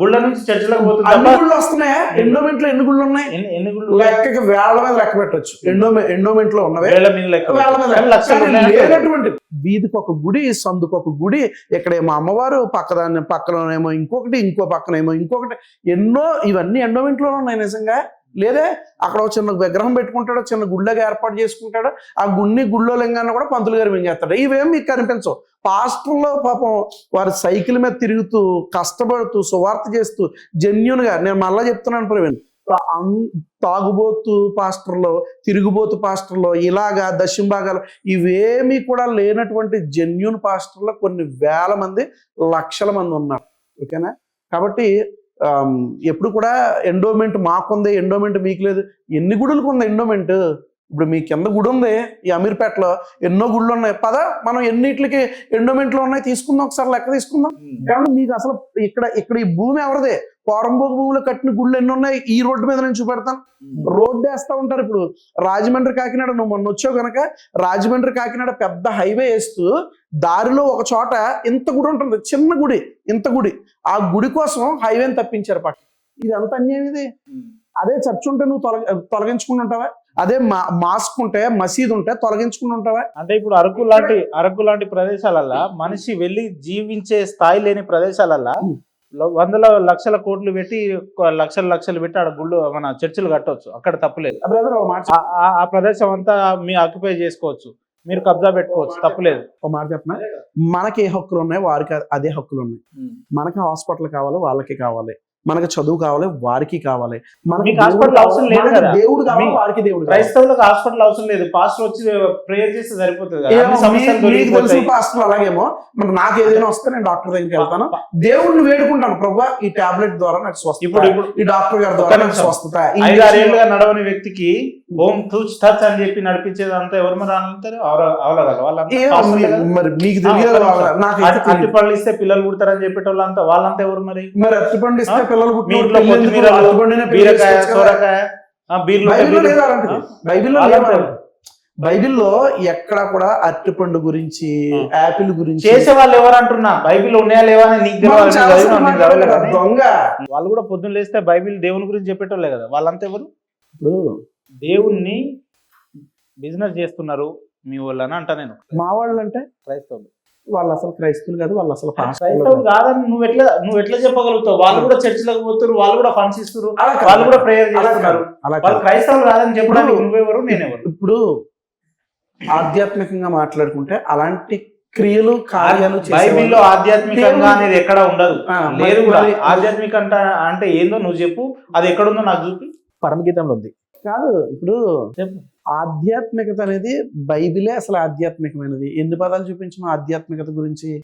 గుళ్ళ నుంచి చర్చిలకు పోతుంది. అన్ని గుళ్ళు వస్తున్నాయా? ఎండోమెంట్ లో ఎన్ని గుళ్ళు ఉన్నాయి? ఎన్ని గుళ్ళు? లెక్కకి వేళ్ల మీద లెక్క పెట్టచ్చు. ఎండోమెంట్ లో ఉన్నవి లేనటువంటి వీధికి ఒక గుడి, సందుకు ఒక గుడి, ఇక్కడేమో అమ్మవారు, పక్కలోనేమో ఇంకొకటి, ఇంకో పక్కనేమో ఇంకొకటి, ఎన్నో. ఇవన్నీ ఎండోమెంట్ లో ఉన్నాయి నిజంగా. లేదే అక్కడ ఒక చిన్న విగ్రహం పెట్టుకుంటాడు, చిన్న గుళ్ళగా ఏర్పాటు చేసుకుంటాడు. ఆ గుళ్ళో లింగాన్ని కూడా పంతులు గారు చేస్తాడు. ఇవేం మీకు కనిపించవు. పాస్టర్లో పాపం వారి సైకిల్ మీద తిరుగుతూ, కష్టపడుతూ, సువార్త చేస్తూ, జెన్యూన్ గా, నేను మళ్ళా చెప్తున్నాను ప్రవీణ్, తాగుబోతు పాస్టర్లో, తిరుగుబోతు పాస్టర్లో, ఇలాగా దశంభాగాలు ఇవేమీ కూడా లేనటువంటి జెన్యూన్ పాస్టర్లో కొన్ని వేల మంది, లక్షల మంది ఉన్నారు. ఓకేనా? కాబట్టి ఎప్పుడు కూడా ఎండోమెంట్ మాకుంది, ఎండోమెంట్ మీకు లేదు. ఎన్ని గుడులకు ఉంది ఎండోమెంట్? ఇప్పుడు మీ కింద గుడి ఉంది ఈ అమీర్పేటలో, ఎన్నో గుళ్ళు ఉన్నాయి. మనం ఎన్నిటికి ఎండోమెంట్లో ఉన్నాయి తీసుకుందాం, ఒకసారి లెక్క తీసుకుందాం. కానీ మీకు అసలు ఇక్కడ ఈ భూమి ఎవరిదే? పోరంబోకు భూమిలో కట్టిన గుళ్ళు ఎన్ని ఉన్నాయి? ఈ రోడ్డు మీద నేను చూపెడతాను. రోడ్డు వేస్తూ ఉంటారు. ఇప్పుడు రాజమండ్రి కాకినాడ, నువ్వు మొన్న వచ్చావు కనుక, రాజమండ్రి కాకినాడ పెద్ద హైవే వేస్తూ దారిలో ఒక చోట ఇంత గుడి ఉంటుంది, చిన్న గుడి, ఇంత గుడి. ఆ గుడి కోసం హైవేని తప్పించారు పక్క. ఇది అంత అన్యాయం. ఇది అదే చర్చ్ ఉంటే నువ్వు తొలగించుకుని ఉంటావా? అదే మాస్క్ ఉంటే, మసీద్ ఉంటే తొలగించుకుని ఉంటావా? అంటే ఇప్పుడు అరకు లాంటి ప్రదేశాలల్లో మనిషి వెళ్ళి జీవించే స్థాయి లేని ప్రదేశాలల్లో వందల లక్షల కోట్లు పెట్టి, లక్షలు పెట్టి ఆడ గుళ్ళు, మన చర్చిలు కట్టవచ్చు. అక్కడ తప్పులేదు. ఆ ప్రదేశం అంతా మీ ఆక్యుపై చేసుకోవచ్చు, మీరు కబ్జా పెట్టుకోవచ్చు, తప్పులేదు. ఒక మాట చెప్పనా, మనకి ఏ హక్కులు ఉన్నాయి వారికి అదే హక్కులు ఉన్నాయి. మనకి హాస్పిటల్ కావాలి, వాళ్ళకి కావాలి. మనకు చదువు కావాలి, వారికి కావాలి. మనకు మీకు హాస్పిటల్ అవసరం లేదు మనకు కదా. దేవుడు కావాలి, మీ- వారికి దేవుడు కావాలి. క్రైస్తవులకు హాస్పిటల్ అవసరం లేదు, పాస్టర్ వచ్చి ప్రేయర్ చేస్తే సరిపోతుంది కదా. ఏమో అన్ని సమస్యలు మీకు తెలిసిన దొరికిపోతాయి. పాస్టర్ అలాగేమో, మరి నాకు ఏదైనా వస్తే నేను డాక్టర్ దగ్గరికి వెళ్తాను, దేవుడిని వేడుకుంటాను, ప్రభు ఈ టాబ్లెట్ ద్వారా నాకు స్వస్థత, ఇప్పుడు ఈ డాక్టర్ గారి ఒక్క ద్వారా నాకు నిమిషం. స్వస్థత. 5-6 ఏళ్ళుగా నడవని వ్యక్తికి హోమ్ టచ్ అని చెప్పి నడిపించేది అంతా ఎవరు మరి అంటారు? అవలగలరు వాళ్ళంతా ఏమో పాస్టర్లే కదా. మరి మీకు తెలియదు, నాకు అట్టి పళ్ళు ఇస్తే పిల్లలు పుడతారని చెప్పేటోళ్ళంతా వాళ్ళంతా ఎవరు మరి? మరి అరటిపండు ఇస్తే పిల్లలు మీ పుట్టినప్పుడు ఇంట్లో పెళ్ళి ఎందుకు? కొత్తిమీర, అరటిపండునే పెళ్లి బీరకాయ, చేసుకోవచ్చు కదా. సోరకాయ, బీర్లు ఉంటే బైబిల్లో బీర్లు- లేదు అలాంటిది. బైబిల్లో వాళ్ళంతా లేదు. బైబిల్లో ఎక్కడ కూడా అరటిపండు గురించి, యాపిల్ గురించి చేసే వాళ్ళు ఎవరు అంటున్నా? బైబిల్ ఉన్నాయా లేవా అని నీకు తెలియాలి, మనం నేను చాలా చదివినా, సార్లు నేను చదవలే మాట్లాడాం కానీ. కదా, దొంగ. వాళ్ళు కూడా పొద్దున్న లేస్తే బైబిల్ దేవుని గురించి చెప్పేటోళ్ళే కదా. వాళ్ళంతా ఎవరు? ఇప్పుడు దేవుణ్ణి బిజినెస్ చేస్తున్నారు మీ వాళ్ళని అంటా నేను. మా వాళ్ళు అంటే క్రైస్తవులు వాళ్ళు అసలు క్రైస్తవులు కాదు, వాళ్ళు అసలు పాస్టర్లు క్రైస్తవులు కాదు. కాదని నువ్వు ఎట్లా చెప్పగలుగుతావు? వాళ్ళు కూడా చర్చిలకు పోతున్నారు, వాళ్ళు కూడా ఫండ్స్ ఇస్తారు, అలా కాదు. వాళ్ళు కూడా ప్రేయర్ అలా చేస్తున్నారు. కాదు. అలా వాళ్ళు కాదు. క్రైస్తవులు కాదని చెప్పడానికి నువ్వెవరు, నేనెవరు? ఇప్పుడు ఆధ్యాత్మికంగా మాట్లాడుకుంటే అలాంటి క్రియలు, కార్యాలు బైబిల్లో ఆధ్యాత్మికంగా అనేది ఎక్కడ ఉండదు, ఆ, లేదు కూడా. మరి- ఆధ్యాత్మిక అంటే ఏందో నువ్వు చెప్పు, అది ఎక్కడుందో నాకు చూపి. పరమగీతంలో ఉంది. కాదు. ఇప్పుడు చెప్పు. ఆధ్యాత్మికత అనేది బైబిలే అసలు ఆధ్యాత్మికమైనది. ఎన్ని పదాలు చూపించిన ఆధ్యాత్మికత గురించి.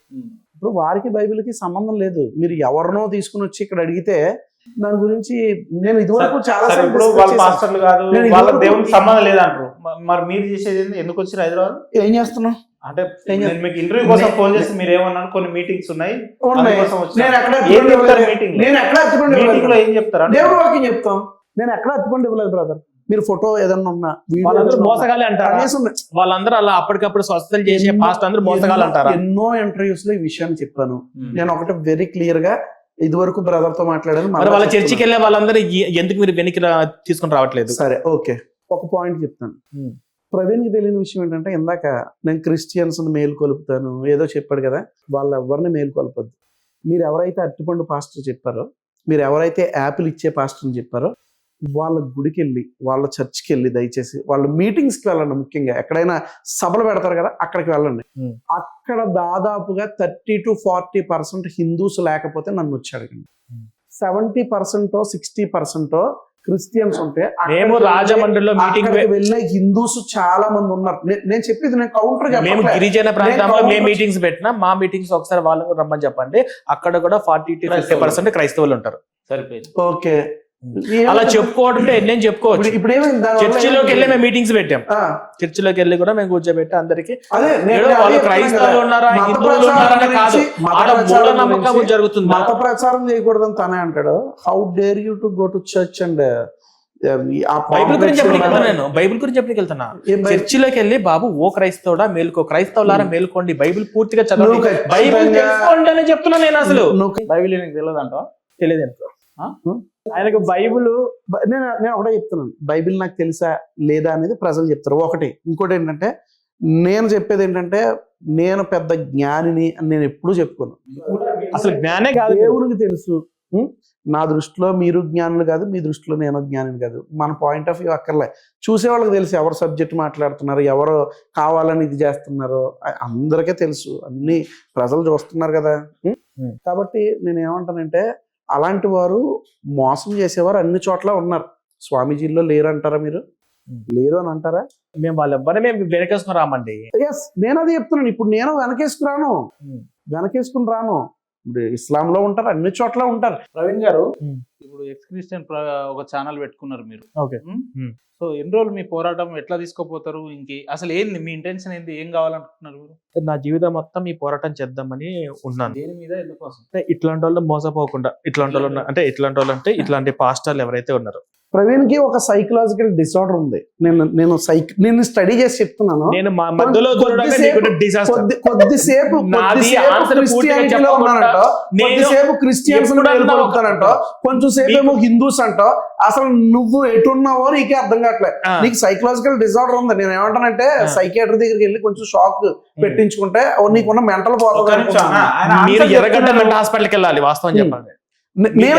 ఇప్పుడు వారికి బైబిల్కి సంబంధం లేదు. మీరు ఎవరినో తీసుకుని వచ్చి ఇక్కడ అడిగితే దాని గురించి నేను ఇదివరకు చాలా సరే, సార్లు ఇప్పుడు discuss వాళ్ళ చేశాను. పాస్టర్లు కాదు, నేను వాళ్ళ ఇదివరకు- దేవునికి సంబంధం లేదంటారు. మరి మీరు చేసేది ఏంది? ఎందుకు వచ్చారు హైదరాబాద్? ఏం చేస్తున్నావు? అంటే ఏం నేను మీకు ఇంటర్వ్యూ కోసం ఫోన్ చేసి మీరు ఏమన్నారు? కొన్ని మీటింగ్స్ ఉన్నాయి, ఉన్నాయి. అందుకోసం వచ్చాను. నేను ఎక్కడ ఏం అరటిపండు చెప్తారు ఇవ్వలేదు. మీటింగ్? నేను ఎక్కడ అరటిపండు మీటింగ్ లో ఇవ్వలేదు. ఏం చెప్తారు? దేవుడు వాక్యం చెప్తాం. నేను ఎక్కడ అరటిపండు ఇవ్వలేదు బ్రదర్. మీరు ఫోటో ఏదన్నా ఉన్నా, వీడియో వాళ్ళందరూ ఏదన్నా ఉన్నా, మోసగాలే అంటారా? కనీసం వాళ్ళందరూ అలా అప్పటికప్పుడు స్వస్థతలు చేసే పాస్ట్ అందరూ మోసగాలు అంటారా? ఎన్నో ఇంటర్వ్యూస్ లో ఈ విషయాన్ని చెప్పాను. నేను ఒకటి వెరీ క్లియర్ గా ఇదివరకు బ్రదర్ తో మాట్లాడాను. మరి వాళ్ళ చర్చికి వెళ్ళే వాళ్ళందరూ ఎందుకు మీరు వెనక్కి తీసుకుని రావట్లేదు? సరే, ఓకే, ఒక పాయింట్ చెప్తాను. ప్రవీణ్ కి తెలియని విషయం ఏంటంటే, ఇందాక నేను క్రిస్టియన్స్ మేలుకొలుపుతాను ఏదో చెప్పాడు కదా, వాళ్ళు ఎవరిని మేలుకొల్పద్దు. మీరు ఎవరైతే అరటిపండు పాస్టర్ చెప్పారో, మీరు ఎవరైతే యాపిల్ ఇచ్చే పాస్టర్ని చెప్పారో, వాళ్ళ గుడికి వెళ్ళి, వాళ్ళ చర్చ్కి వెళ్ళి, దయచేసి వాళ్ళ మీటింగ్స్కి వెళ్ళండి. ముఖ్యంగా ఎక్కడైనా సభలు పెడతారు కదా, అక్కడికి వెళ్ళండి. అక్కడ దాదాపుగా 30 to 40% హిందూస్ లేకపోతే నన్ను వచ్చి అడగండి. 70% 60% క్రిస్టియన్స్ ఉంటే మేము రాజమండ్రిలో మీటింగ్ అక్కడికి వెళ్ళే హిందూస్ చాలా మంది ఉన్నారు. నేను చెప్పేది నేను కౌంటర్ మేము గిరిజన ప్రాంతంలో మేము మీటింగ్స్ పెట్టినా, మా మీటింగ్స్ ఒకసారి వాళ్ళకు రమ్మని చెప్పండి. అక్కడ కూడా 40 to 50% క్రైస్తవులు ఉంటారు. సరిపోయింది. ఓకే, అలా చెప్పుకోవడం నేను చెప్పుకోవచ్చు. ఇప్పుడు ఏమైంది? చర్చిలోకి వెళ్ళి మేము మీటింగ్స్ పెట్టాం. చర్చిలోకి వెళ్ళి కూడా మేము కూర్చోబెట్టి అందరికి అదే వాళ్ళు క్రైస్తవులు ఉన్నారా, హిందువులు ఉన్నారనే కాదు, ఆడ మూఢనమ్మకం జరుగుతుంది. మత ప్రచారం చేయకూడదని తనే అంటాడు. How dare you to go to church and Bible గురించి ఎప్పటికి వెళ్తాను నేను. బైబిల్ గురించి ఎప్పటికి వెళ్తున్నా. చర్చిలోకి వెళ్ళి బాబు ఓ క్రైస్తవుడా మేలుకో, క్రైస్తవులారా మేలుకోండి, బైబిల్ పూర్తిగా చదవండి, బైబిల్ తెలుసుకోండి అని చెప్తున్నా నేను. అసలు బైబిల్ నీకు తెలియదు అంటావా? తెలియదు ఆయనకు బైబిల్. నేను ఒకటే చెప్తున్నాను, బైబిల్ నాకు తెలుసా లేదా అనేది ప్రజలు చెప్తారు. ఒకటి. ఇంకోటి ఏంటంటే, నేను చెప్పేది ఏంటంటే, నేను పెద్ద జ్ఞానిని అని నేను ఎప్పుడూ చెప్పుకోను. అసలు జ్ఞానే కాదు. దేవునికి తెలుసు. నా దృష్టిలో మీరు జ్ఞానులు కాదు, మీ దృష్టిలో నేను జ్ఞానిని కాదు. మన పాయింట్ ఆఫ్ వ్యూ అక్కర్లే. చూసే వాళ్ళకి తెలుసు ఎవరు సబ్జెక్ట్ మాట్లాడుతున్నారు, ఎవరు కావాలని ఇది చేస్తున్నారు, అందరికీ తెలుసు. అన్ని ప్రజలు చూస్తున్నారు కదా. కాబట్టి నేను ఏమంటానంటే, అలాంటి వారు మోసం చేసేవారు అన్ని చోట్ల ఉన్నారు. స్వామీజీల్లో లేరు అంటారా? మీరు లేరు అని అంటారా? మేము వాళ్ళెవ్వరే మేము వెనకేసుకుని రామండి. ఎస్, నేను అదే చెప్తున్నాను. ఇప్పుడు నేను వెనకేసుకురాను, వెనకేసుకుని రాను. ఇప్పుడు ఇస్లాంలో ఉంటారు, అన్ని చోట్ల ఉంటారు. ప్రవీణ్ గారు, ఇప్పుడు ఎక్స్ క్రిస్టియన్ ఒక ఛానల్ పెట్టుకున్నారు మీరు. ఓకే. సో ఎన్ని రోజులు మీ పోరాటం ఎట్లా తీసుకోపోతారు? అసలు ఏంది మీ ఇంటెన్షన్ ఏంది? ఏం కావాలనుకుంటున్నారు? నా జీవితం మొత్తం ఈ పోరాటం చేద్దామని ఉన్నాను. దేని మీద, ఎందుకోసం? అంటే ఇట్లాంటి వాళ్ళు మోసపోకుండా, ఇట్లాంటి వాళ్ళు అంటే ఇట్లాంటి పాస్టర్లు ఎవరైతే ఉన్నారో. ప్రవీణ్ కి ఒక సైకలాజికల్ డిసార్డర్ ఉంది. నేను స్టడీ చేసి చెప్తున్నాను. నేను మా మధ్యలో కొద్దిసేపు క్రిస్టియానిటీలో ఉన్నానంట, కొద్దిసేపు క్రిస్టియన్స్ మేలుకొలుపుతానంట, కొంచెం సేపు ఏమో హిందూస్ అంట. అసలు నువ్వు ఎటున్నావో నీకే అర్థం కావట్లేదు. నీకు సైకలాజికల్ డిసార్డర్ ఉంది. నేను ఏమంటానంటే, సైకియాట్రీ దగ్గరికి వెళ్ళి కొంచెం షాక్ పెట్టించుకుంటే నీకున్న మెంటల్ పోతుంది. మీరు ఎర్రగడ్డ మెంటల్ హాస్పిటల్కి వెళ్ళాలి. వాస్తవం చెప్పండి. నేను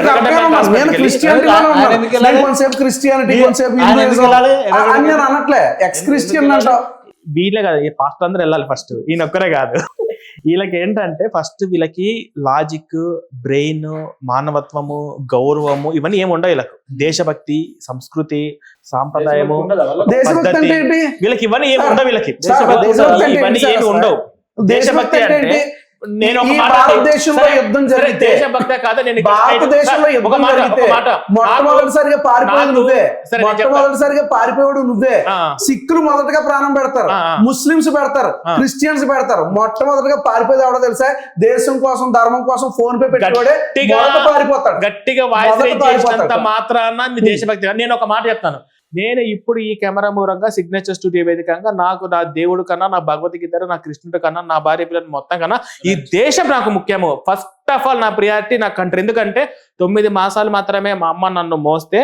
క్రిస్టియానిటీ కొంచెంసేపు హిందూయిజం అని నేను అనట్లే. ఎక్స్ క్రిస్టియన్ అంట. వీళ్ళే కాదు, పాస్టర్ అందరూ వెళ్ళాలి ఫస్ట్. ఈయన ఒక్కరే కాదు, వీళ్ళకి ఏంటంటే ఫస్ట్ వీళ్ళకి లాజిక్, బ్రెయిన్, మానవత్వము, గౌరవము ఇవన్నీ ఏమి ఉండవు. వీళ్ళకు దేశభక్తి, సంస్కృతి, సాంప్రదాయము, దేశభక్తి పద్ధతి, అంటే ఏంటి? వీళ్ళకి ఇవన్నీ ఏమి ఉండవు. వీళ్ళకి దేశభక్తి అంటే ఇవన్నీ ఏంటి ఏమి సార్? ఉండవు. దేశభక్తి అంటే నేను ఒక ఈ మాట భారతదేశంలో సరే, యుద్ధం సరే, జరిగితే దేశభక్తే కాదా నేను భారతదేశంలో ఒక యుద్ధం మాట, జరిగితే ఒక మాట. మొట్టమొదటిసారిగా పారిపోయేది నాకు- నువ్వే, సరే, నేను చెప్తా. మొట్టమొదటిసారిగా పారిపోయాడు నువ్వే. ఆ. సిక్కులు మొదటగా ప్రాణం పెడతారు, ఆ. ముస్లింస్ పెడతారు, క్రిస్టియన్స్ పెడతారు. మొట్టమొదటిగా పారిపోయేది ఎవడో తెలుసా? దేశం కోసం, ధర్మం కోసం ఫోన్ పే పెట్టేవాడే మొదట పారిపోతాడు. గట్టిగా వాయిస్ మొదట రేజ్ చేసినంత పారిపోతాడు. మాత్రాన నీ దేశభక్తి కాదు. నేను ఒక మాట చెప్తాను. నేను ఇప్పుడు ఈ కెమెరా మూలంగా సిగ్నేచర్ స్టూడియో వేదికంగా నాకు నా దేవుడు కన్నా, నా భగవద్గీత, నా కృష్ణుడి కన్నా, నా భార్య పిల్లలు మొత్తం కన్నా ఈ దేశం నాకు ముఖ్యము. ఫస్ట్ ఆఫ్ ఆల్ నా ప్రియారిటీ నా కంట్రీ. ఎందుకంటే 9 మాసాలు మాత్రమే మా అమ్మ నన్ను మోస్తే,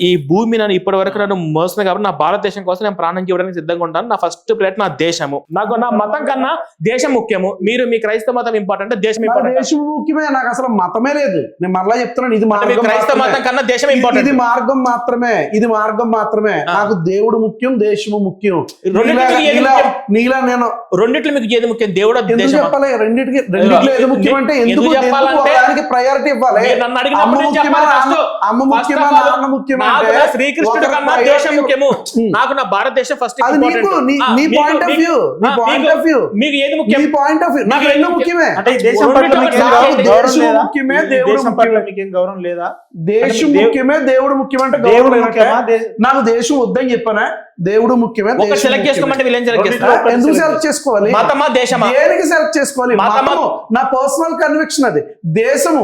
ఈ భూమి నన్ను ఇప్పటి వరకు నన్ను మోస్తుంది కాబట్టి నా భారతదేశం కోసం నేను ప్రాణం ఇవ్వడానికి సిద్ధంగా ఉంటాను. నా ఫస్ట్ ప్రియారిటీ నా దేశము. నాకు నా మతం కన్నా దేశం ముఖ్యము. మీరు మీ క్రైస్తవ మతం ఇంపార్టెంట్, దేశం నా ఇంపార్టెంట్. దేశం ముఖ్యమే, నాకు అసలు మతమే లేదు. నేను మరలా చెప్తున్నాను, ఇది మీ మార్గం క్రైస్తవ మాత్రమే. మతం కన్నా దేశం ఇది ఇంపార్టెంట్. మార్గం మాత్రమే, ఇది మార్గం మాత్రమే. నాకు దేవుడు ముఖ్యం, దేశము ముఖ్యం. రెండిటిలో ఏది ముఖ్యం? నీలా నేను రెండిట్లో మీకు ఏది ముఖ్యం? దేవుడు, ఎందుకు దేశం? చెప్పాలి? రెండిట్లో ఏది ముఖ్యం అంటే ఎందుకు చెప్పాలంటే దానికి ప్రయారిటీ ఇవ్వాలి? మీరు నన్ను అడిగినప్పుడు అమ్మ నేను ముఖ్యమా, చెప్పాలి నాన్న- first. అమ్మ ముఖ్యమా, First of all, నాన్న ముఖ్యమా నాకు అంటే నా శ్రీకృష్ణుడు ఒకరి కన్నా priority- దేశం ముఖ్యము. నాకు నా భారతదేశం ఫస్ట్ అది నీకు నీ పాయింట్ ఆఫ్ వ్యూ, నీ పాయింట్ ఆఫ్ వ్యూ, మీకు ఏది ముఖ్యం? నీ పాయింట్ ఆఫ్ వ్యూ. నాకు రెండు ముఖ్యమే. అంటే ఈ దేశం పట్ల మీకు ఏం నాకు గౌరవం దేశం లేదా? ముఖ్యమే, ఈ దేవుడు దేశం పట్ల ముఖ్యమే. మీకు ఏం గౌరవం లేదా? దేశం అంటే ముఖ్యమే, దేవుడు ముఖ్యమంటే దేవుడు గౌరవం ముఖ్యమా? అంటే నాకు దేశం వద్దని చెప్పానా? దేవుడు ముఖ్యమే, ఒక దేశం సెలెక్ట్ చేసుకోమంటే వీళ్ళు ఏం సెలెక్ట్ రెండిట్లో చేస్తారు? ఒకటి ఎందుకు select సెలెక్ట్ చేసుకోవాలి? మతమా, దేశమా? దేనికి సెలెక్ట్ చేసుకోవాలి? మతమా? మతము నా పర్సనల్ కన్విక్షన్. అది దేశము,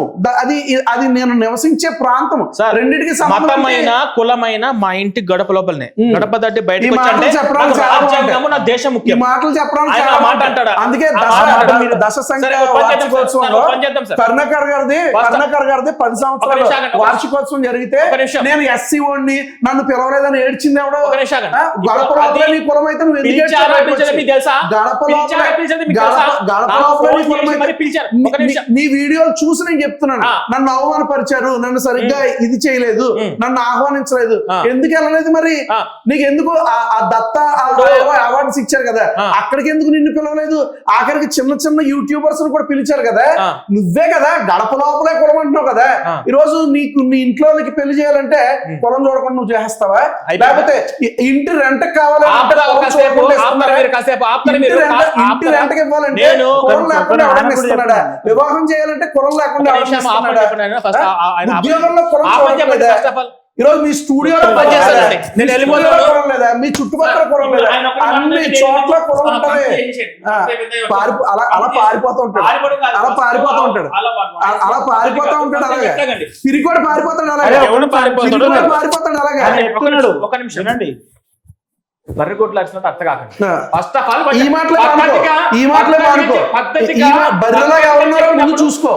అది నేను నివసించే ప్రాంతము. సార్, రెండింటికి సంబంధం మతమైన, ఏంటి? కులమైన మా ఇంటి గడప లోపలనే గడప దాటి బయటకు ఈ మాటలు వచ్చంటే చెప్పడానికి నాకు చాలా రాజ్యాంగము, నా దేశం ఈ ముఖ్యం. మాటలు చెప్పడానికి ఆయన చాలా ఆ మాట బాగుంటాయి. అంటాడా? అందుకే ఆ దశ మాట అంటాడా? మీరు దశ సరే, సంఖ్య ఒక పని చేద్దాం సార్. వార్షికోత్సవంలో ఒక పని చేద్దాం సార్. కర్ణాకర్ గారిది 10 సంవత్సరాలు నిమిషం ఆగండి, వార్షికోత్సవం జరిగితే ఒక నిమిషం. నేను ఎస్సీ ఓడిని, నన్ను పిలవలేదని ఏడ్చింది ఎవడో? ఒక నిమిషం ఆగండి. గడప లోపల నీ కులం అయితే నువ్వు ఎందుకు పిలిచారా, ఏడ్చావు? పిలిచారా మీకు తెలుసా? గడప పిలిచారా, లోపల పిలిచారా మీకు తెలుసా? గడప నాకు లోపల నీ ఫోన్ కులం చేసి అయితే మరి పిలిచారు. ఒక నిమిషం. నీ వీడియోలు చూసి నేను చెప్తున్నాను. ఆ. నన్ను అవమానపరిచారు, నన్ను సరిగ్గా ఇది చేయలేదు, నన్ను ఆహ్వానించలేదు. ఆ. ఎందుకు వెళ్ళలేదు మరి? ఆ. నీకు ఎందుకు ఆ దత్త అవార్డ్స్ ఇచ్చారు కదా, ఆ. అక్కడికి ఎందుకు నిన్ను పిలవలేదు? ఆఖరికి చిన్న చిన్న యూట్యూబర్స్ కూడా పిలిచారు కదా. ఆ. నువ్వే కదా గడప లోపలే కులం అంటున్నావు కదా. ఆ. ఈ రోజు నీకు నీ ఇంట్లో వాళ్ళకి పెళ్లి చేయాలంటే కులం చూడకుండా నువ్వు చేస్తావా? అయిపోయిందా? లేకపోతే ఇంటి రెంట్ కావాలంటే ఆపుతారా కులం కాసేపు? చూడకుండా ఆపుతారా ఇస్తున్నారా? మీరు కాసేపు? ఆపుతారా ఇంటి మీరు? ఇంటి రెంట్కి ఇవ్వాలంటే నేను కులం లేకుండా ఒక ఎవడన్నా నిమిషం ఇస్తున్నాడా? చెప్పండి. వివాహం చేయాలంటే కులం లేకుండా ఒక ఎవడన్నా నిమిషం ఆపండి ఇస్తున్నాడా? చెప్పండి ఆయన. ఫస్ట్ ఆయన ఆపండి. ఉద్యోగంలో కులం ఆపండి చెప్పండి చూడట్లేదా? First of all. ఈ రోజు మీ స్టూడియోలో పని కులం చేస్తానండి. లేదా? నేను మీ వెళ్ళిపోతాను. స్టూడియోలో కులం లేదా? మీ చుట్టుపక్కల కులం లేదా? ఆయన ఒక్కడే అన్ని మాట్లాడి చోట్ల నేను కులం ఉంటది. ఆ, అలా పారిపోతూ ఉంటాడు. అలా పారిపోతూ ఉంటాడు. అలా పారిపోతూ ఉంటాడు. అలాగే తిరిగి పారిపోతాడు. అలాగే ఎవడు పారిపోతాడు? తిరిగి పారిపోతాడు. అలాగే ఆయన చెప్తున్నాడు. ఒక నిమిషం వినండి. బర్రెగొడ్లు వచ్చినట్టు అర్థం కాకండి. ఆ. ఫస్ట్ ఆఫ్ ఆల్ ఈ మాటలే మానుకో. బర్రెలాగా ఎవరున్నారో ముందు చూసుకో.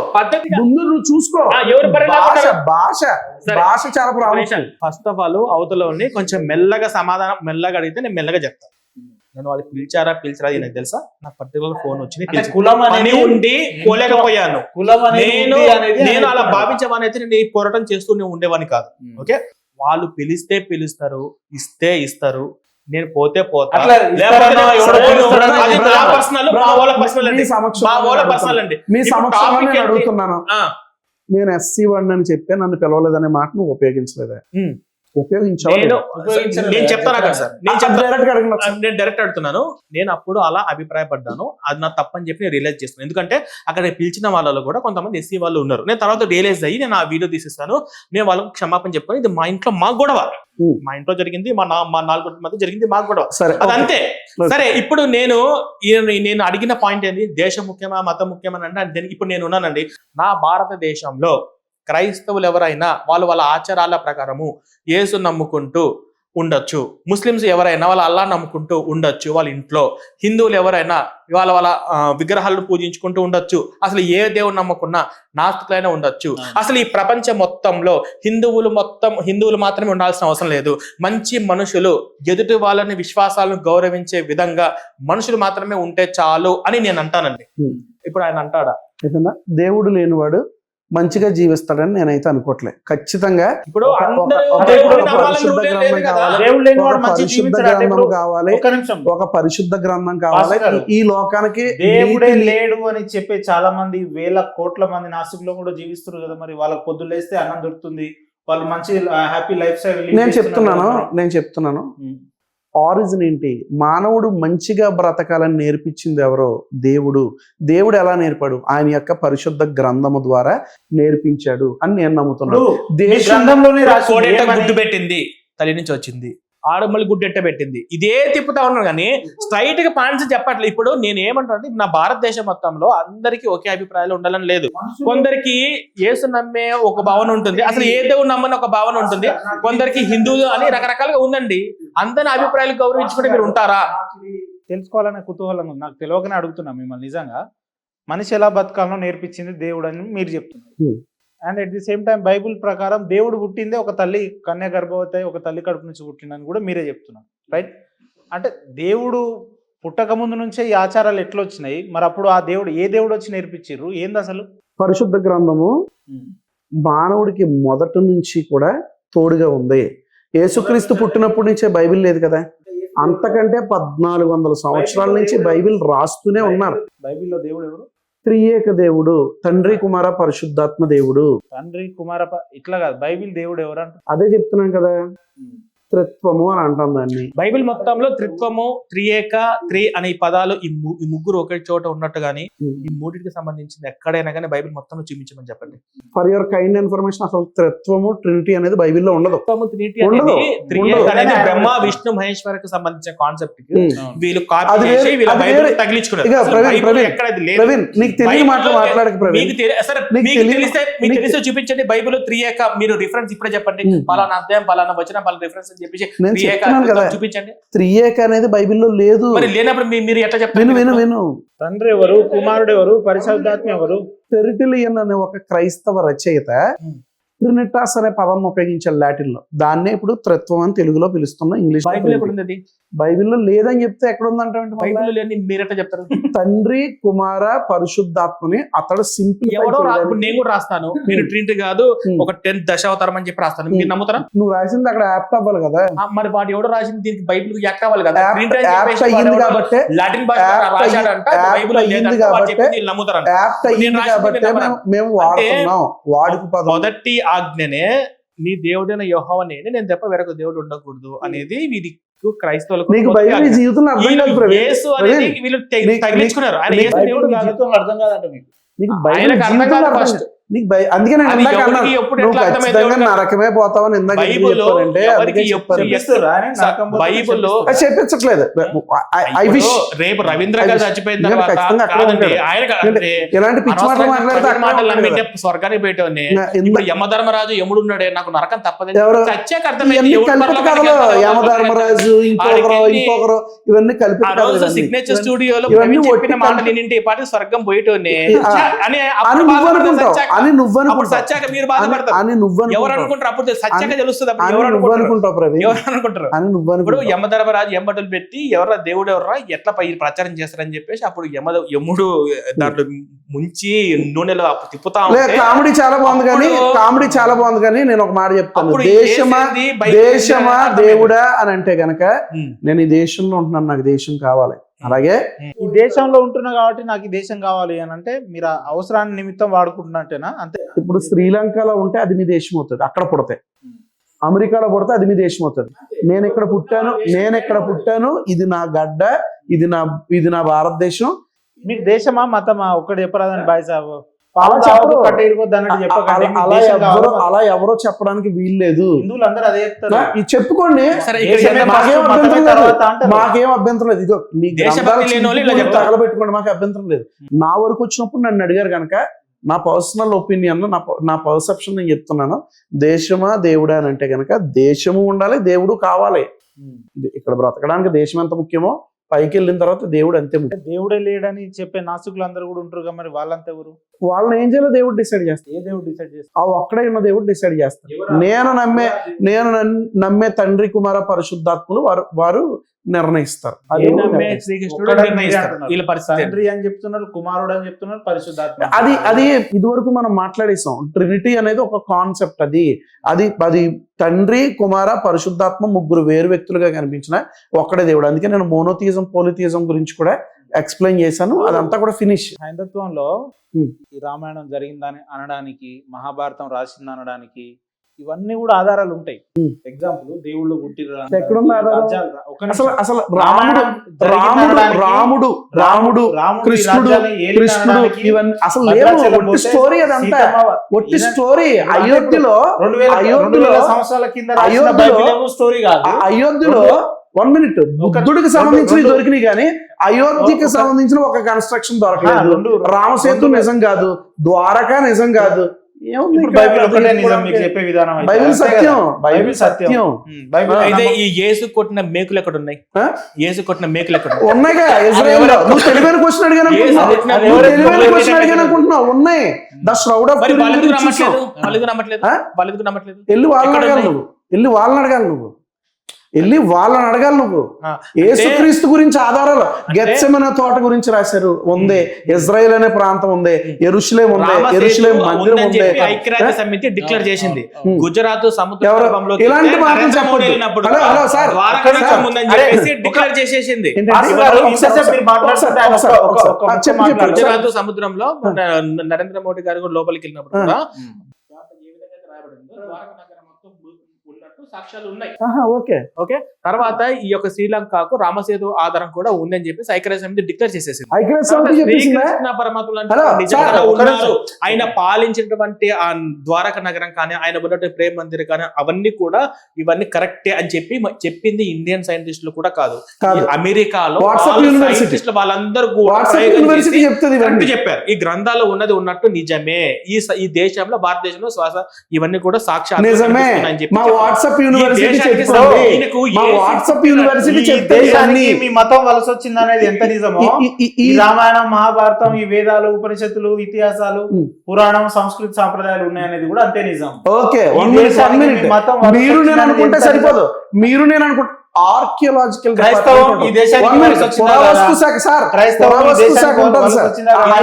ముందు నువ్వు చూసుకో. ఎవరు బర్రెలాగా భాష ఉన్నారు? భాష సరే. భాష చాలా ప్రాముఖ్యం. ఫస్ట్ ఆఫ్ ఆల్ అవతల ఉండి కొంచెం మెల్లగా సమాధానం మెల్లగా అడిగితే నేను మెల్లగా చెప్తాను. నేను వాళ్ళు పిలిచారా ఇది నాకు తెలుసా? నాకు పర్టికులర్ ఫోన్ వచ్చింది, అంటే కులం పని అనేది ఉండి పోలేకపోయాను. కులం అనేది నేను ఉంది అనేది నేను అలా ఆయన భావించమని అయితే నేను ఈ పోరాటం చేస్తూనే ఉండేవాడిని కాదు. ఓకే, వాళ్ళు పిలిస్తే పిలుస్తారు, ఇస్తే ఇస్తారు, నేను పోతే పోతా. అట్లా ఇస్తారనో ఎవడో పిలుస్తాడో అది చెప్పలేదు. నా పర్సనల్, మా వాళ్ళ పర్సనల్ అండి. మీ సమక్షంలో మా వాళ్ళ నేను పర్సనల్ అండి. మీ ఇప్పుడు సమక్షంలో topic నేను ఏంటి? అడుగుతున్నాను. ఆ, నేను ఎస్సీ వాడిని అని చెప్పి నన్ను పిలవలేదనే మాట నువ్వు ఉపయోగించలేదా? ఉమ్. ఉపయోగించావు. నేను చెప్తాను కదా సార్, నేను చెప్తాను. డైరెక్ట్ గా అడగను ఒకసారి. నేను డైరెక్ట్ అడుగుతున్నాను. నేను అప్పుడు అలా అభిప్రాయపడ్డాను, అది నా తప్పని చెప్పి నేను రియలైజ్ చేస్తున్నాను. ఎందుకంటే అక్కడ పిలిచిన వాళ్ళలో కూడా కొంతమంది ఎస్సీ వాళ్ళు ఉన్నారు. నేను తర్వాత రియలైజ్ అయ్యి నేను ఆ వీడియో తీసేస్తాను. నేను వాళ్ళకి క్షమాపణ చెప్పుకొని, ఇది మా ఇంట్లో మా గొడవ, మా ఇంట్లో జరిగింది, మా 4 మధ్య జరిగింది, మా గొడవ, సరే అది అంతే. Okay. సరే, ఇప్పుడు నేను అడిగిన పాయింట్ ఏంది? దేశం ముఖ్యమా, మతం ముఖ్యమా అంటే ఇప్పుడు నేను ఉన్నానండి. నా భారతదేశంలో క్రైస్తవులు ఎవరైనా వాళ్ళ ఆచారాల ప్రకారము యేసు నమ్ముకుంటూ ఉండొచ్చు. ముస్లిమ్స్ ఎవరైనా వాళ్ళ అల్లా నమ్ముకుంటూ ఉండొచ్చు వాళ్ళ ఇంట్లో. హిందువులు ఎవరైనా వాళ్ళ విగ్రహాలను పూజించుకుంటూ ఉండొచ్చు. అసలు ఏ దేవుడు నమ్మకున్నా నాస్తికులైనా ఉండొచ్చు. అసలు ఈ ప్రపంచం మొత్తంలో హిందువులు మాత్రమే ఉండాల్సిన అవసరం లేదు. మంచి మనుషులు, ఎదుటి వాళ్ళని విశ్వాసాలను గౌరవించే విధంగా మనుషులు మాత్రమే ఉంటే చాలు అని నేను అంటానండి. ఇప్పుడు ఆయన అంటాడా? ఏదన్నా దేవుడు లేనివాడు మంచిగా జీవిస్తాడని నేనైతే అనుకోవట్లేదు. ఖచ్చితంగా ఇప్పుడు ఒక- అందరూ ఒక- దేవుడిని ఒక నమ్మాలని పరిశుద్ధ రూల్ ఏం గ్రంథం లేదు కదా. కావాలి. దేవుడు లేని వాడు ఒక మంచి పరిశుద్ధ జీవించడు అంటే గ్రంథం ఇప్పుడు కావాలి. ఒక్క నిమిషం, ఒక పరిశుద్ధ గ్రంథం కావాలి. పాస్టర్ గారు, ఈ లోకానికి దేవుడే నీతిని- లేడు అని చెప్పే చాలా మంది వేల కోట్ల మంది నాస్తికులు కూడా జీవిస్తున్నారు కదా. మరి వాళ్ళకి పొద్దున్న లేస్తే అన్నం దొరుకుతుంది, వాళ్ళు మంచి హ్యాపీ లైఫ్ స్టైల్ నేను చెప్తున్నాను ఆరిజిన్ ఏంటి? మానవుడు మంచిగా బ్రతకాలని నేర్పించింది ఎవరో? దేవుడు ఎలా నేర్పాడు? ఆయన యొక్క పరిశుద్ధ గ్రంథము ద్వారా నేర్పించాడు అని నేను నమ్ముతున్నాను. గ్రంథంలోనే రాసి కోడెట్ట గుడ్డు పెట్టింది, తల్లి నుంచి వచ్చింది. ఆడమల్లి గుడ్డు ఎట్ట పెట్టింది, ఇదే తిప్పుతా ఉన్నాను కానీ స్ట్రైట్ గా పాయింట్స్ చెప్పట్లేదు. ఇప్పుడు నేను ఏమంటానంటే, నా భారతదేశం మొత్తంలో అందరికీ ఒకే అభిప్రాయాలు ఉండాలని లేదు. కొందరికి యేసు నమ్మే ఒక భావన ఉంటుంది, అసలు ఏ దేవుడు నమ్మని ఒక భావన ఉంటుంది, కొందరికి హిందువులు అని రకరకాలుగా ఉందండి. అందరి అభిప్రాయాలు గౌరవించుకుంటే మీరు ఉంటారా? తెలుసుకోవాలనే కుతూహలం ఉంది. నాకు తెలియకనే అడుగుతున్నా మిమ్మల్ని. నిజంగా మనిషి ఎలా బతకాలో నేర్పించింది దేవుడు అని మీరు చెప్తున్నారు. And at the same time Bible ప్రకారం దేవుడు పుట్టిందే ఒక తల్లి కన్య గర్భవతి ఒక తల్లి కడుపు నుంచి పుట్టిందని కూడా మీరే చెప్తున్నారు, రైట్? అంటే దేవుడు పుట్టక ముందు నుంచే ఈ ఆచారాలు ఎట్లా వచ్చినాయి? మరి అప్పుడు ఆ దేవుడు ఏ దేవుడు వచ్చి నేర్పించారు? ఏంది అసలు పరిశుద్ధ గ్రంథము మానవుడికి మొదటి నుంచి కూడా తోడుగా ఉంది. యేసుక్రీస్తు పుట్టినప్పటి నుంచే బైబిల్ లేదు కదా. అంతకంటే 1400 సంవత్సరాల నుంచి బైబిల్ రాస్తూనే ఉన్నారు. బైబిల్లో దేవుడు ఎవరు? త్రియేక దేవుడు, తండ్రి కుమార పరిశుద్ధాత్మ దేవుడు. తండ్రి కుమార ఇట్లా కాదు, బైబిల్ దేవుడు ఎవరు అంట? అదే చెప్తున్నాం కదా, త్రిత్వము అని అంటాం దాన్ని. బైబిల్ మొత్తంలో త్రిత్వము, త్రియేక, త్రి అనే ఈ పదాలు ఈ ముగ్గురు ఒకే చోట ఉన్నట్టు గానీ ఈ మూడింటికి సంబంధించింది ఎక్కడైనా కానీ బైబిల్ మొత్తంలో చూపించమని చెప్పండి. ఫర్ యువర్ కైండ్ ఇన్ఫర్మేషన్, అసలు త్రిత్వము ట్రినిటీ అనేది బైబిల్లో ఉండదు. త్రిత్వము, ట్రినిటీ అనేది, త్రియేక అనేది బ్రహ్మ విష్ణు మహేశ్వరకు సంబంధించిన కాన్సెప్ట్ వీళ్ళు కాపీ అది చేసి వీళ్ళ అది బైబిల్ వేరే. తగిలించుకున్నారు. ఇక అసలు ప్రవీణ్, బైబిల్ ప్రవీణ్, ఎక్కడ అది లేదు. ప్రవీణ్, నీకు తెలియని బైబిల్లో మాటలు మాట్లాడక ప్రవీణ్. మీకు తెలిస్తే చూపించండి. బైబిల్ త్రియేక మీరు రిఫరెన్స్ ఇప్పుడే చెప్పండి, పలానా అధ్యాయం పలానా వచ్చిన పలానా రిఫరెన్స్ అని చెప్పేసి నేను త్రియేక చెప్తున్నాను కదా, చూపించండి. త్రియేక అనేది బైబిల్లో లేదు. మరి లేనప్పుడు మీరు ఎట్లా చెప్తారు? విను. తండ్రి ఎవరు, కుమారుడు ఎవరు, పరిశుద్ధాత్మ ఎవరు? టెరిటిలియన్ అనే ఒక క్రైస్తవ రచయిత ట్రినిటాస్ అనే పదం ఉపయోగించారు లాటిన్ లో. దాన్నే ఇప్పుడు త్రిత్వం అని తెలుగులో పిలుస్తున్నాం. ఇంగ్లీష్ బైబిల్ ఎక్కడ ఉంది? అది బైబిల్లో లేదని చెప్తే ఎక్కడ ఉందంటే బైబిల్ లేని మీరు ఎట్లా చెప్తారు? తండ్రి కుమార పరిశుద్ధాత్మని అతడు సింపుల్. ఎవరో నేను కూడా రాస్తాను, మీరు ట్రింట్ కాదు ఒక 10th దశావతారం అని చెప్పి రాస్తాను, మీరు నమ్ముతారా? నువ్వు రాసింది అక్కడ యాప్ట్ అవ్వాలి కదా. మరి వాడు ఎవడో రాసింది దీనికి బైబిల్ యాక్ట్ అవ్వాలి కదా. యాప్ట్ అయ్యింది కాబట్టి, లాటిన్ భాష రాశాడంట, బైబిల్ లేదంట, వాడు చెప్పింది వీళ్ళు నమ్ముతారంట. యాప్ట్ అయ్యింది కాబట్టి మేము వాడుతున్నాం. వాడుకు పదం. మొదటి ఆజ్ఞనే నీ దేవుడైన యెహోవానే, నేను తప్ప వేరొక దేవుడు ఉండకూడదు అనేది వీరికి క్రైస్తవులకు. నీకు బైబిల్ జీవితంలో అర్థం కాదు ప్రవీణ్. యేసు అనేది వీళ్ళు తగిలించుకున్నారు. ఆయన యేసు దేవుడు కాదు. అర్థం కాదంట మీకు. నీకు ఆయనకు బైబిల్ అర్థం జీవితంలో కాదు అర్థం ఫస్ట్. కాదు. నీకు అందుకే నేను అది ఇందాక ఎవరికి అన్నాను, ఎప్పుడు నువ్వు ఎట్లా అర్థమైంది ఖచ్చితంగా ఎవరికి? నరకమే పోతావని ఇందాక బైబిల్లో చెప్పారంటే ఎవరికి ఎప్పుడు బైబిల్లో చెప్పించట్లేదు. ఐ విష్ రేపు రవీంద్ర గారు చచ్చిపోయిన నేను తర్వాత ఖచ్చితంగా అక్కడే కాదండి, ఉంటాడు. ఆయన ఎలాంటి పిచ్చి మాటలు మాట్లాడితే అక్కడే మాటలు ఉంటాడు నమ్మితే కదా. స్వర్గానికి పెట్టేవాడిని. ఇందా- ఇప్పుడు యమధర్మరాజు యముడు ఉన్నాడే, నాకు నరకం తప్పదు. ఎవరు? చచ్చాక అర్థమైంది ఇవన్నీ ఎవడు కల్పిత పరలోకానికి కథలు. వెళ్తాడో, యమధర్మరాజు ఇంకొకరు ఇవన్నీ కల్పిత ఆ రోజు కథలు. సిగ్నేచర్ స్టూడియోలో ఇవన్నీ ప్రవీణ్ చెప్పిన ఒట్టి మాట కల్పిత- నిన్నింటి పాటి స్వర్గం పోయేటోని ఆ. అని అని అప్పుడు నువ్వు బాధపడతావు. అనుకుంటావు, సచ్చాక అని నువ్వు అప్పుడు అనుకుంటావు, సచ్చాక మీరు బాధపడతారు. అని నువ్వు ఎవరు అనుకుంటావు, అనుకుంటారు? అప్పుడు సచ్చాక తెలుస్తుంది. అప్పుడు అని ఎవరు నువ్వు అనుకుంటారు? అనుకుంటావు ప్రవీణ్, ఎవరు అనుకుంటారు? అని నువ్వు ఇప్పుడు అనుకుంటావు. యమధర్మరాజు ఎంబటలు పెట్టి ఎవర్రా దేవుడు ఎవర్రా ఎట్లా పై ప్రచారం చేస్తారని చెప్పేసి అప్పుడు యముడు దాంట్లో ముంచి నూనెలో తిప్పుతా లే, ఉంటే కామెడీ చాలా బాగుంది కానీ అప్పుడు- కామెడీ చాలా బాగుంది కానీ నేను ఒక మాట చెప్తాను. అప్పుడు దేశమా చేసేది బయట దేశమా అర్థమైంది. దేవుడా అని అంటే గనక ఉమ్. నేను ఈ దేశంలో ఉంటున్నాను, నాకు దేశం కావాలి. అలాగే ఈ దేశంలో ఉంటున్నా కాబట్టి నాకు ఈ దేశం కావాలి అని అంటే మీరు ఆ అవసరాన్ని నిమిత్తం వాడుకుంటున్నట్టేనా? అంతే. ఇప్పుడు శ్రీలంకలో ఉంటే అది మీ దేశం అవుతుంది, అక్కడ పుడితే. అమెరికాలో పుడితే అది మీ దేశం అవుతుంది. నేను ఎక్కడ పుట్టాను, ఇది నా గడ్డ, ఇది నా భారతదేశం. మీకు దేశమా మతమా ఒక్కటి చెప్పరాదండి బాయ్ సాబు. అలా చెప్పరు. అలా ఎవరో చెప్పడానికి వీల్లేదు. హిందువులు అందరూ అదే చెప్తారు. ఇది చెప్పుకోండి, సరే, ఇక్కడ దేశమే ఎంత మాకేం ఫస్ట్, అభ్యంతరం మతమే లేదు. తర్వాత అంటారు. మాకేం అభ్యంతరం లేదు. ఇదిగో మీ దేశభక్తి లేని వాళ్ళు ఇలా చెప్తారు. తగలబెట్టుకోండి, మాకు అభ్యంతరం లేదు. నా వరకు వచ్చినప్పుడు నన్ను అడిగారు కనుక నా పర్సనల్ ఒపీనియన్, నా పర్సెప్షన్ నేను చెప్తున్నాను. దేశమా దేవుడా అని అంటే కనుక దేశము ఉండాలి, దేవుడు కావాలి. ఇక్కడ బ్రతకడానికి దేశం ఎంత ముఖ్యమో పైకి వెళ్ళిన తర్వాత దేవుడు అంతే ముఖ్యం. దేవుడే లేడని చెప్పే నాస్తికులు అందరూ కూడా ఉంటారు కదా, మరి వాళ్ళంతా ఎవరు? వాళ్ళని ఏం చేయాలో దేవుడు డిసైడ్ చేస్తాడు. ఏ దేవుడు డిసైడ్ చేస్తారు? ఆ ఒక్కడే ఉన్న దేవుడు డిసైడ్ చేస్తాడు. నేను నమ్మే తండ్రి కుమార పరిశుద్ధాత్ములు వారు నిర్ణయిస్తారు. ఏ నమ్మే శ్రీకృష్ణుడు నిర్ణయిస్తాడు. వీళ్ళ పరిస్థితి తండ్రి అని చెప్తున్నారు, కుమారుడు అని చెప్తున్నారు, పరిశుద్ధాత్మ. అది ఇదివరకు మనం మాట్లాడేసాం. ట్రినిటీ అనేది ఒక కాన్సెప్ట్. అది తండ్రి కుమార పరిశుద్ధాత్మ ముగ్గురు వేరు వ్యక్తులుగా కనిపించిన ఒక్కడే దేవుడు. అందుకే నేను మోనోథియిజం పోలిథియిజం గురించి కూడా ఎక్స్ప్లెయిన్ చేశాను. అదంతా కూడా ఫినిష్. హైందత్వంలో ఈ రామాయణం జరిగిందని అనడానికి, మహాభారతం రాసింది అనడానికి ఇవన్నీ కూడా ఆధారాలు ఉంటాయి. ఎగ్జాంపుల్ దేవుళ్ళు పుట్టిరు, ఎక్కడుంది ఆధారం? అసలు రాముడు కృష్ణుడు ఇవన్నీ అసలు లేవు. ఒట్టి స్టోరీ. అదంతా ఒట్టి స్టోరీ. అయోధ్యలో 2000 సంవత్సరాల కింద స్టోరీ కాదు. అయోధ్యలో 1 మినిట్ బుద్ధుడికి సంబంధించినవి దొరికినాయి కానీ అయోధ్యకి సంబంధించిన ఒక కన్స్ట్రక్షన్ దొరకలేదు. రామసేతు నిజం కాదు, ద్వారకా నిజం కాదు. బైబిల్ సత్యం. అయితే ఈ యేసు కొట్టిన మేకులు ఎక్కడ ఉన్నాయి? యేసు కొట్టిన మేకులు ఎక్కడ ఉన్నాయిగా? ఇజ్రాయెల్ లో. నువ్వు తెలివైన క్వశ్చన్ అడిగాను అనుకుంటున్నావు. ఉన్నాయి. ద ష్రౌడ్ ఆఫ్ వాళ్ళకి నమ్మట్లేదు. వెళ్ళి వాళ్ళని అడగాలి నువ్వు. యేసుక్రీస్తు గురించి ఆధారాలు గెత్సెమనే తోట గురించి రాశారు. ఉంది. ఇజ్రాయెల్ అనే ప్రాంతం ఉంది. యెరూషలేం ఉంది. యెరూషలేం మందిరం ఉంది. ఐక్యరాజ్య సమితి డిక్లేర్ చేసింది. గుజరాత్ ఇలాంటి మాటలు చెప్పండి. హలో సార్, డిక్లేర్ చేసేసింది. గుజరాత్ సముద్రంలో నరేంద్ర మోడీ గారు కూడా లోపలికి వెళ్ళినప్పుడు కూడా సాక్ష్యాలు ఉన్నాయి. ఓకే. తర్వాత ఈ యొక్క శ్రీలంకకు రామసేతు ఆధారం కూడా ఉందని చెప్పి ఐక్యరాజ్య సమితి డిక్లేర్ చేసేసింది. శ్రీకృష్ణ పరమాత్ములు ఉన్నారు. ఆయన పాలించినటువంటి ఆ ద్వారక నగరం కానీ, ఆయన ఉన్నటువంటి ప్రేమ మందిర్ కానీ అవన్నీ ఇవన్నీ కరెక్టే అని చెప్పింది ఇండియన్ సైంటిస్టులు కూడా కాదు. అమెరికాలో సైంటిస్టులు వాళ్ళందరూ కూడా చెప్పారు ఈ గ్రంథాల్లో ఉన్నది ఉన్నట్టు నిజమే. ఈ దేశంలో, భారతదేశంలో శ్వాస ఇవన్నీ కూడా సాక్ష్యాలు అని చెప్పి మీ మతం వలస వచ్చింది అనేది ఎంత నిజమో, ఈ రామాయణం, మహాభారతం, ఈ వేదాలు, ఉపనిషత్తులు, ఇతిహాసాలు, పురాణం, సంస్కృతి, సాంప్రదాయాలు ఉన్నాయనేది కూడా అంతే నిజం. ఓకే. సరిపోదు. మీరు నేను అనుకుంటా ఆర్కియాలజికల్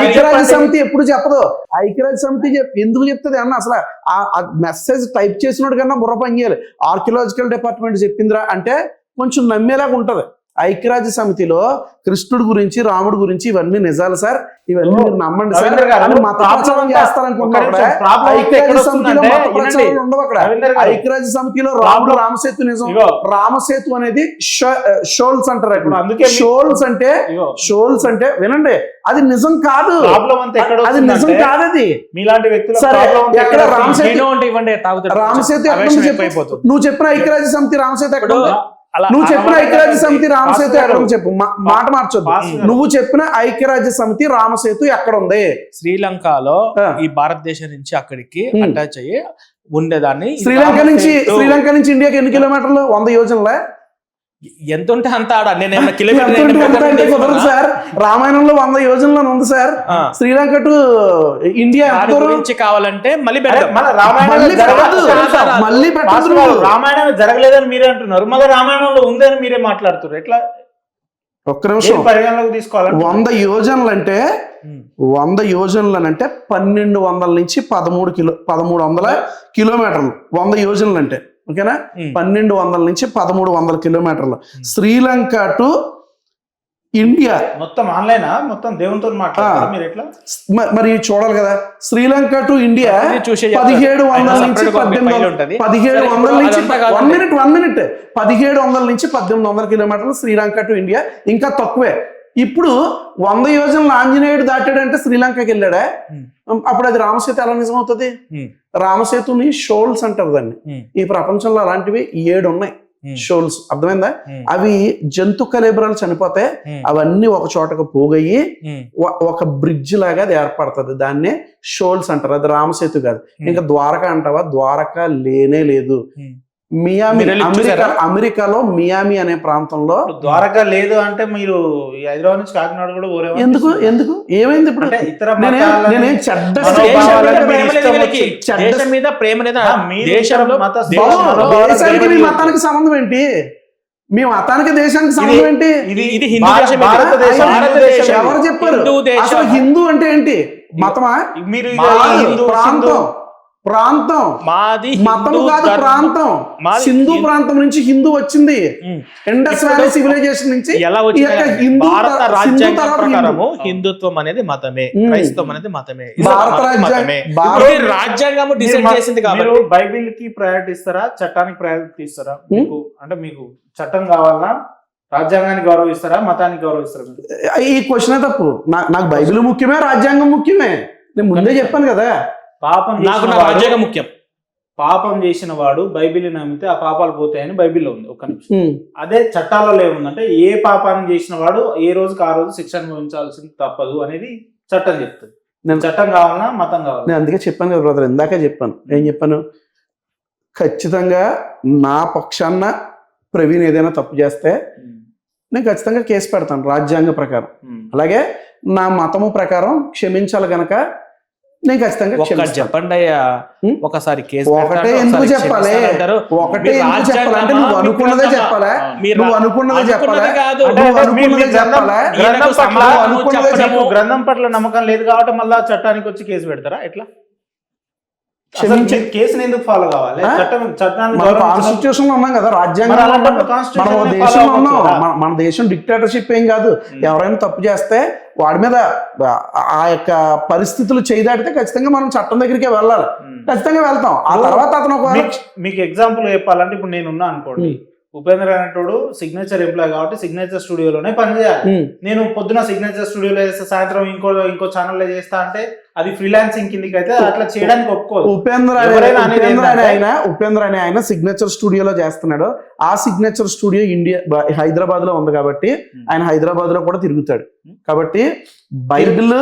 ఐక్యరాజ్య సమితి ఎప్పుడు చెప్పదు. ఐక్యరాజ్య సమితి ఎందుకు చెప్తుంది అన్న? అసలు ఆ మెసేజ్ టైప్ చేసినోడు కన్నా బుర్ర పని చేయాలి. ఆర్కియాలజికల్ డిపార్ట్మెంట్ చెప్పిందిరా అంటే కొంచెం నమ్మేలాగా ఉంటది. ఐక్యరాజ్య సమితిలో కృష్ణుడి గురించి, రాముడి గురించి ఇవన్నీ నిజాలు సార్, ఇవన్నీ మీరు నమ్మండి సార్ అని మత ప్రచారం చేస్తారనుకుంటున్నారు. ఐక్యరాజ్య సమితిలో మత ప్రచారాలు ఉండవు. అక్కడ ఐక్యరాజ్య సమితిలో రాముడు రామసేతు నిజం. రామసేతు అనేది షోల్స్ అంటారు. అక్కడ షోల్స్ అంటే వినండి, అది నిజం కాదు. అది నిజం కాదు. అది మీలాంటి వ్యక్తులు సరే. ఎక్కడ రామసేతు నువ్వు చెప్పిన ఐక్యరాజ్య సమితి రామసేతు ఎక్కడ? నువ్వు చెప్పిన ఐక్యరాజ్య సమితి రామసేతు ఎక్కడ చెప్పు. మాట మార్చొద్దు. నువ్వు చెప్పిన ఐక్యరాజ్య సమితి రామసేతు ఎక్కడ ఉంది? శ్రీలంకలో ఈ భారతదేశం నుంచి అక్కడికి అటాచ్ అయ్యి ఉండేదాన్ని. శ్రీలంక నుంచి ఇండియాకి ఎన్ని కిలోమీటర్లు? 100 యోజనలే. ఎంత ఉంటే అంత ఆడ. నేను కిలోమీటర్ సార్, రామాయణంలో 100 యోజనలో ఉంది సార్. శ్రీలంక టు ఇండియా గురించి కావాలంటే మళ్ళీ రామాయణం జరగలేదని మీరే అంటున్నారు, మళ్ళీ రామాయణంలో ఉందని మీరే మాట్లాడుతున్నారు. ఎట్లా? ఒక్క నిమిషం. పరిగణలోకి తీసుకోవాలి. 100 యోజనలు అంటే 1200 నుంచి 1300 కిలోమీటర్లు 100 యోజనలు అంటే. ఓకేనా? 1200 నుంచి 1300 కిలోమీటర్లు. శ్రీలంక టు ఇండియా మొత్తం ఆన్లైనా? మొత్తం దేవునితో మాట్లాడారు మీరు ఎట్లా? మరి చూడాలి కదా. శ్రీలంక టు ఇండియా 1700 నుంచి 1800 కిలోమీటర్లు శ్రీలంక టు ఇండియా. ఇంకా తక్కువే. ఇప్పుడు 100 యోజనలు ఆంజనేయుడు దాటాడంటే శ్రీలంకకి వెళ్ళాడా? అప్పుడు అది రామసేతు ఎలా నిజం అవుతుంది? రామసేతుని షోల్స్ అంటారు దాన్ని. ఈ ప్రపంచంలో అలాంటివి 7 ఉన్నాయి షోల్స్. అర్థమైందా? అవి జంతు కలేబరాలు చనిపోతే అవన్నీ ఒక చోటకు పోగయ్యి ఒక బ్రిడ్జ్ లాగా అది ఏర్పడుతుంది. దాన్నే షోల్స్ అంటారు. అది రామసేతు కాదు. ఇంకా ద్వారక అంటావా? ద్వారక లేనే లేదు. మియామి, మీరు వెళ్ళి చూసారా? అమెరికాలో మియామి అనే ప్రాంతంలో. ద్వారకా లేదు అంటే మీరు ఈ హైదరాబాద్ నుంచి కాకినాడ కూడా ఊరేమో ఎందుకు ఏమైంది ఇప్పుడు? అంటే ఇతర నేనే చెడ్డ దేశం మీద ప్రేమ లేదా? దేశానికి మీ మతానికి సంబంధం ఏంటి? మీ మతానికి దేశానికి సంబంధం ఏంటి? ఇది హిందూ దేశం, భారతదేశం. ఎవరు చెప్పారు? హిందూ దేశం. అసలు హిందూ అంటే ఏంటి? మతమా? మీరు ప్రాంతం ప్రాంతం మాది మతం కాదు, ప్రాంతం. సింధు ప్రాంతం నుంచి హిందూ వచ్చింది. ఇండస్ వ్యాలీ సివిలైజేషన్ నుంచి ఎలా ఈ యొక్క హిందూ భారత సింధు రాజ్యాంగం తర్వాత ప్రకారము హిందుత్వం అనేది మతమే, క్రైస్తవం అనేది మతమే. భారత మతమే. భారత ఇది రాజ్యాంగం డిసైడ్ చేసింది మీరు కాబట్టి. బైబిల్ కి ప్రయారిటీ ఇస్తారా, చట్టానికి ప్రయారిటీ ఇస్తారా? మీకు అంటే మీకు చట్టం కావాలా, రాజ్యాంగానికి గౌరవిస్తారా, మతానికి గౌరవిస్తారా? ఈ క్వశ్చనే తప్పు. నాకు బైబిల్ ముఖ్యమే, రాజ్యాంగం ముఖ్యమే. నేను ముందే చెప్పాను కదా. పాపం నాకు నా రాజ్యాంగం ముఖ్యం. పాపం చేసిన వాడు బైబిల్ నమ్మితే ఆ పాపాలు పోతాయని బైబిల్లో ఉంది. ఒక్క నిమిషం. అదే చట్టాలలో ఏముందంటే ఏ పాపాన్ని చేసిన వాడు ఏ రోజుకి ఆ రోజు శిక్ష అనుభవించాల్సింది తప్పదు అనేది చట్టం చెప్తుంది. చట్టం కావాలన్నా మతం కావాలి. నేను అందుకే చెప్పాను కదా బ్రదర్, ఇందాకే చెప్పాను. ఏం చెప్పాను? ఖచ్చితంగా నా పక్షాన ప్రవీణ్ ఏదైనా తప్పు చేస్తే నేను ఖచ్చితంగా కేసు పెడతాను రాజ్యాంగ ప్రకారం. అలాగే నా మతము ప్రకారం క్షమించాలి గనక నేను ఖచ్చితంగా చెప్పండి అయ్యా. ఒకసారి కేసు ఒకటే ఎందుకు చెప్పాలి? ఒకటే ఎందుకు చెప్పాలంటే నువ్వు అనుకున్నదే చెప్పాలా? నువ్వు అనుకున్నదే చెప్పాలా? గ్రంథం పట్ల నమ్మకం లేదు కాబట్టి మళ్ళా చట్టానికి వచ్చి కేసు పెడతారా? ఎట్లా కేసుని ఎందుకు ఫాలో కావాలి? కాన్స్టిట్యూషన్ లో ఉన్నాం కదా, రాజ్యాంగం. మన దేశం డిక్టేటర్షిప్ ఏం కాదు. ఎవరైనా తప్పు చేస్తే వాడి మీద ఆ యొక్క పరిస్థితులు చేయదాటితే ఖచ్చితంగా మనం చట్టం దగ్గరికే వెళ్ళాలి. ఖచ్చితంగా వెళ్తాం. ఆ తర్వాత అతను మీకు ఎగ్జాంపుల్ చెప్పాలంటే ఇప్పుడు నేను ఉన్నా అనుకోండి, ఉపేంద్ర అనేటోడు సిగ్నేచర్ ఎంప్లాయ్ కాబట్టి సిగ్నేచర్ స్టూడియోలోనే పనిచేయాలి. నేను పొద్దున సిగ్నేచర్ స్టూడియోలో చేస్తే సాయంత్రం ఇంకో ఛానల్లో చేస్తా అంటే అది ఫ్రీలాన్సింగ్ కిందికి అయితే అట్లా చేయడానికి ఒప్పుకోదు. ఉపేంద్ర అనే ఆయన సిగ్నేచర్ స్టూడియోలో చేస్తున్నాడు. ఆ సిగ్నేచర్ స్టూడియో హైదరాబాద్ లో ఉంది కాబట్టి ఆయన హైదరాబాద్ లో కూడా తిరుగుతాడు. కాబట్టి బైబిల్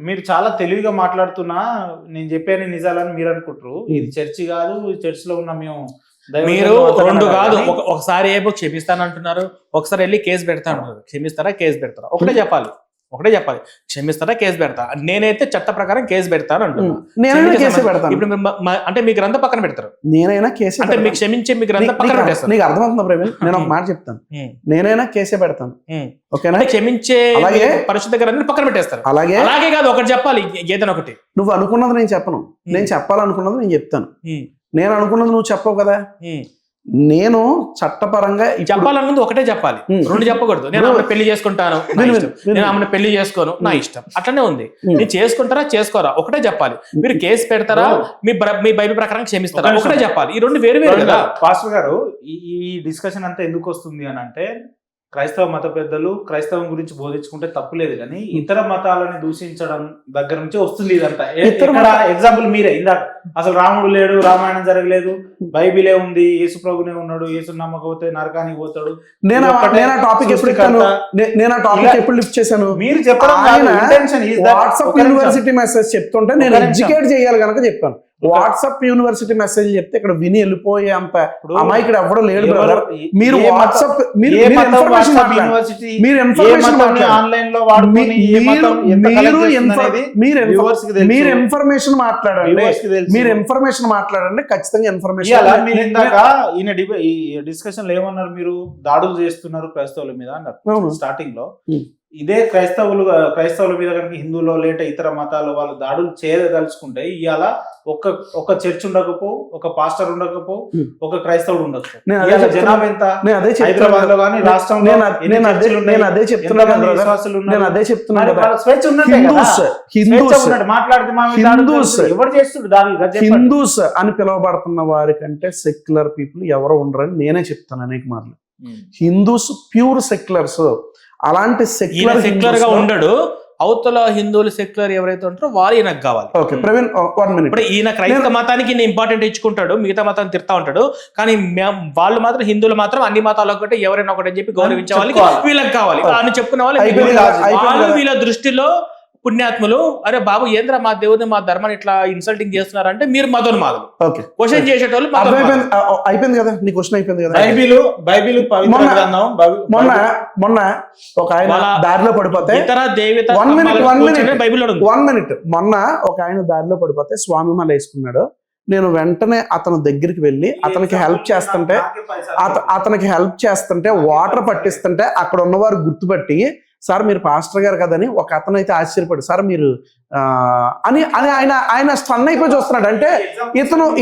మీరు చాలా తెలివిగా మాట్లాడుతున్నా, నేను చెప్పాను నిజాలని మీరు అనుకుంటారు. ఇది చర్చి కాదు, చర్చ్ లో ఉన్న మేము మీరు రెండు కాదు. ఒకసారి ఏమో క్షమిస్తానంటున్నారు, ఒకసారి వెళ్ళి కేసు పెడతా అంటున్నారు. క్షమిస్తారా, కేసు పెడతారా? ఒకటే చెప్పాలి. క్షమిస్తారా, కేసు పెడతా. నేనైతే చట్ట ప్రకారం కేసు పెడతాను అంటున్నా. ఇప్పుడు అంటే మీ గ్రంథం పక్కన పెడతారు. నేనైనా కేసు అంటే మీకు క్షమించే మీ గ్రంథం పక్కన పెట్టేస్తారు. నీకు అర్థమవుతుందా ప్రవీణ్? నేను ఒక మాట చెప్తాను. నేనైనా కేసే పెడతాను. ఓకేనా? క్షమించే అలాగే పరిశుద్ధ గ్రంథాన్ని పక్కన పెట్టేస్తారు. అలాగే కాదు, ఒకటి చెప్పాలి, ఏదైనా ఒకటి. నువ్వు అనుకున్నది నేను చెప్పను. నేను చెప్పాలనుకున్నది నేను చెప్తాను. నేను అనుకున్నది నువ్వు చెప్పవు కదా. నేను చట్టపరంగా చెప్పాలనుకుంది ఒకటే చెప్పాలి, రెండు చెప్పకూడదు. నేను ఆమెను పెళ్లి చేసుకుంటాను, నేను ఆమెను పెళ్లి చేసుకోను, నా ఇష్టం. అట్లనే ఉంది. నేను చేసుకుంటారా చేసుకోరా ఒకటే చెప్పాలి. మీరు కేసు పెడతారా, మీ బైబిల్ ప్రకారం క్షమిస్తారా ఒకటే చెప్పాలి. ఈ రెండు వేరు వేరు కదా. పాస్టర్ గారు, ఈ డిస్కషన్ అంతా ఎందుకు వస్తుంది అని అంటే, క్రైస్తవ మత పెద్దలు క్రైస్తవం గురించి బోధించుకుంటే తప్పులేదు, కానీ ఇతర మతాలని దూషించడం దగ్గర నుంచి వస్తుంది ఇదంతా. ఎగ్జాంపుల్ మీరే ఇందాక అసలు రాముడు లేడు, రామాయణం జరగలేదు, బైబిలే ఉంది, యేసు ప్రభునే ఉన్నాడు, యేసు నమ్మకపోతే నరకానికి పోతాడు. నేను ఆ టాపిక్ ఎప్పుడు లిఫ్ట్ చేశాను? మీరు చెప్పడం వాట్సాప్ యూనివర్సిటీ మెసేజ్ చెప్తుంటే నేను ఎడ్యుకేట్ చేయాలి కనుక చెప్పాను. వాట్సాప్ యూనివర్సిటీ మెసేజ్ చెప్తే ఇక్కడ విని వెళ్ళిపోయే అంత అమాయకుడు ఎవడో లేడు బ్రదర్. మీరు వాట్సాప్ మీరు ఇన్ఫర్మేషన్ మాట్లాడండి. మీరు ఇన్ఫర్మేషన్ మాట్లాడండి. ఖచ్చితంగా ఇన్ఫర్మేషన్. డిస్కషన్ లో ఏమన్నారు? మీరు దాడులు చేస్తున్నారు క్రైస్తవుల మీద అన్నారు స్టార్టింగ్ లో. ఇదే క్రైస్తవుల మీద కనుక హిందువులో లేట ఇతర మతాలు వాళ్ళు దాడులు చేయదలుచుకుంటే ఇవాళ ఒక చర్చ్ ఉండకపో, ఒక పాస్టర్ ఉండకపో, ఒక క్రైస్తవుడు ఉండకపో, జనాభా ఎంత? హైదరాబాద్ లో కానీ రాష్ట్రంలో హిందూస్ అని పిలువబడుతున్న వారి కంటే సెక్యులర్ పీపుల్ ఎవరో ఉండరని నేనే చెప్తాను అనేక మార్లు. Hindus pure seculars. అలాంటి సెక్యులర్ గా ఉండడు. అవతల హిందువులు సెక్యులర్ ఎవరైతే ఉంటారో వారు ఈయనకు కావాలి. Okay Praveen, 1 minute. ఇప్పుడు ఈయన క్రైస్తవ మతానికి ఇంపార్టెంట్ ఇచ్చుకుంటాడు, మిగతా మతాన్ని తిడతా ఉంటాడు. కానీ వాళ్ళు మాత్రం హిందువులు మాత్రం అన్ని మతాలు ఒకటే, ఎవరైనా ఒకటి అని చెప్పి గౌరవించే వాళ్ళకి వీళ్ళకి కావాలి అని చెప్పుకునే వాళ్ళు వీళ్ళ దృష్టిలో పుణ్యాత్ములు అరే బాబు ఏంద్రా మా దేవుడిని మా ధర్మాన్ని ఇట్లా ఇన్సల్టింగ్ చేస్తున్నారంటే మీరు మతోన్మాదులు. ఓకే క్వశ్చన్ చేసేటోళ్ళు అర్థమైపోయింది. అయిపోయింది కదా నీ క్వశ్చన్ అయిపోయింది కదా. బైబిల్ మొన్న ఒక ఆయన దారిలో పడిపోతే ఇతర దేవత బైబిల్లో ఉంది. 1 minute మొన్న ఒక ఆయన దారిలో పడిపోతే స్వామి మాల వేసుకున్నాడు. నేను వెంటనే అతని దగ్గరికి వెళ్ళి అతనికి హెల్ప్ చేస్తుంటే వాటర్ పట్టిస్తుంటే అక్కడ ఉన్నవారు గుర్తుపట్టి సార్ మీరు పాస్టర్ గారు కదని ఒక అతను అయితే ఆశ్చర్యపడి సార్ మీరు అని అని ఆయన స్టన్ అయిపోయి చూస్తున్నాడు. అంటే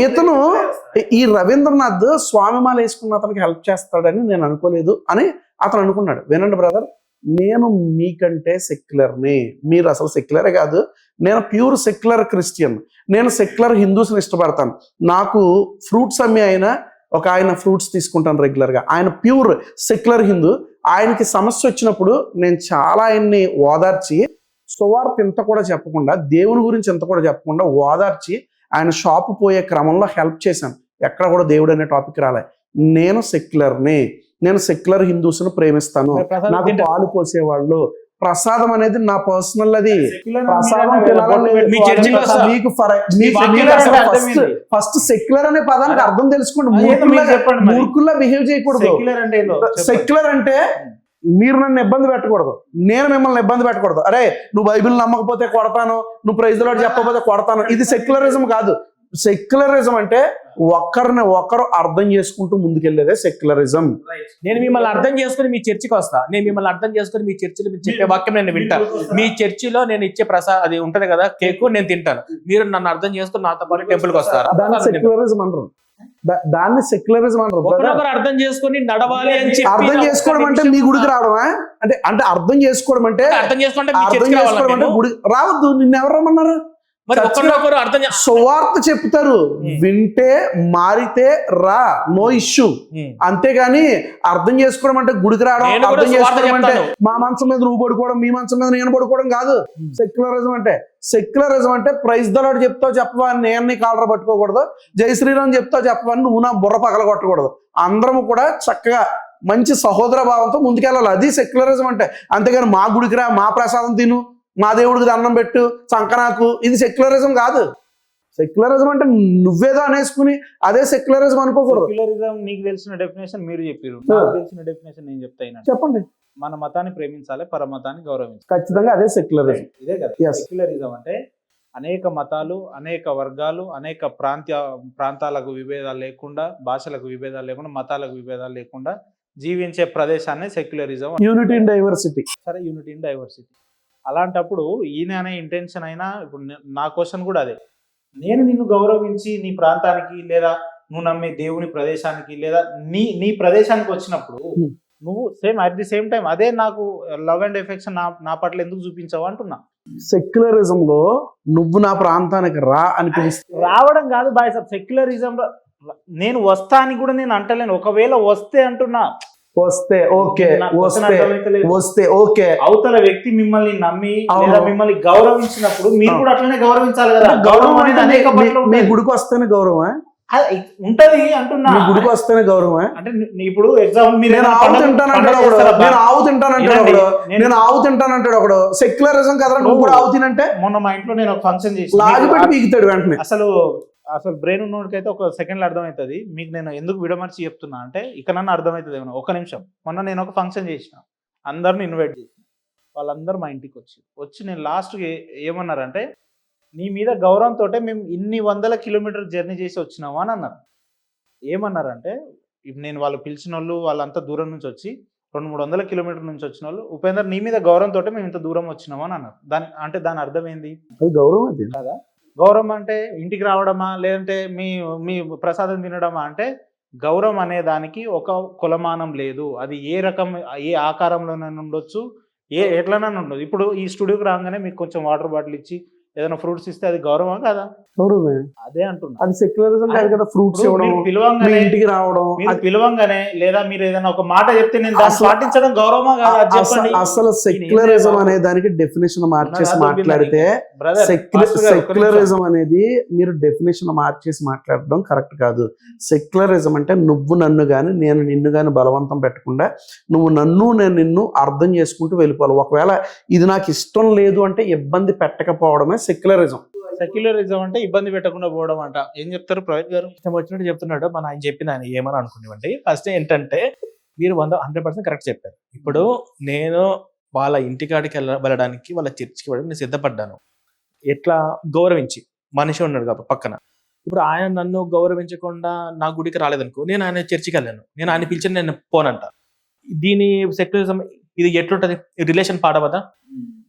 ఇతను ఈ రవీంద్రనాథ్ స్వామిమాల వేసుకున్న అతనికి హెల్ప్ చేస్తాడని నేను అనుకోలేదు అని అతను అనుకున్నాడు. వినండి బ్రదర్, నేను మీకంటే సెక్యులర్ని, మీరు అసలు సెక్యులరే కాదు. నేను ప్యూర్ సెక్యులర్ క్రిస్టియన్, నేను సెక్యులర్ హిందూస్ని ఇష్టపడతాను. నాకు ఫ్రూట్స్ అమ్మి ఒక ఆయన ఫ్రూట్స్ తీసుకుంటాను రెగ్యులర్గా. ఆయన ప్యూర్ సెక్యులర్ హిందూ. ఆయనకి సమస్య వచ్చినప్పుడు నేను చాలా ఆయన్ని ఓదార్చి సువార్త ఇంత కూడా చెప్పకుండా, దేవుని గురించి ఇంత కూడా చెప్పకుండా ఓదార్చి ఆయన షాపు పోయే క్రమంలో హెల్ప్ చేశాను. ఎక్కడ కూడా దేవుడు అనే టాపిక్ రాలే. నేను సెక్యులర్ని, నేను సెక్యులర్ హిందూస్ను ప్రేమిస్తాను. నాకు పాలు పోసేవాళ్ళు, ప్రసాదం అనేది నా పర్సనల్, అది ప్రసాదం ఫస్ట్ సెక్యులర్ అనే పదానికి అర్థం తెలుసుకోండి. మూర్ఖుల్లా బిహేవ్ చేయకూడదు. సెక్యులర్ అంటే మీరు నన్ను ఇబ్బంది పెట్టకూడదు, నేను మిమ్మల్ని ఇబ్బంది పెట్టకూడదు. అరే నువ్వు బైబిల్ నమ్మకపోతే కొడతాను, నువ్వు ప్రైజ్ ది లార్డ్ చెప్పకపోతే కొడతాను, ఇది సెక్యులరిజం కాదు. సెక్యులరిజం అంటే ఒకరిని ఒకరు అర్థం చేసుకుంటూ ముందుకెళ్లేదే సెక్యులరిజం. నేను మిమ్మల్ని అర్థం చేసుకుని మీ చర్చికి వస్తా, నేను మిమ్మల్ని అర్థం చేసుకుని మీ చర్చిలో మీరు చెప్పే వాక్యం నేను వింటాను. మీ చర్చిలో నేను ఇచ్చే అది ఉంటది కదా కేకు, నేను తింటాను. మీరు నన్ను అర్థం చేసుకుని నాతో పాటు టెంపుల్కి వస్తారా? దాన్ని సెక్యులరిజం అంటారు. ఒకరొకరు అర్థం చేసుకుని నడవాలి అని చెప్పి అర్థం చేసుకోవడం అంటే మీ గుడికి రావడమా? అంటే అర్థం చేసుకోవడం అంటే గుడి రావద్దు. నిన్ను ఎవరు రమ్మన్నారు? సువార్త చెప్తారు, వింటే మారితే రా, నో ఇష్యూ. అంతేగాని అర్థం చేసుకోవడం అంటే గుడికి రావడం, అర్థం చేసుకోవడం అంటే మా మంచం మీద నువ్వు పడుకోవడం, మీ మంచం మీద నేను పడుకోవడం కాదు సెక్యులరిజం అంటే. సెక్యులరిజం అంటే ప్రైజ్ ది లార్డ్ చెప్తావు చెప్పవా, నేను నీ కాలర పట్టుకోకూడదు. జై శ్రీరామ్ చెప్తావు చెప్పవా, నువ్వు నా బుర్ర పగల కొట్టకూడదు. అందరం కూడా చక్కగా మంచి సహోదర భావంతో ముందుకెళ్ళాలి. అది సెక్యులరిజం అంటే. అంతేగాని మా గుడికి రా, మా ప్రసాదం తిను, మా దేవుడికి దండం పెట్టు, సంకనాకు, ఇది సెక్యులరిజం కాదు. సెక్యులరిజం అంటే నువ్వేదో అనేసుకుని అదే సెక్యులరిజం అనుకోకూడదు. సెక్యులరిజం నీకు తెలిసిన డెఫినేషన్ మీరు చెప్పారు, నాకు తెలిసిన డెఫినేషన్ నేను చెప్తాను. చెప్పండి. మన మతాన్ని ప్రేమించాలి, పరమతాన్ని గౌరవించాలి. ఖచ్చితంగా అదే సెక్యులరిజం. ఇదే కదా సెక్యులరిజం అంటే. అనేక మతాలు, అనేక వర్గాలు, అనేక ప్రాంతాలకు విభేదాలు లేకుండా, భాషలకు విభేదాలు లేకుండా, మతాలకు విభేదాలు లేకుండా జీవించే ప్రదేశాన్ని సెక్యులరిజం. Unity in diversity. సరే, యూనిటీ ఇన్ డైవర్సిటీ. అలాంటప్పుడు ఈయన అనే ఇంటెన్షన్ అయినా, ఇప్పుడు నా క్వశ్చన్ కూడా అదే. నేను నిన్ను గౌరవించి నీ ప్రాంతానికి, లేదా నువ్వు నమ్మే దేవుని ప్రదేశానికి, లేదా నీ ప్రదేశానికి వచ్చినప్పుడు నువ్వు అట్ ది సేమ్ టైం అదే నాకు లవ్ అండ్ ఎఫెక్షన్ నా పట్ల ఎందుకు చూపించావు అంటున్నా. సెక్యులరిజం లో నువ్వు నా ప్రాంతానికి రా అని రావడం కాదు బాయ్ సార్. సెక్యులరిజం లో నేను వస్తా అని కూడా నేను అంటలేను. ఒకవేళ వస్తే అంటున్నా, వస్తే ఓకే, అవతల వ్యక్తి మిమ్మల్ని నమ్మి లేదా మిమ్మల్ని గౌరవించినప్పుడు మీరు కూడా అట్లనే గౌరవించాలి కదా. గౌరవం అనేది అనేక మీ గుడికి వస్తేనే గౌరవం ఉంటది అంటున్నా. మీ గుడికి వస్తేనే గౌరవం అంటే ఇప్పుడు ఎగ్జాంపుల్ మీరు నేను ఆవు తింటానంటాడు ఒకడు. సెక్యులరిజం కదా, నువ్వు కూడా ఆవు తినంటే. మొన్న మా ఇంట్లో నేను ఒక ఫంక్షన్ చేసి లాగిపెట్టి పీకుతాడు వెంటనే. అసలు బ్రెయిన్ ఉన్నోడికైతే ఒక సెకండ్లో అర్థమవుతుంది. మీకు నేను ఎందుకు విడమర్చి చెప్తున్నా అంటే ఇక్కడ నన్ను అర్థమవుతుంది ఏమన్నా. ఒక నిమిషం. మొన్న నేను ఒక ఫంక్షన్ చేసిన, అందరిని ఇన్వైట్ చేసిన, వాళ్ళందరూ మా ఇంటికి వచ్చి నేను లాస్ట్కి ఏమన్నారంటే, నీ మీద గౌరవంతో మేము ఇన్ని 100 కిలోమీటర్ జర్నీ చేసి వచ్చినాము అని అన్నారు. ఏమన్నారంటే, నేను వాళ్ళు పిలిచిన వాళ్ళు వాళ్ళంతా దూరం నుంచి వచ్చి 200-300 కిలోమీటర్ నుంచి వచ్చిన వాళ్ళు, ఉపేందర్ నీ మీద గౌరవంతో మేము ఇంత దూరం వచ్చినాము అని అన్నారు. దాని అర్థం ఏంది? గౌరవం అది కదా. గౌరవం అంటే ఇంటికి రావడమా, లేదంటే మీ ప్రసాదం తినడమా అంటే? గౌరవం అనే దానికి ఒక కులమానం లేదు. అది ఏ ఆకారంలోనైనా ఉండొచ్చు, ఎట్లనైనా ఉండదు. ఇప్పుడు ఈ స్టూడియోకి రాగానే మీకు కొంచెం వాటర్ బాటిల్ ఇచ్చి ఏదైనా ఫ్రూట్స్ ఇస్తే అది గౌరవం కదా? గౌరవమే. అదే అంటున్నా. అది సెక్యులరిజం కాదు కదా. ఫ్రూట్స్ ఇప్పుడు ఇవ్వడం, మీరు మీ పిలవంగానే ఇంటికి రావడం, మీరు పిలవంగానే లేదా మీరు ఏదైనా ఒక మాట చెప్తే నేను దాన్ని అసలు- పాటించడం గౌరవమా కాదా? అది చెప్పండి. అసలు సెక్యులరిజం అనే దానికి డెఫినేషన్ మార్చేసి మాట్లాడితే, బ్రదర్ సెక్యులరిజం అనేది మీరు డెఫినేషన్ మార్చేసి మాట్లాడడం కరెక్ట్ కాదు. సెక్యులరిజం అంటే నువ్వు నన్ను గాని నేను నిన్ను గాని బలవంతం పెట్టకుండా నువ్వు నన్ను నేను నిన్ను అర్థం చేసుకుంటూ వెళ్ళిపోవాలి. ఒకవేళ ఇది నాకు ఇష్టం లేదు అంటే ఇబ్బంది పెట్టకపోవడమే సెక్యులరిజం. సెక్యులరిజం అంటే ఇబ్బంది పెట్టకుండా పోవడం అంట. ఏం చెప్తారు ప్రవీణ్ గారు? ఇష్టం వచ్చినట్టు చెప్తున్నాడు. మన ఆయన చెప్పింది ఆయన ఏమని అనుకునేవండి. ఫస్ట్ ఏంటంటే మీరు 100% కరెక్ట్ చెప్పారు. ఇప్పుడు నేను వాళ్ళ ఇంటికాడికి వెళ్ళడానికి వాళ్ళ చర్చికి వెళ్ళడానికి నేను సిద్ధపడ్డాను. ఎట్లా గౌరవించి మనిషి ఉన్నాడు కాబట్టి పక్కన. ఇప్పుడు ఆయన నన్ను గౌరవించకుండా నా గుడికి రాలేదనుకో, నేను ఆయన చర్చికి వెళ్ళాను, నేను ఆయన పిలిచిన నేను పోనంట. దీని సెక్యులరిజం ఇది ఎట్లుంటది? రిలేషన్ పాడవదా?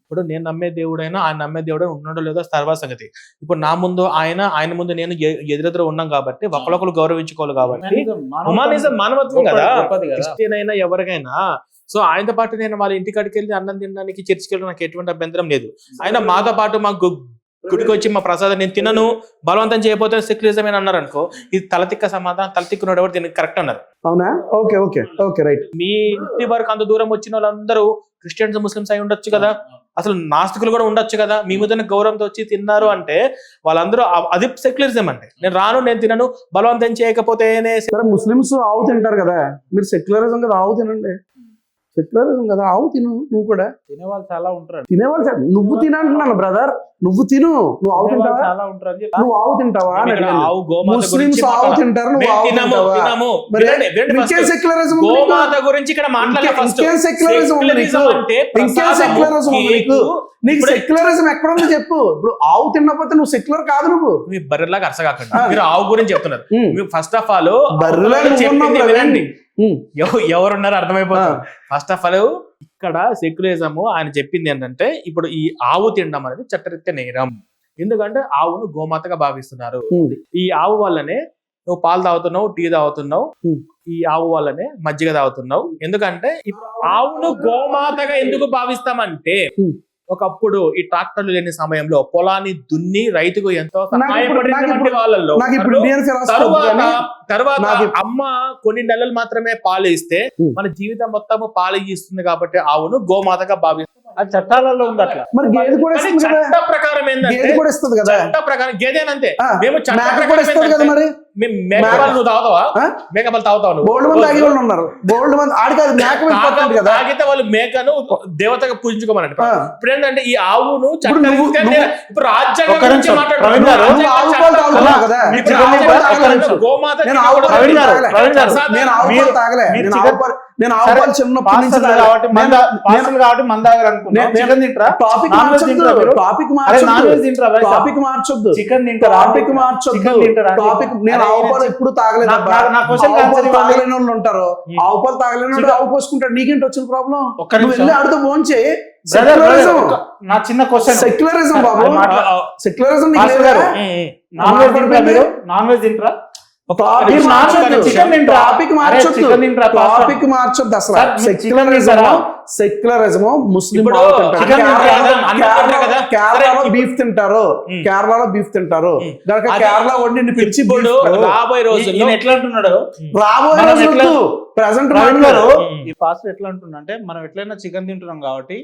ఇప్పుడు నేను నమ్మే దేవుడైనా ఆయన నమ్మే దేవుడైనా ఉన్నాడో లేదో తర్వాత సంగతి. ఇప్పుడు నా ముందు ఆయన ముందు నేను ఎదురెదురు ఉన్నాం కాబట్టి ఒకరికొకరు గౌరవించుకోవాలి కాబట్టి హ్యుమానిజం మానవత్వం కదా. క్రిస్టియన్ అయినా ఎవరికైనా. సో ఆయనతో పాటు నేను వాళ్ళ ఇంటికాడికి వెళ్ళి అన్నం తినడానికి చర్చికి వెళ్ళి నాకు ఎటువంటి అభ్యంతరం లేదు. ఆయన మాతో పాటు మా గుడికి వచ్చి మా ప్రసాదం నేను తినను బలవంతం చేయకపోతే సెక్యులరిజం అని అన్నారు అనుకో, ఇది తలతిక్క సమాధానం. తలతిక్కున్నాడు ఎవరు దీనికి కరెక్ట్ అన్నారు. అవునా? Okay okay okay right. మీ ఇంటి వరకు అంత దూరం వచ్చిన వాళ్ళందరూ క్రిస్టియన్స్ ముస్లిమ్స్ అయి ఉండొచ్చు కదా, అసలు నాస్తికులు కూడా ఉండొచ్చు కదా. మీ మీద గౌరవంతో వచ్చి తిన్నారు అంటే వాళ్ళందరూ అది సెక్యులరిజం అంటే. నేను రాను నేను తినను బలవంతం చేయకపోతేనే. ముస్లిమ్స్ ఆవు తింటారు కదా, మీరు సెక్యులరిజం కదా, ఆవు తినండి. సెక్యులరిజం కదా, ఆవు తిను. నువ్వు కూడా తినేవాళ్ళు చాలా ఉంటారు. తినేవాళ్ళు నువ్వు తినంటున్నాను బ్రదర్. నువ్వు తిను. నువ్వు ఆవు తింటావా? చాలా ఉంటారు. నువ్వు ఆవు తింటావా? ఆవు గోమాత ముస్లిమ్స్ ఆవు తింటారు, నువ్వు ఆవు తింటావా? సెక్యులరిజం గోమాత గురించి ఇక్కడ మాట్లాడాలి. ఇంకేం సెక్యులరిజం ఉంది నీకు? నీకు సెక్యులరిజం ఎక్కడ ఉంది చెప్పు. ఇప్పుడు ఆవు తిన్నపోతే నువ్వు సెక్యులర్ కాదు. నువ్వు మీ బర్రెలాగా అరసగాకండి. మీరు ఆవు గురించి చెప్తున్నారు. ఫస్ట్ ఆఫ్ ఆల్ బర్రెలాగా వినండి, ఎవరున్నారో అర్థమైపోతుంది. ఫస్ట్ ఆఫ్ ఆల్ ఇక్కడ సెక్యులరిజం ఆయన చెప్పింది ఏంటంటే, ఇప్పుడు ఈ ఆవు తినడం అనేది చట్టరీత్యా నేరం. ఎందుకంటే ఆవును గోమాతగా భావిస్తున్నారు. ఈ ఆవు వల్లనే నువ్వు పాలు తాగుతున్నావు, టీ తాగుతున్నావు, ఈ ఆవు వల్లనే మజ్జిగ తాగుతున్నావు. ఎందుకంటే ఆవును గోమాతగా ఎందుకు భావిస్తామంటే, ఒకప్పుడు ఈ ట్రాక్టర్లు లేని సమయంలో పొలాన్ని దున్ని రైతుకు ఎంతో సహాయపడినటువంటి వాళ్ళల్లో తర్వాత అమ్మ కొన్ని నెలలు మాత్రమే పాలు ఇస్తే మన జీవితం మొత్తం పాలు ఇస్తుంది కాబట్టి ఆవును గోమాతగా భావిస్తాం. అది చట్టాలలో ఉంది అట్లా. మరి గేదె కూడా చట్ట ప్రకారం ఏంటంటే చట్ట ప్రకారం గేదేనంతే. మేము చట్ట ప్రకారం మరి మేకపాలు నువ్వు తాగుతావా? మేకపాలు తాగుతావు నువ్వు? బోల్డ్ మంది తాగే వాళ్ళు ఉన్నారు. బోల్డ్ మంది తాగితే వాళ్ళు మేకను దేవతగా పూజించుకోమనండి. ఇప్పుడు ఏంటంటే ఈ ఆవును ఇప్పుడు రాజ్యాంగం గురించి గోమాత నేను ఆవు పాలు చిన్నప్పటి నుంచి కాబట్టి టాపిక్ మార్చొద్దు. చికెన్ టాపిక్ మార్చొద్దు. నేను ఆవు పాలు ఎప్పుడు తాగలేదు. తాగలేని వాళ్ళు ఉంటారు. ఆవు పాలు తాగలేని వాడు ఆవు పోసుకుంటాడు. నీకేంటి వచ్చిన ప్రాబ్లం? నువ్వు వెళ్ళి ఆడితో భోంచే. నా చిన్న క్వశ్చన్, సెక్యులరిజం బాబు, సెక్యులరిజం నాన్ వెజ్ తింటారా? టాపిక్ మార్చొద్దు అసలు. సెక్యులరిజం ముస్లిం కేరళలో బీఫ్ తింటారు, కేరళలో బీఫ్ తింటారు. కేరళ వండి పిలిచి రాబోయే రోజుల్లో ఎట్లా అంటున్నాడు? రాబోయే రోజుల్లో ప్రెసెంట్ ఈ పాస్టర్ ఎట్లా అంటున్నా అంటే, మనం ఎట్లయినా చికెన్ తింటున్నాం కాబట్టి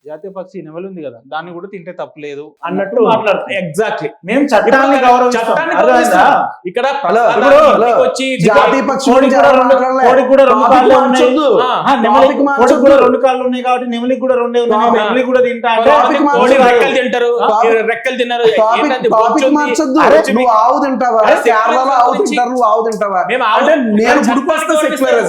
జాతీయ పక్షి నెమలి ఉంది కదా, దాన్ని కూడా తింటే తప్పలేదు అన్నట్టు మాట్లాడుతాం. ఎగ్జాక్ట్లీ మేము చట్టాన్ని గౌరవిస్తాం. ఇక్కడ జాతీయ పక్షి కోడికి కూడా రెండు కాళ్ళు ఉన్నాయి, రెండు కాళ్ళు ఉన్నాయి కాబట్టి నెమలికి కూడా రెండే ఉన్నాయి. నెమలి కూడా తింటా అంటే రెక్కలు తింటారు, రెక్కలు తిన్నారు. టాపిక్ మార్చొద్దు. నువ్వు ఆవు తింటావా? కేరళలో ఆవు తింటారు, నువ్వు ఆవు తింటావా? అంటే నేను గుడికి వస్తే సెక్యులరిజం,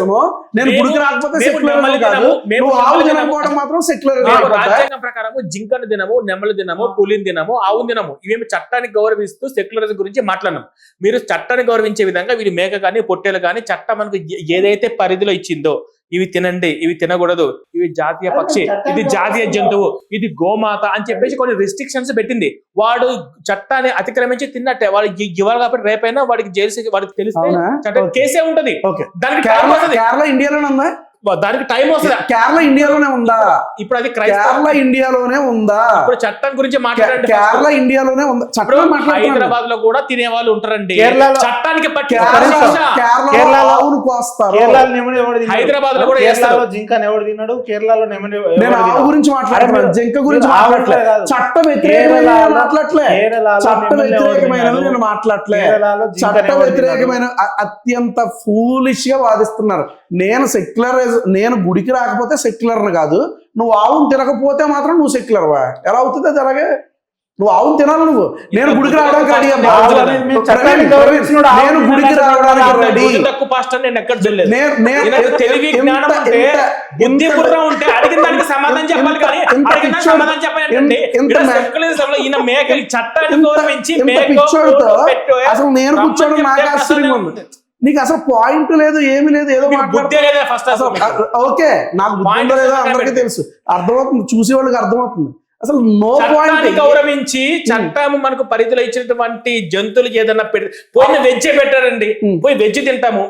నేను గుడికి రాకపోతే సెక్యులరిజం కాదు. నువ్వు ఆవు తినకపోవడం మాత్రం సెక్యులరిజం. రాజ్యాంగం ప్రకారం జింకను దినము, నెమలు దినము, పులిని దినము, ఆవు దినము, ఇవేమి చట్టాన్ని గౌరవిస్తూ సెక్యులరిజం గురించి మాట్లాడినాం. మీరు చట్టాన్ని గౌరవించే విధంగా వీరి మేక కానీ పొట్టేలు కానీ చట్టం మనకు ఏదైతే పరిధిలో ఇచ్చిందో, ఇవి తినండి, ఇవి తినకూడదు, ఇవి జాతీయ పక్షి, ఇది జాతీయ జంతువు, ఇది గోమాత అని చెప్పేసి కొన్ని రిస్ట్రిక్షన్స్ పెట్టింది. వాడు చట్టాన్ని అతిక్రమించి తిన్నట్టే. వాడికి ఇవ్వాలి కాబట్టి రేపైనా వాడికి జైలు వాడికి తెలిస్తే కేసే ఉంటది. కేరళ ఇండియాలోనే ఉందా? దానికి టైం వస్తుంది. కేరళ ఇండియాలోనే ఉందా? ఇప్పుడు అది క్రైస్తవ కేరళ ఇండియాలోనే ఉందా? ఇప్పుడు చట్టం గురించి మాట్లాడండి. కేరళ ఇండియాలోనే ఉందా? చట్టం హైదరాబాద్ లో కూడా తినే వాళ్ళు ఉంటారండి. కేరళలో చట్టానికి పట్టి కేరళలో ఆవును కోస్తారు. హైదరాబాద్ లో కూడా కేరళలో జింకని ఎవడు తిన్నాడు? కేరళలో నేను ఆవు గురించి మాట్లాడుతున్నాను, జింక గురించి మాట్లాడలేదు. చట్ట వ్యతిరేకమైన మాట్లాడలే, చట్ట వ్యతిరేకమైనవి నేను మాట్లాడలే. చట్ట వ్యతిరేకమైన అత్యంత ఫూలిష్ గా వాదిస్తున్నారు. నేను గుడికి రాకపోతే సెక్యులర్ కాదు, నువ్వు ఆవును తినకపోతే మాత్రం నువ్వు సెక్యులర్ వా? ఎలా అవుతుంది అది? అలాగే నువ్వు ఆవును తినాలి. నువ్వు నేను గుడికి రావడానికి రెడీ, నేను గుడికి రావడానికి రెడీ. తక్కువ పాస్టర్ నేను ఎక్కడ చూడలేదు. తెలివి జ్ఞానం ఉంటే, బుద్ధి బుర్ర ఉంటే అడిగిన దానికి సమాధానం చెప్పాలి. కానీ అడిగిన సమాధానం చెప్పాలి. ఈయన మేక చట్టాన్ని గౌరవించి అసలు నేను కూర్చోవడం నాకు ఆశ్చర్యంగా ఉంది. నీకు అసలు పాయింట్ లేదు, ఏమి లేదు, ఏదో మాట్లాడుతుంది. ఫస్ట్ ఓకే, నాకు బుద్ధి లేదో అందరికీ తెలుసు, అర్థమవుతుంది, చూసే వాళ్ళకి అర్థమవుతుంది. అసలు నో పాయింట్. గౌరవించి చట్టం మనకు పరిధిలో ఇచ్చినటువంటి జంతువులు ఏదన్నా పోయిన వెజ్ పెట్టారండి, పోయి వెజ్ తింటాము.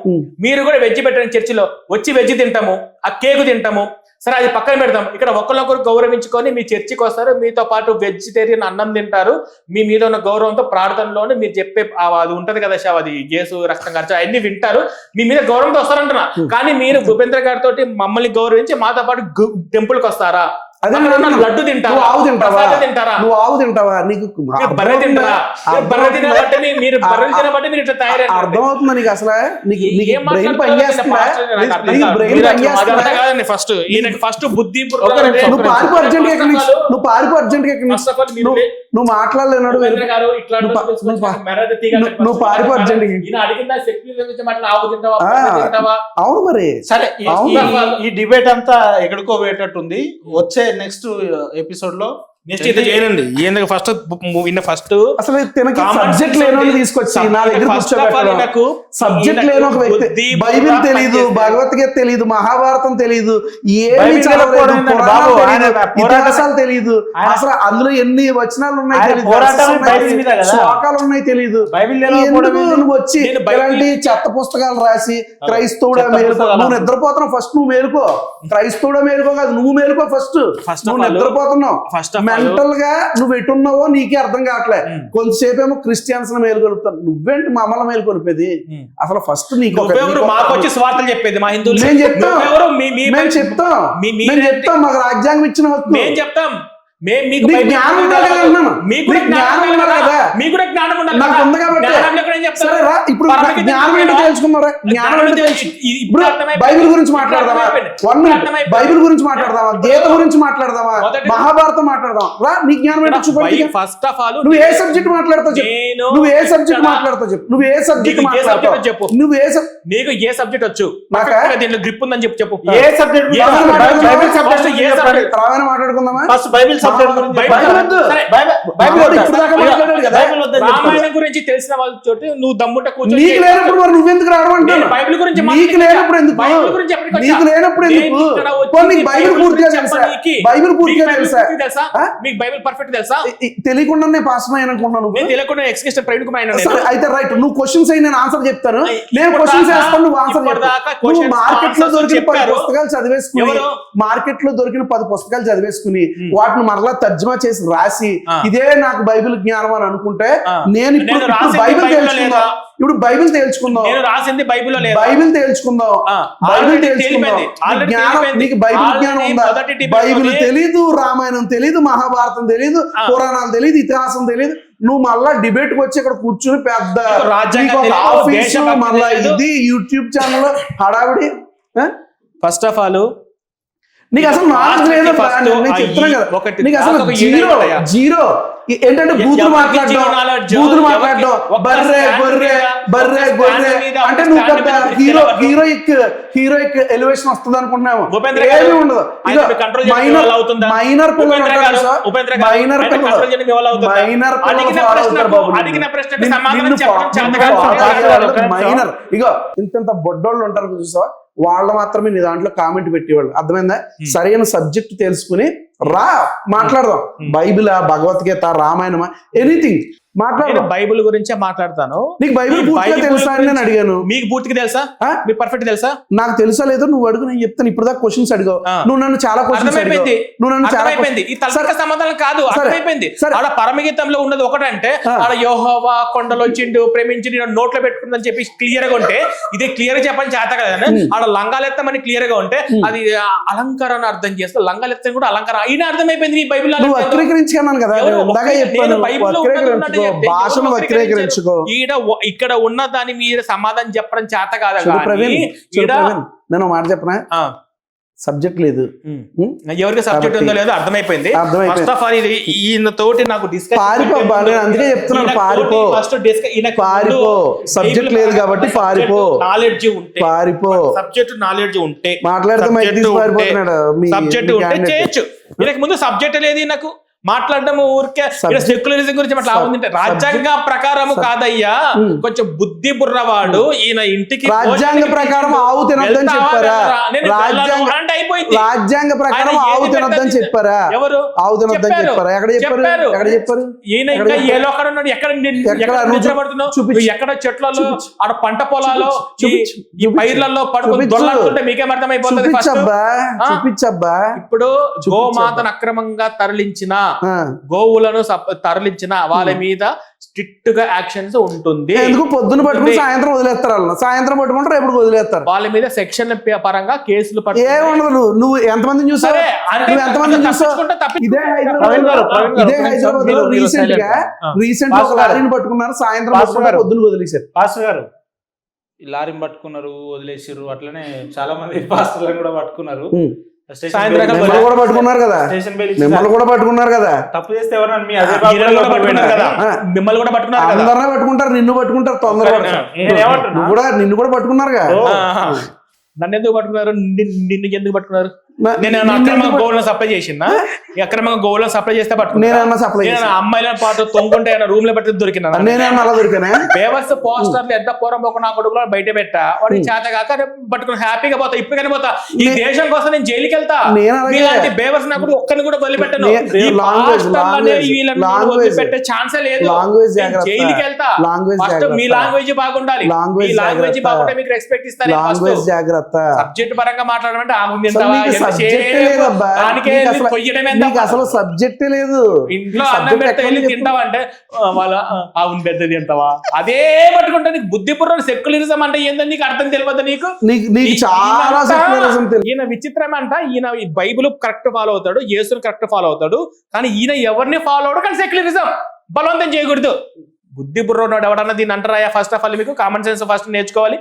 మీరు కూడా వెజ్ పెట్టండి, చర్చిలో వచ్చి వెజ్ తింటాము, ఆ కేకు తింటాము. సరే అది పక్కన పెడతాం. ఇక్కడ ఒకరినొకరు గౌరవించుకొని మీ చర్చికి వస్తారు, మీతో పాటు వెజిటేరియన్ అన్నం తింటారు. మీ మీద ఉన్న గౌరవంతో ప్రార్థనలోనే మీరు చెప్పే అది ఉంటది కదా షావ్, అది యేసు రక్తం ఖర్చు అన్ని వింటారు. మీ మీద గౌరవంతో వస్తారంటున్నా. కానీ మీరు భూపేంద్ర గారితో మమ్మల్ని గౌరవించి మాతో పాటు టెంపుల్ కి వస్తారా? లడ్డు తింటారా? ఆవు తింటావా? నువ్వు ఆవు తింటావా? నీకు బర్రె తింటారా? బర్రె తినబట్టి మీరు బర్రెలు తినబట్టి మీరు ఇట్లా తయారయ్యారు. అర్థమవుతుందా నీకు? అసలు ఫస్ట్ ఫస్ట్ బుద్ధి నువ్వు పారిపో అర్జెంట్ గా, నువ్వు పారిపో అర్జెంట్ గా, నువ్వు మాట్లాడలేనాడు. నువ్వు పారిపో అర్జెంట్ గా. అవును మరి. సరే, ఈ డిబేట్ అంతా ఎక్కడికో పోయేటట్టుంది. వచ్చే నెక్స్ట్ ఎపిసోడ్ లో చేయండి. ఫస్ట్ అసలు సబ్జెక్ట్ లేని తీసుకొచ్చి నా దగ్గర కూర్చోబెట్టడం. సబ్జెక్ట్ లేని ఒక వ్యక్తి, బైబిల్ తెలీదు, భగవద్గీత తెలీదు, మహాభారతం తెలీదు, ఏమి చదవలేదు, ఇతిహాసాలు తెలీదు, అసలు అందులో ఎన్ని వచనాలు ఉన్నాయి తెలియదు, శ్లోకాలు ఉన్నాయి తెలీదు. నువ్వు వచ్చి ఇలాంటి చెత్త పుస్తకాలు రాసి క్రైస్తవుడా మేలుకో. నువ్వు నిద్రపోతున్నావు, ఫస్ట్ నువ్వు మేలుకో. క్రైస్తవుడా మేలుకో కాదు, నువ్వు మేలుకో ఫస్ట్. నువ్వు నిద్రపోతున్నావు. మెంటల్ గా నువ్వు ఎటున్నావో నీకే అర్థం కావట్లే. కొంతసేపు ఏమో క్రిస్టియన్స్ మేలుకొలుపుతాను, నువ్వేంటి మమ్మల్ని మేలుకొలిపేది? అసలు ఫస్ట్ నీకు చెప్పేది మా హిందువులు మేము చెప్తాం, మాకు రాజ్యాంగం ఇచ్చిన హక్కు మేము చెప్తాం. జ్ఞానం తెలుసుకున్నారా? బైబిల్ గురించి మాట్లాడదామా? బైబిల్ గురించి మాట్లాడదామా? గీత గురించి మాట్లాడదామా? మహాభారతం మాట్లాడదామా? రా, నీ జ్ఞానం ఏంటో చూపండి. ఫస్ట్ ఆఫ్ ఆల్ నువ్వు ఏ సబ్జెక్ట్ మాట్లాడతావు చెప్పు. నువ్వు ఏ సబ్జెక్ట్ మాట్లాడతావు చెప్పు. నువ్వు ఏ సబ్జెక్ట్ మాట్లాడతావు చెప్పు. నువ్వు నీకు ఏ సబ్జెక్ట్ వచ్చు? దీంట్లో గ్రిప్ ఉందని చెప్పు. ఏ సబ్జెక్ట్ మాట్లాడుకుందామా? రామాయణం గురించి తెలిసిన వాళ్ళ చోటు నువ్వు దమ్ముంట కూర్చొని నీకు లేనప్పుడు మరి నువ్వెందుకు రావడం? బైబిల్ గురించి నీకు లేనప్పుడు ఎందుకు? నీకు లేనప్పుడు ఎందుకు? బైబిల్ పూర్తిగా తెలుసా? బైబిల్ పూర్తిగా తెలుసా? మీకు బైబిల్ పర్ఫెక్ట్ తెలుసా? తెలియకుండానే పాస్ అయ్యానుకున్నాను. తెలియకుండా ఎక్స్క్యూషన్ ప్రవీణ్ కుమార్ అయితే రైట్, నువ్వు క్వశ్చన్స్ అయ్యి నేను ఆన్సర్ చెప్తాను. నేను క్వశ్చన్స్ వేస్తాను, నువ్వు ఆన్సర్ చెప్తావు. మార్కెట్ లో దొరికిన 10 పుస్తకాలు చదివేసుకుని, మార్కెట్ లో దొరికిన 10 పుస్తకాలు చదివేసుకుని వాటిని మరలా తర్జుమా చేసి రాసి ఇదే నాకు బైబిల్ జ్ఞానం అని అనుకుంటే, నేను ఇప్పుడు బైబిల్ తెలుసుకుందాం. ఇప్పుడు బైబిల్ తేల్చుకుందాం. రాసింది బైబిల్ బైబిల్ తేల్చుకుందాం. బైబిల్ తేల్చుకుందాం. నీకు బైబిల్ జ్ఞానం ఉందా? బైబిల్ తెలీదు, రామాయణం తెలీదు, మహాభారతం తెలీదు, పురాణాలు తెలీదు, ఇతిహాసం తెలీదు. నువ్వు మళ్ళా డిబేట్ కి వచ్చి ఇక్కడ కూర్చుని పెద్ద ఆఫీసు, మళ్ళా ఇది యూట్యూబ్ ఛానల్ హడావిడి. ఫస్ట్ ఆఫ్ ఆల్ నీకు అసలు నాలెడ్జ్ లేదు. చెప్తున్నా కదా, నీకు అసలు జీరో. ఏంటంటే బూతులు మాట్లాడడం, బర్రె గొర్రె బర్రె గొర్రె అంటే నువ్వు పెద్ద హీరోయిక్ ఎలివేషన్ వస్తుంది అనుకుంటున్నావు. ఏమీ ఉండదు. మైనర్ పిల్లలు మైనర్ ఇగో ఇంత బొడ్డోళ్ళు ఉంటారు చూసావా, వాళ్ళు మాత్రమే నీ దాంట్లో కామెంట్ పెట్టేవాళ్ళు. అర్థమైందా? సరైన సబ్జెక్ట్ తెలుసుకుని రా, మాట్లాడదాం. బైబిలా, భగవద్గీత, రామాయణమా, ఎనీథింగ్ మాట్లాడు. నేను బైబిల్ గురించే మాట్లాడతాను. నీకు బైబిల్ పూర్తిగా బైబిల్ తెలుసా అని నేను గురించి అడిగాను. మీకు పూర్తిగా తెలుసా? ఆ? మీకు పర్ఫెక్ట్ తెలుసా? నాకు తెలుసా లేదో నువ్వు అడుగు, నేను చెప్తాను. ఇప్పుడు దాకా క్వశ్చన్స్ అడిగావు, ఆ. నువ్వు నన్ను చాలా క్వశ్చన్స్ అడిగావు. అర్థమైపోయింది. నువ్వు నన్ను చాలా అర్థమైపోయింది. ఈ తలక సమాధానం కాదు, అర్థమైపోయింది. సరే. ఆడ పరమగీతంలో ఉన్నది ఒకటంటే ఆ. ఆడ యెహోవా కొండలో వచ్చిండు ప్రేమించి నోట్లో పెట్టుకుందని చెప్పి క్లియర్ గా ఉంటే, ఇదే క్లియర్ గా చెప్పని చేత కదా. ఆడ లంగాలెత్తమని క్లియర్ గా ఉంటే అది అలంకారాన్ని అర్థం చేస్తే లంగాలెత్తని కూడా అలంకారం అయినా అర్థమైపోయింది. ఈ బైబిల్ నువ్వు వక్రీకరించుకున్నాను కదా, నేను ఇందాక చెప్పాను. వక్రీకరించుకో, భాషను వక్రీకరించుకో. ఇక్కడ ఉన్న దాని మీద సమాధానం చెప్పడం చేత కాదు. చూడు ప్రవీణ్, నేను ఒక మాట చెప్పనా, సబ్జెక్ట్ లేదు. ఎవరికి సబ్జెక్ట్ ఉందో లేదో అర్థమైపోయింది. ఫస్ట్ ఆఫ్ ఆల్ ఇది ఈయన తోటి నాకు పారిపో, నేను అందుకే చెప్తున్నాను, పారిపో పారిపో. సబ్జెక్ట్ లేదు కాబట్టి పారిపో, నాలెడ్జ్ ఉంటే పారిపో. సబ్జెక్ట్ నాలెడ్జ్ ఉంటే మాట్లాడితే మైక్ తీసి పారిపోతున్నాడు. సబ్జెక్ట్ ఉంటే చేయొచ్చు. ఈయనకు ముందు సబ్జెక్ట్ లేదు, నాకు మాట్లాడడం ఊరికే సెక్యులరిజం గురించి ఉంది. రాజ్యాంగ ప్రకారం కాదయ్యా, కొంచెం బుద్ధి బుర్రవాడు ఈయన ఇంటికి రాజ్యాంగ ప్రకారం ఆవు తినొద్దని చెప్పారా? రాజ్యాంగ ప్రకారం ఆవు తినొద్దని చెప్పారా? ఎవరు ఆవు తినొద్దని చెప్పారా? ఎక్కడ చెప్పారు? ఎక్కడ చెప్పారు? ఈయన ఇంకా ఏ లోకడ ఉన్నాడు? ఎక్కడ నిద్రపడుతున్నావు? ఎక్కడ చెట్లలో, ఆడ పంట పొలాల్లో, ఈ పైర్లలో పడుకుని దొరలాడుతుంటే మీకేం అర్థమైపోతుంది? చూపించబ్బా. ఇప్పుడు గోమాతను అక్రమంగా తరలించిన, గోవులను తరలించిన వాళ్ళ మీద స్ట్రిక్ట్ గా యాక్షన్స్ ఉంటుంది. ఎందుకు పొద్దున పట్టుకుని సాయంత్రం వదిలేస్తారు, వాళ్ళు సాయంత్రం పట్టుకుంటారు, ఎప్పుడు వదిలేస్తారు. వాళ్ళ మీద సెక్షన్ పరంగా కేసులు ఏముండదు. నువ్వు ఎంతమందిని చూసావు? నువ్వు ఎంతమందిని చూసావు? ఇదే హైదరాబాద్ లో రీసెంట్ గా ఒక లారీని పట్టుకున్నారు, సాయంత్రం పొద్దున వదిలేశారు. పాస్టర్ గారు ఈ లారీని పట్టుకున్నారు, వదిలేసారు. అట్లనే చాలా మంది పాస్టర్లను కూడా పట్టుకున్నారు. మిమ్మల్ని కూడా పట్టుకున్నారు కదా, మిమ్మల్ని కూడా పట్టుకున్నారు కదా. తప్పు చేస్తే ఎవరన్నా మిమ్మల్ని కూడా పట్టుకున్నారు, అందరినీ పట్టుకుంటారు, నిన్ను పట్టుకుంటారు తొందరగా. నిన్ను కూడా పట్టుకున్నారుగా. నన్ను ఎందుకు పట్టుకున్నారు? నిన్ను ఎందుకు పట్టుకున్నారు? నేను అక్రమంగా గోవులను సప్లై చేసిందా? అక్రమంగా గోవులను సప్లై చేస్తే పట్టుకున్నా. అమ్మాయిల పాటు తొంగుంటే రూమ్ లో పెట్టి దొరికినా? నేనేమన్నా అలా దొరికినా? ఫేమస్ పోస్టర్లు ఎంత పూర్వం ఒక నా కొడుకులో బయట పెట్టా, వాడి చేత కాక పట్టుకుని హ్యాపీగా పోతా. ఇప్పటికైనా పోతా. ఈ దేశం కోసం నేను జైలుకి వెళ్తా. ఇలాంటి బేవర్స్ నాకు ఒక్కరిని కూడా వదిలిపెట్టను. వదిలిపెట్టే ఛాన్సే లేదు. జైలుకి వెళ్తా. ఫస్ట్ మీ లాంగ్వేజ్ బాగుండాలి. మీ లాంగ్వేజ్ బాగుంటే మీకు రెస్పెక్ట్ ఇస్తారు. సబ్జెక్ట్ పరంగా మాట్లాడమంటే అసలు సబ్జెక్టే లేదు. ఇంట్లో అన్నం పెడితే వెళ్ళి తింటావంటే వాళ్ళ అవును పెద్దది తింటావా? అదే పట్టుకుంటా. నీకు బుద్ధి పుర్ర సెక్యులరిజం అంటే ఏందని నీకు అర్థం తెలియదు. నీకు చాలా సెక్యులరిజం. ఈయన విచిత్రం అంట. ఈయన ఈ బైబిల్ కరెక్ట్ ఫాలో అవుతాడు, యేసుని కరెక్ట్ ఫాలో అవుతాడు, కానీ ఈయన ఎవరిని ఫాలో అవడు, కానీ సెక్యులరిజం బలవంతం చేయకూడదు. బుద్ధి బుర్ర ఉన్నాడు ఎవడన్నా దీన్ని అంటారా? ఫస్ట్ ఆఫ్ ఆల్ మీకు కామన్ సెన్స్ ఫస్ట్ నేర్చుకోవాలి.